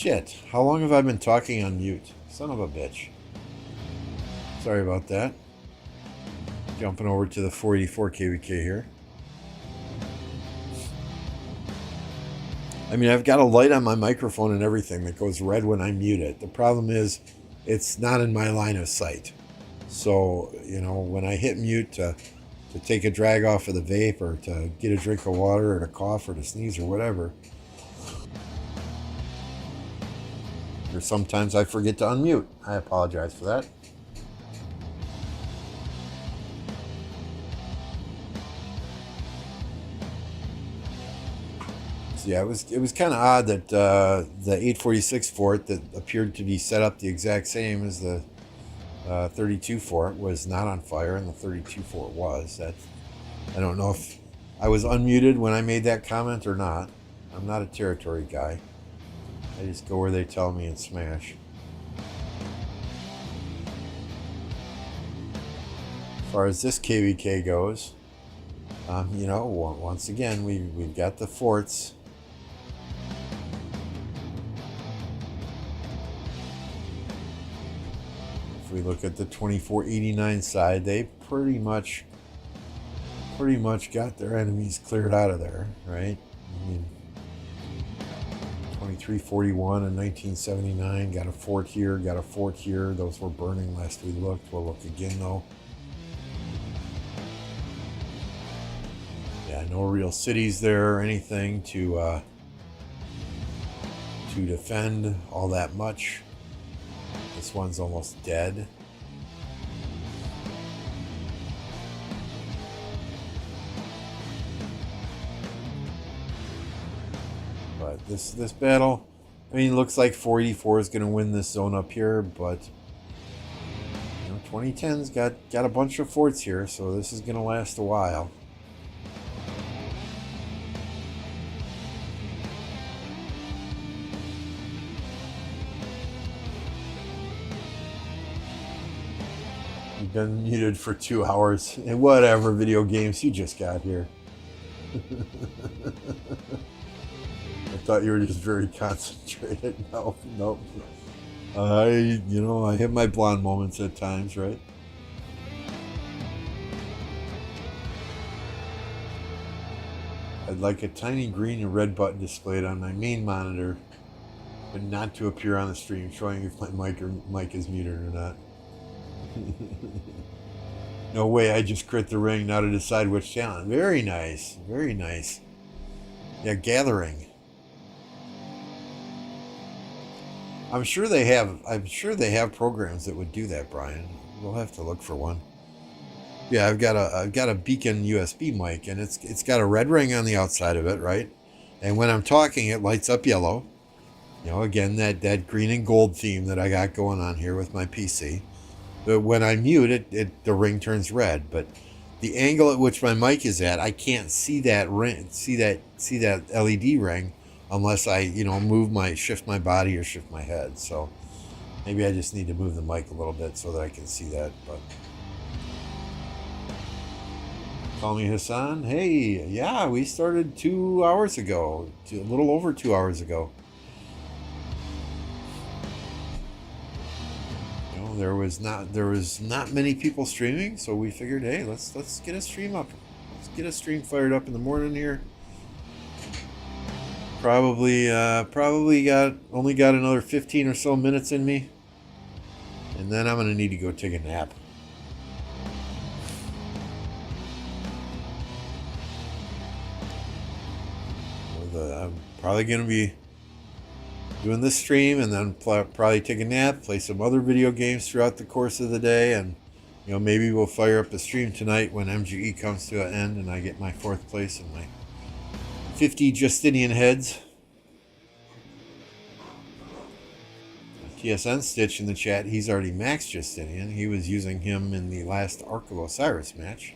Shit, how long have I been talking on mute? Son of a bitch. Sorry about that. Jumping over to the 484 KVK here. I mean, I've got a light on my microphone and everything that goes red when I mute it. The problem is it's not in my line of sight. So, you know, when I hit mute to take a drag off of the vape or to get a drink of water or to cough or to sneeze or whatever, or sometimes I forget to unmute. I apologize for that. So yeah, it was kind of odd that the 846 fort that appeared to be set up the exact same as the 32 fort was not on fire, and the 32 fort was. I don't know if I was unmuted when I made that comment or not. I'm not a territory guy. I just go where they tell me and smash. As far as this KVK goes, you know, once again, we've got the forts. If we look at the 2489 side, they pretty much got their enemies cleared out of there, right? I mean, 2341 and 1979 got a fort here, got a fort here. Those were burning last we looked. We'll look again though. Yeah, no real cities there or anything to defend all that much. This one's almost dead. But this battle, I mean, looks like 484 is going to win this zone up here, but you know, 2010's got a bunch of forts here, so this is going to last a while. You've been muted for 2 hours, and whatever video games you just got here. I thought you were just very concentrated. No. I have my blonde moments at times, right? I'd like a tiny green and red button displayed on my main monitor, but not to appear on the stream, showing if my mic is muted or not. No way, I just crit the ring now to decide which challenge. Very nice, very nice. Yeah, gathering. I'm sure they have programs that would do that, Brian. We'll have to look for one. Yeah, I've got a Beacon USB mic, and it's got a red ring on the outside of it, right? And when I'm talking, it lights up yellow. You know, again, that green and gold theme that I got going on here with my PC. But when I mute it, the ring turns red. But the angle at which my mic is at, I can't see that ring, see that LED ring, unless I, shift my body or shift my head. So maybe I just need to move the mic a little bit so that I can see that. But call me Hassan. Hey, yeah, we started 2 hours ago, a little over 2 hours ago. There was not many people streaming, so we figured, hey, let's get a stream up. Let's get a stream fired up in the morning here. Probably only got another 15 or so minutes in me, and then I'm gonna need to go take a nap. I'm probably gonna be doing this stream and then probably take a nap, play some other video games throughout the course of the day, and maybe we'll fire up the stream tonight when MGE comes to an end and I get my 4th place and my 50 Justinian heads. TSN Stitch in the chat, he's already maxed Justinian. He was using him in the last Ark of Osiris match.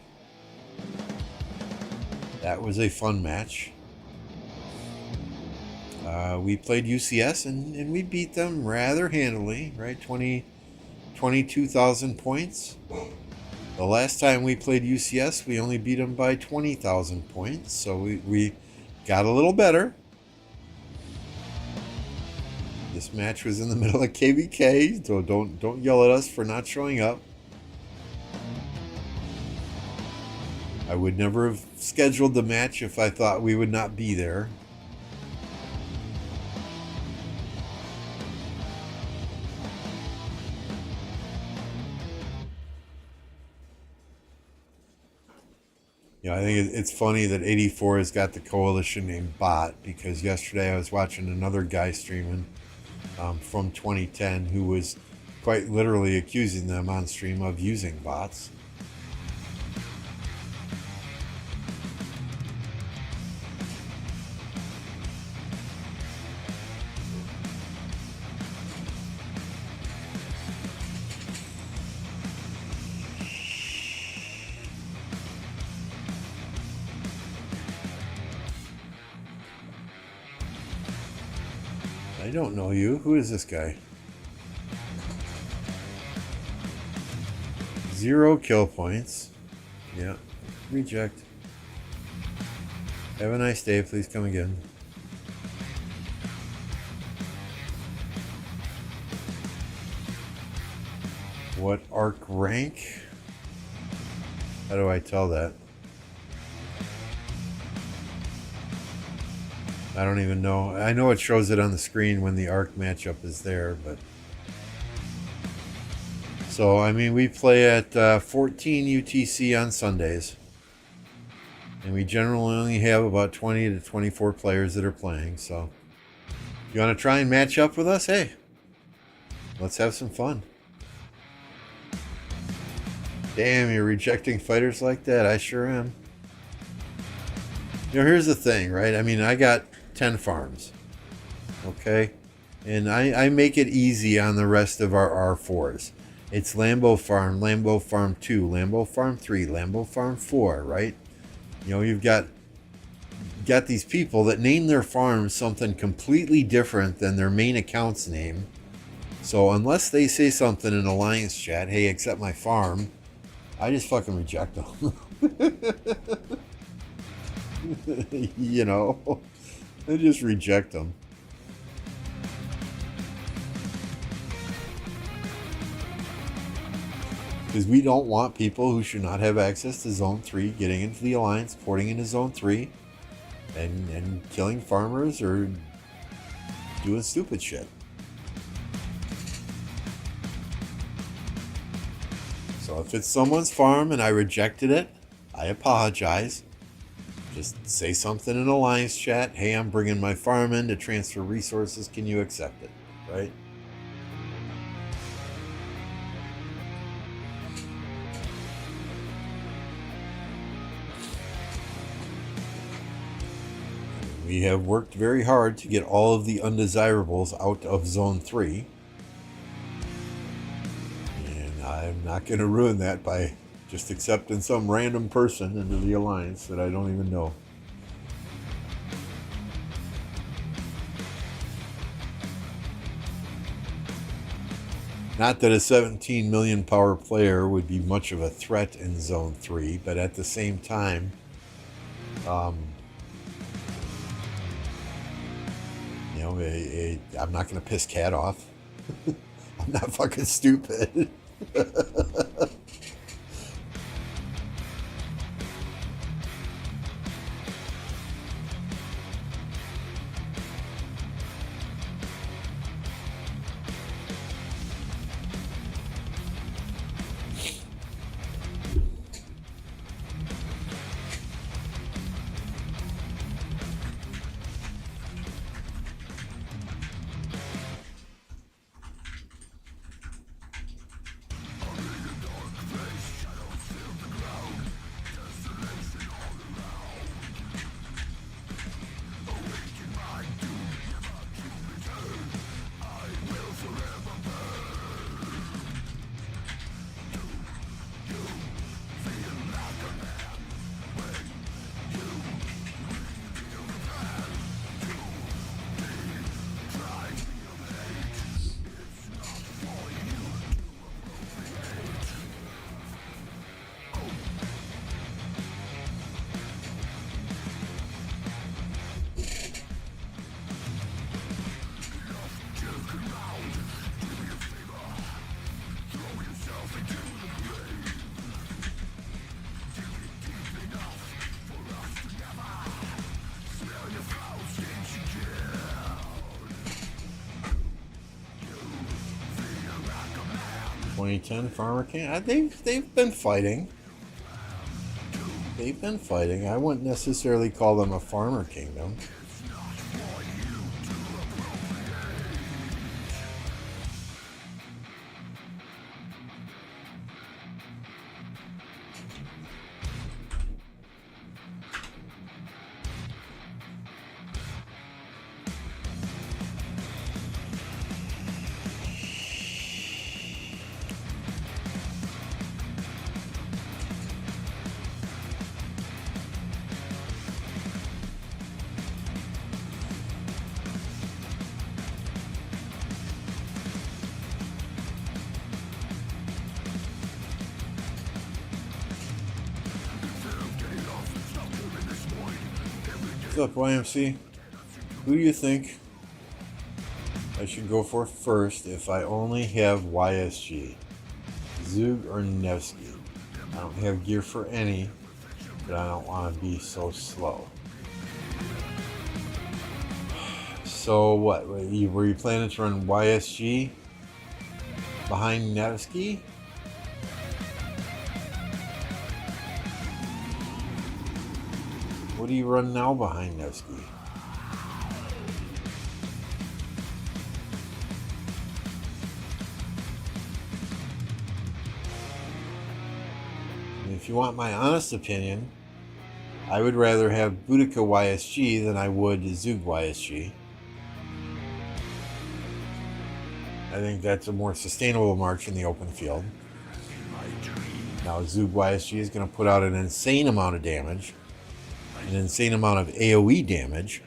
That was a fun match. We played UCS and we beat them rather handily, right? 22,000 points. The last time we played UCS, we only beat them by 20,000 points, so we got a little better. This match was in the middle of KVK, so don't yell at us for not showing up. I would never have scheduled the match if I thought we would not be there. You know, I think it's funny that 84 has got the coalition named Bot, because yesterday I was watching another guy streaming from 2010 who was quite literally accusing them on stream of using bots. I don't know you. Who is this guy? 0 kill points. Yeah. Reject. Have a nice day. Please come again. What arc rank? How do I tell that? I don't even know. I know it shows it on the screen when the arc matchup is there, but... So, I mean, we play at 14 UTC on Sundays. And we generally only have about 20 to 24 players that are playing, so... If you want to try and match up with us? Hey! Let's have some fun. Damn, you're rejecting fighters like that? I sure am. You know, here's the thing, right? I mean, I got 10 farms, okay, and I make it easy on the rest of our R4s. It's Lambo Farm 2, Lambo Farm 3, Lambo Farm 4, right? You know, you've got these people that name their farms something completely different than their main account's name. So unless they say something in Alliance chat, hey, accept my farm, I just fucking reject them. You know, I just reject them. Because we don't want people who should not have access to Zone 3 getting into the Alliance, porting into Zone 3, and killing farmers or doing stupid shit. So if it's someone's farm and I rejected it, I apologize. Just say something in Alliance chat. Hey, I'm bringing my farm in to transfer resources. Can you accept it? Right? We have worked very hard to get all of the undesirables out of Zone 3. And I'm not going to ruin that by just accepting some random person into the Alliance that I don't even know. Not that a 17 million power player would be much of a threat in Zone 3, but at the same time, you know, I'm not going to piss Cat off. I'm not fucking stupid. 2010 Farmer King. They've been fighting. They've been fighting. I wouldn't necessarily call them a farmer kingdom. What's up, YMC? Who do you think I should go for first if I only have YSG? Zug or Nevsky? I don't have gear for any, but I don't want to be so slow. So what? Were you planning to run YSG behind Nevsky? What do you run now behind Nevsky? If you want my honest opinion, I would rather have Boudica YSG than I would Zug YSG. I think that's a more sustainable march in the open field. Now Zug YSG is going to put out an insane amount of damage. An insane amount of AoE damage,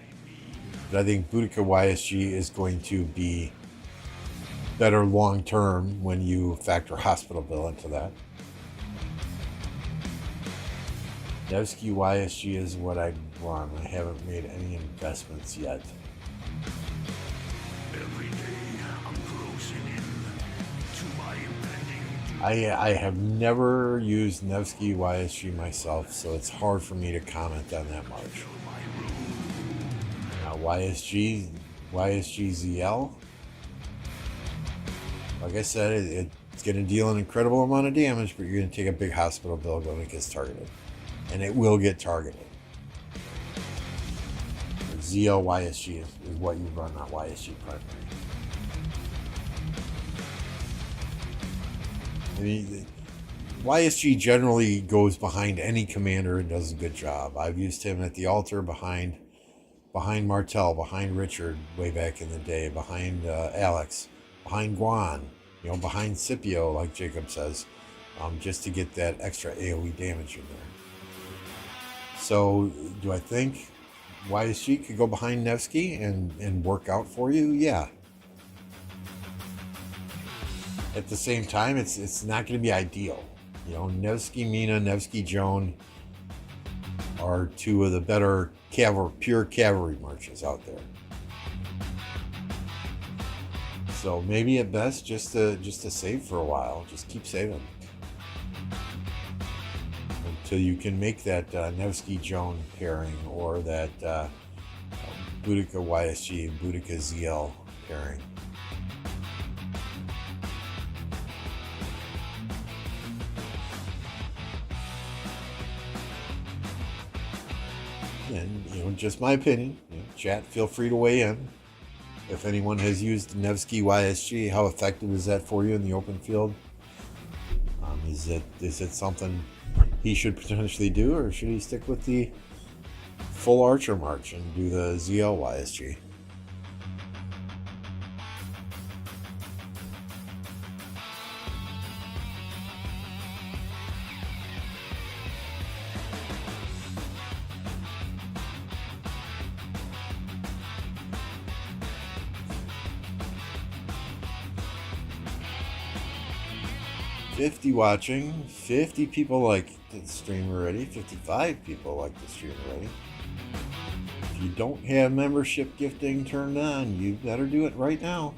but I think Boudica YSG is going to be better long term when you factor hospital bill into that. Nevsky YSG is what I want. I haven't made any investments yet. Every day I'm closing in to my impending I have never used Nevsky YSG myself, so it's hard for me to comment on that much. Now YSG ZL, like I said, it's going to deal an incredible amount of damage, but you're going to take a big hospital bill when it gets targeted. And it will get targeted. ZL YSG is what you run, not YSG primary. I mean, YSG generally goes behind any commander and does a good job. I've used him at the altar behind Martel, behind Richard way back in the day, behind Alex, behind Guan, behind Scipio, like Jacob says, just to get that extra AoE damage in there. So, do I think YSG could go behind Nevsky and work out for you? Yeah. At the same time, it's not going to be ideal. Nevsky Mina, Nevsky Joan are two of the better pure cavalry marches out there. So maybe at best, just to save for a while, just keep saving until you can make that Nevsky Joan pairing or that Boudica YSG and Boudica ZL pairing. And just my opinion. Chat, feel free to weigh in. If anyone has used Nevsky YSG, how effective is that for you in the open field? Is it something he should potentially do, or should he stick with the full Archer March and do the ZL YSG? $50 watching, 50 people like the stream already, 55 people like the stream already. If you don't have membership gifting turned on, you better do it right now.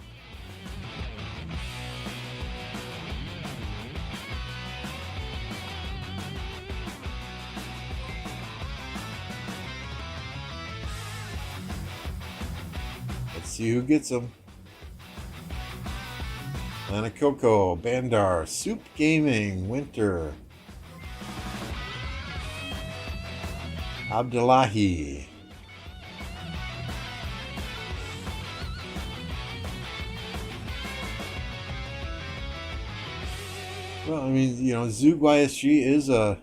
Let's see who gets them. Anakoko, Bandar, Soup Gaming, Winter, Abdullahi, well, I mean, you know, Zug YSG is a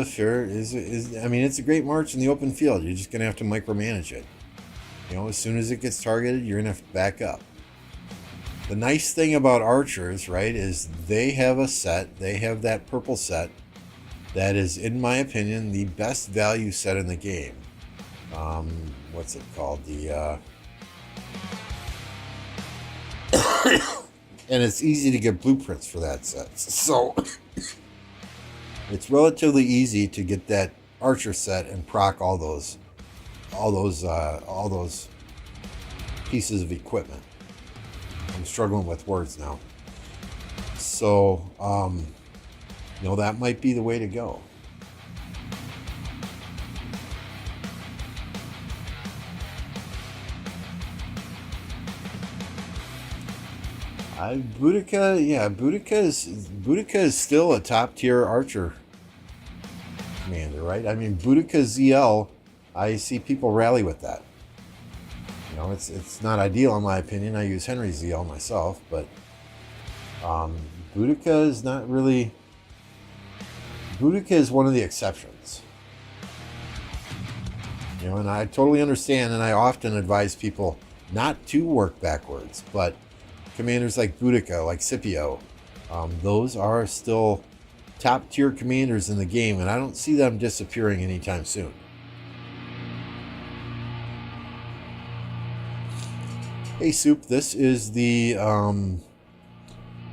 fair I mean, it's a great march in the open field. You're just gonna have to micromanage it. You know, as soon as it gets targeted, you're gonna have to back up. The nice thing about archers, right, is they have a set. They have that purple set that is, in my opinion, the best value set in the game. What's it called? The and it's easy to get blueprints for that set. So it's relatively easy to get that archer set and proc all those pieces of equipment. I'm struggling with words now. So, you know, that might be the way to go. Boudica is still a top tier archer commander, right? I mean, Boudica ZL, I see people rally with that. You know, it's not ideal in my opinion. I use Henry ZL myself, but Boudica is not really. Boudica is one of the exceptions. You know, and I totally understand, and I often advise people not to work backwards, but commanders like Boudica, like Scipio, those are still top tier commanders in the game, and I don't see them disappearing anytime soon. Hey Soup, this is the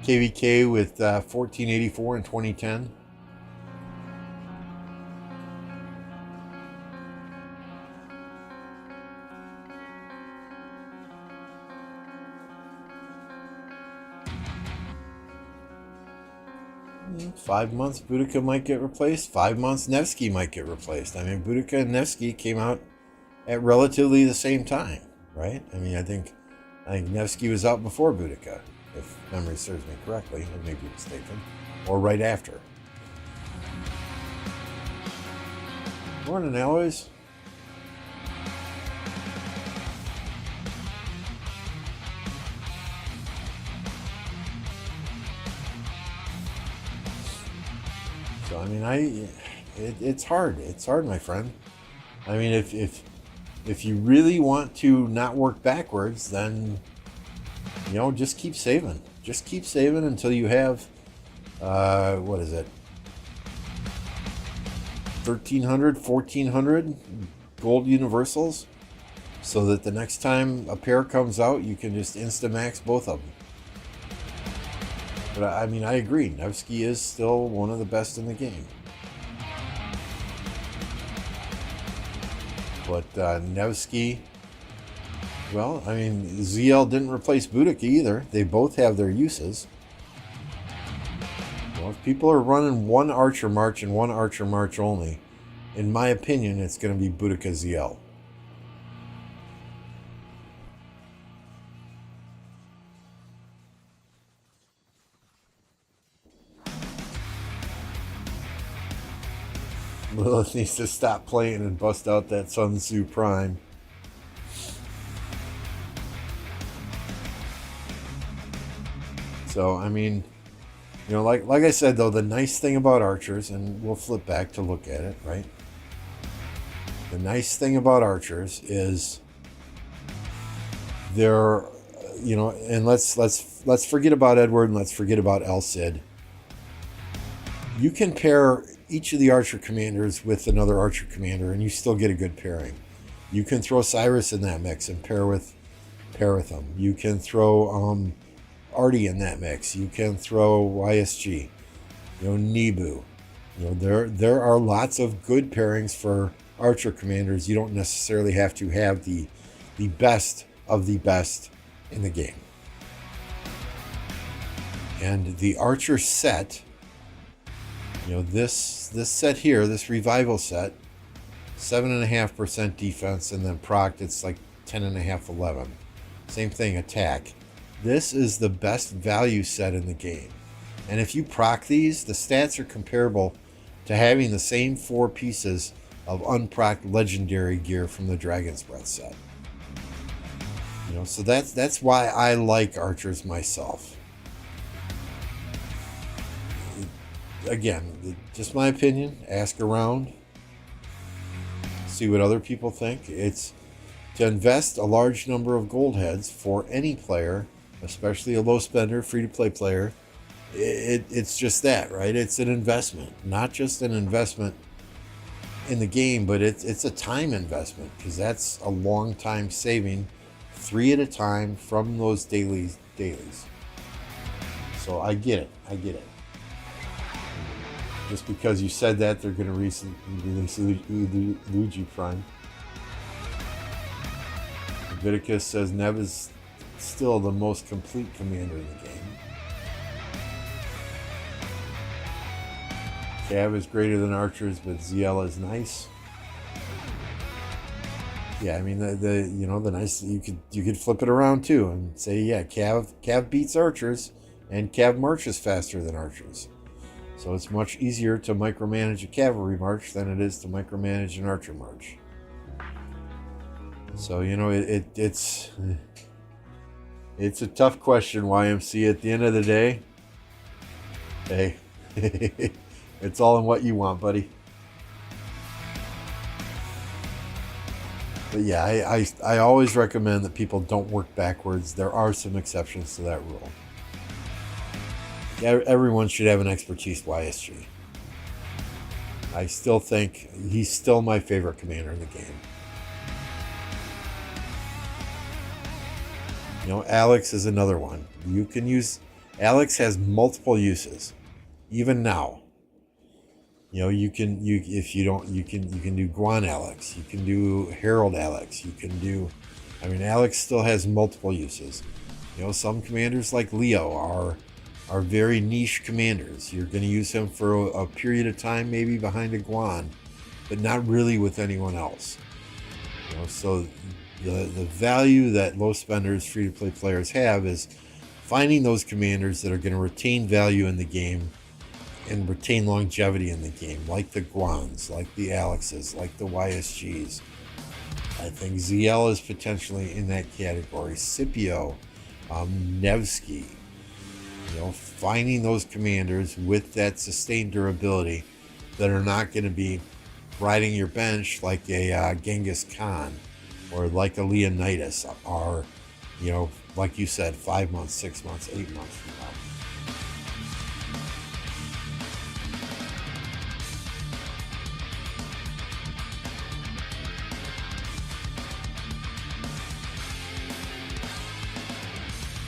KVK with 1484 in 2010. Yeah, 5 months Boudica might get replaced. 5 months Nevsky might get replaced. I mean, Boudica and Nevsky came out at relatively the same time, right? I mean, I think Nevsky was out before Boudica, if memory serves me correctly. I may be mistaken. Or right after. Morning, Alloys. So, I mean, it's hard. It's hard, my friend. I mean, if you really want to not work backwards, then, you know, just keep saving. Just keep saving until you have, what is it? 1,300, 1,400 gold universals, so that the next time a pair comes out, you can just Instamax both of them. But I mean, I agree. Nevsky is still one of the best in the game. But Nevsky, well, I mean, ZL didn't replace Boudica either. They both have their uses. Well, if people are running one Archer March and one Archer March only, in my opinion, it's going to be Boudica ZL. Lilith needs to stop playing and bust out that Sun Tzu Prime. So, I mean, you know, like I said, though, the nice thing about archers, and we'll flip back to look at it, right? The nice thing about archers is they're, you know, and let's forget about Edward and let's forget about El Cid. You can pair each of the archer commanders with another archer commander, and you still get a good pairing. You can throw Cyrus in that mix and pair with them. You can throw Artie in that mix. You can throw YSG. You know, Nebu. You know, there are lots of good pairings for archer commanders. You don't necessarily have to have the best of the best in the game. And the archer set, you know, this set here, this revival set, 7.5% defense, and then proc, it's like 10.5, 11. Same thing, attack. This is the best value set in the game. And if you proc these, the stats are comparable to having the same 4 pieces of unprocced legendary gear from the Dragon's Breath set. You know, so that's why I like archers myself. Again, just my opinion. Ask around. See what other people think. It's to invest a large number of gold heads for any player, especially a low spender, free-to-play player. It's just that, right? It's an investment, not just an investment in the game, but it's a time investment, because that's a long time saving, 3 at a time from those dailies. So I get it. Just because you said that, they're going to release Luigi Prime. Leviticus says Nev is still the most complete commander in the game. Cav is greater than archers, but ZL is nice. Yeah, I mean the nice, you could flip it around too and say, yeah, Cav beats archers, and Cav marches faster than archers. So it's much easier to micromanage a cavalry march than it is to micromanage an archer march. So it's a tough question, YMC. At the end of the day, hey, it's all in what you want, buddy. But yeah, I always recommend that people don't work backwards. There are some exceptions to that rule. Everyone should have an expertise YSG. I still think he's still my favorite commander in the game. You know, Alex is another one. You can use Alex has multiple uses, even now. You know, you can do Guan Alex, you can do Herald Alex, Alex still has multiple uses. You know, some commanders like Leo are very niche commanders. You're going to use him for a period of time, maybe behind a Guan, but not really with anyone else. You know, so the value that low spenders, free-to-play players have is finding those commanders that are going to retain value in the game and retain longevity in the game, like the Guans, like the Alexes, like the YSGs. I think ZL is potentially in that category. Scipio, Nevsky. You know, finding those commanders with that sustained durability that are not going to be riding your bench like a Genghis Khan or like a Leonidas, are, you know, like you said, 5 months, 6 months, 8 months from now.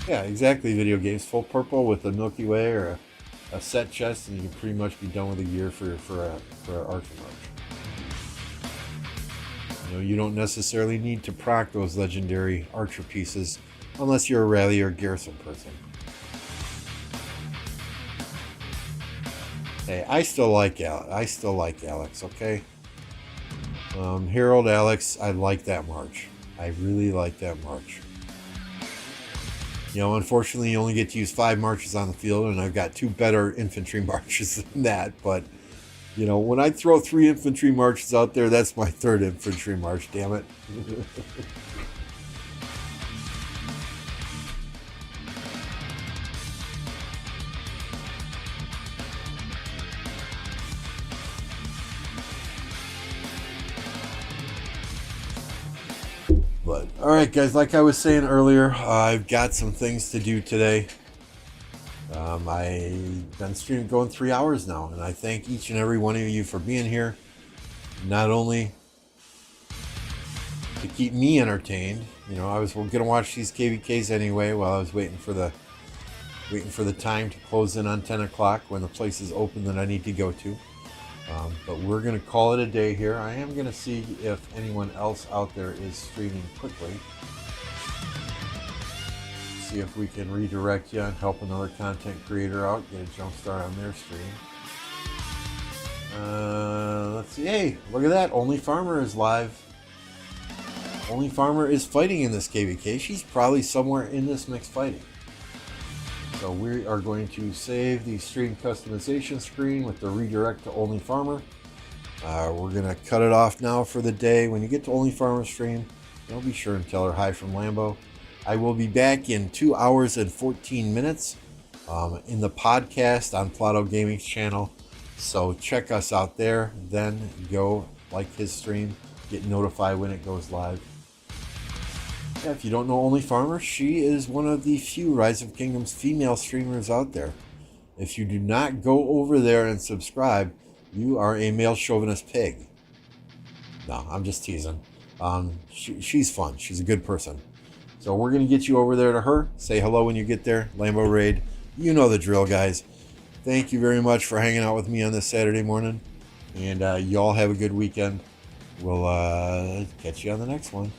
Yeah, exactly. Video games, full purple with a Milky Way or a set chest, and you can pretty much be done with a year for an archer march. You know, you don't necessarily need to proc those legendary archer pieces unless you're a rally or garrison person. Hey, I still like Alex. Okay. Herald Alex, I like that march. I really like that march. You know, unfortunately, you only get to use 5 marches on the field, and I've got 2 better infantry marches than that. But, you know, when I throw 3 infantry marches out there, that's my 3rd infantry march, damn it. But, alright guys, like I was saying earlier, I've got some things to do today. I've been streaming going 3 hours now, and I thank each and every one of you for being here. Not only to keep me entertained, you know, I was going to watch these KVKs anyway while I was waiting for the time to close in on 10 o'clock when the place is open that I need to go to. But we're going to call it a day here. I am going to see if anyone else out there is streaming quickly. See if we can redirect you and help another content creator out, get a jump start on their stream. Let's see. Hey, look at that. Only Farmer is live. Only Farmer is fighting in this KVK. She's probably somewhere in this mix fighting. So we are going to save the stream customization screen with the redirect to Only Farmer. We're going to cut it off now for the day. When you get to Only Farmer stream, be sure and tell her hi from Lambo. I will be back in 2 hours and 14 minutes in the podcast on Plato Gaming's channel. So check us out there. Then go like his stream. Get notified when it goes live. Yeah, if you don't know Only Farmer, she is one of the few Rise of Kingdoms female streamers out there. If you do not go over there and subscribe, you are a male chauvinist pig. No, I'm just teasing. She's fun. She's a good person. So we're going to get you over there to her. Say hello when you get there. Lambo Raid. You know the drill, guys. Thank you very much for hanging out with me on this Saturday morning. And y'all have a good weekend. We'll catch you on the next one.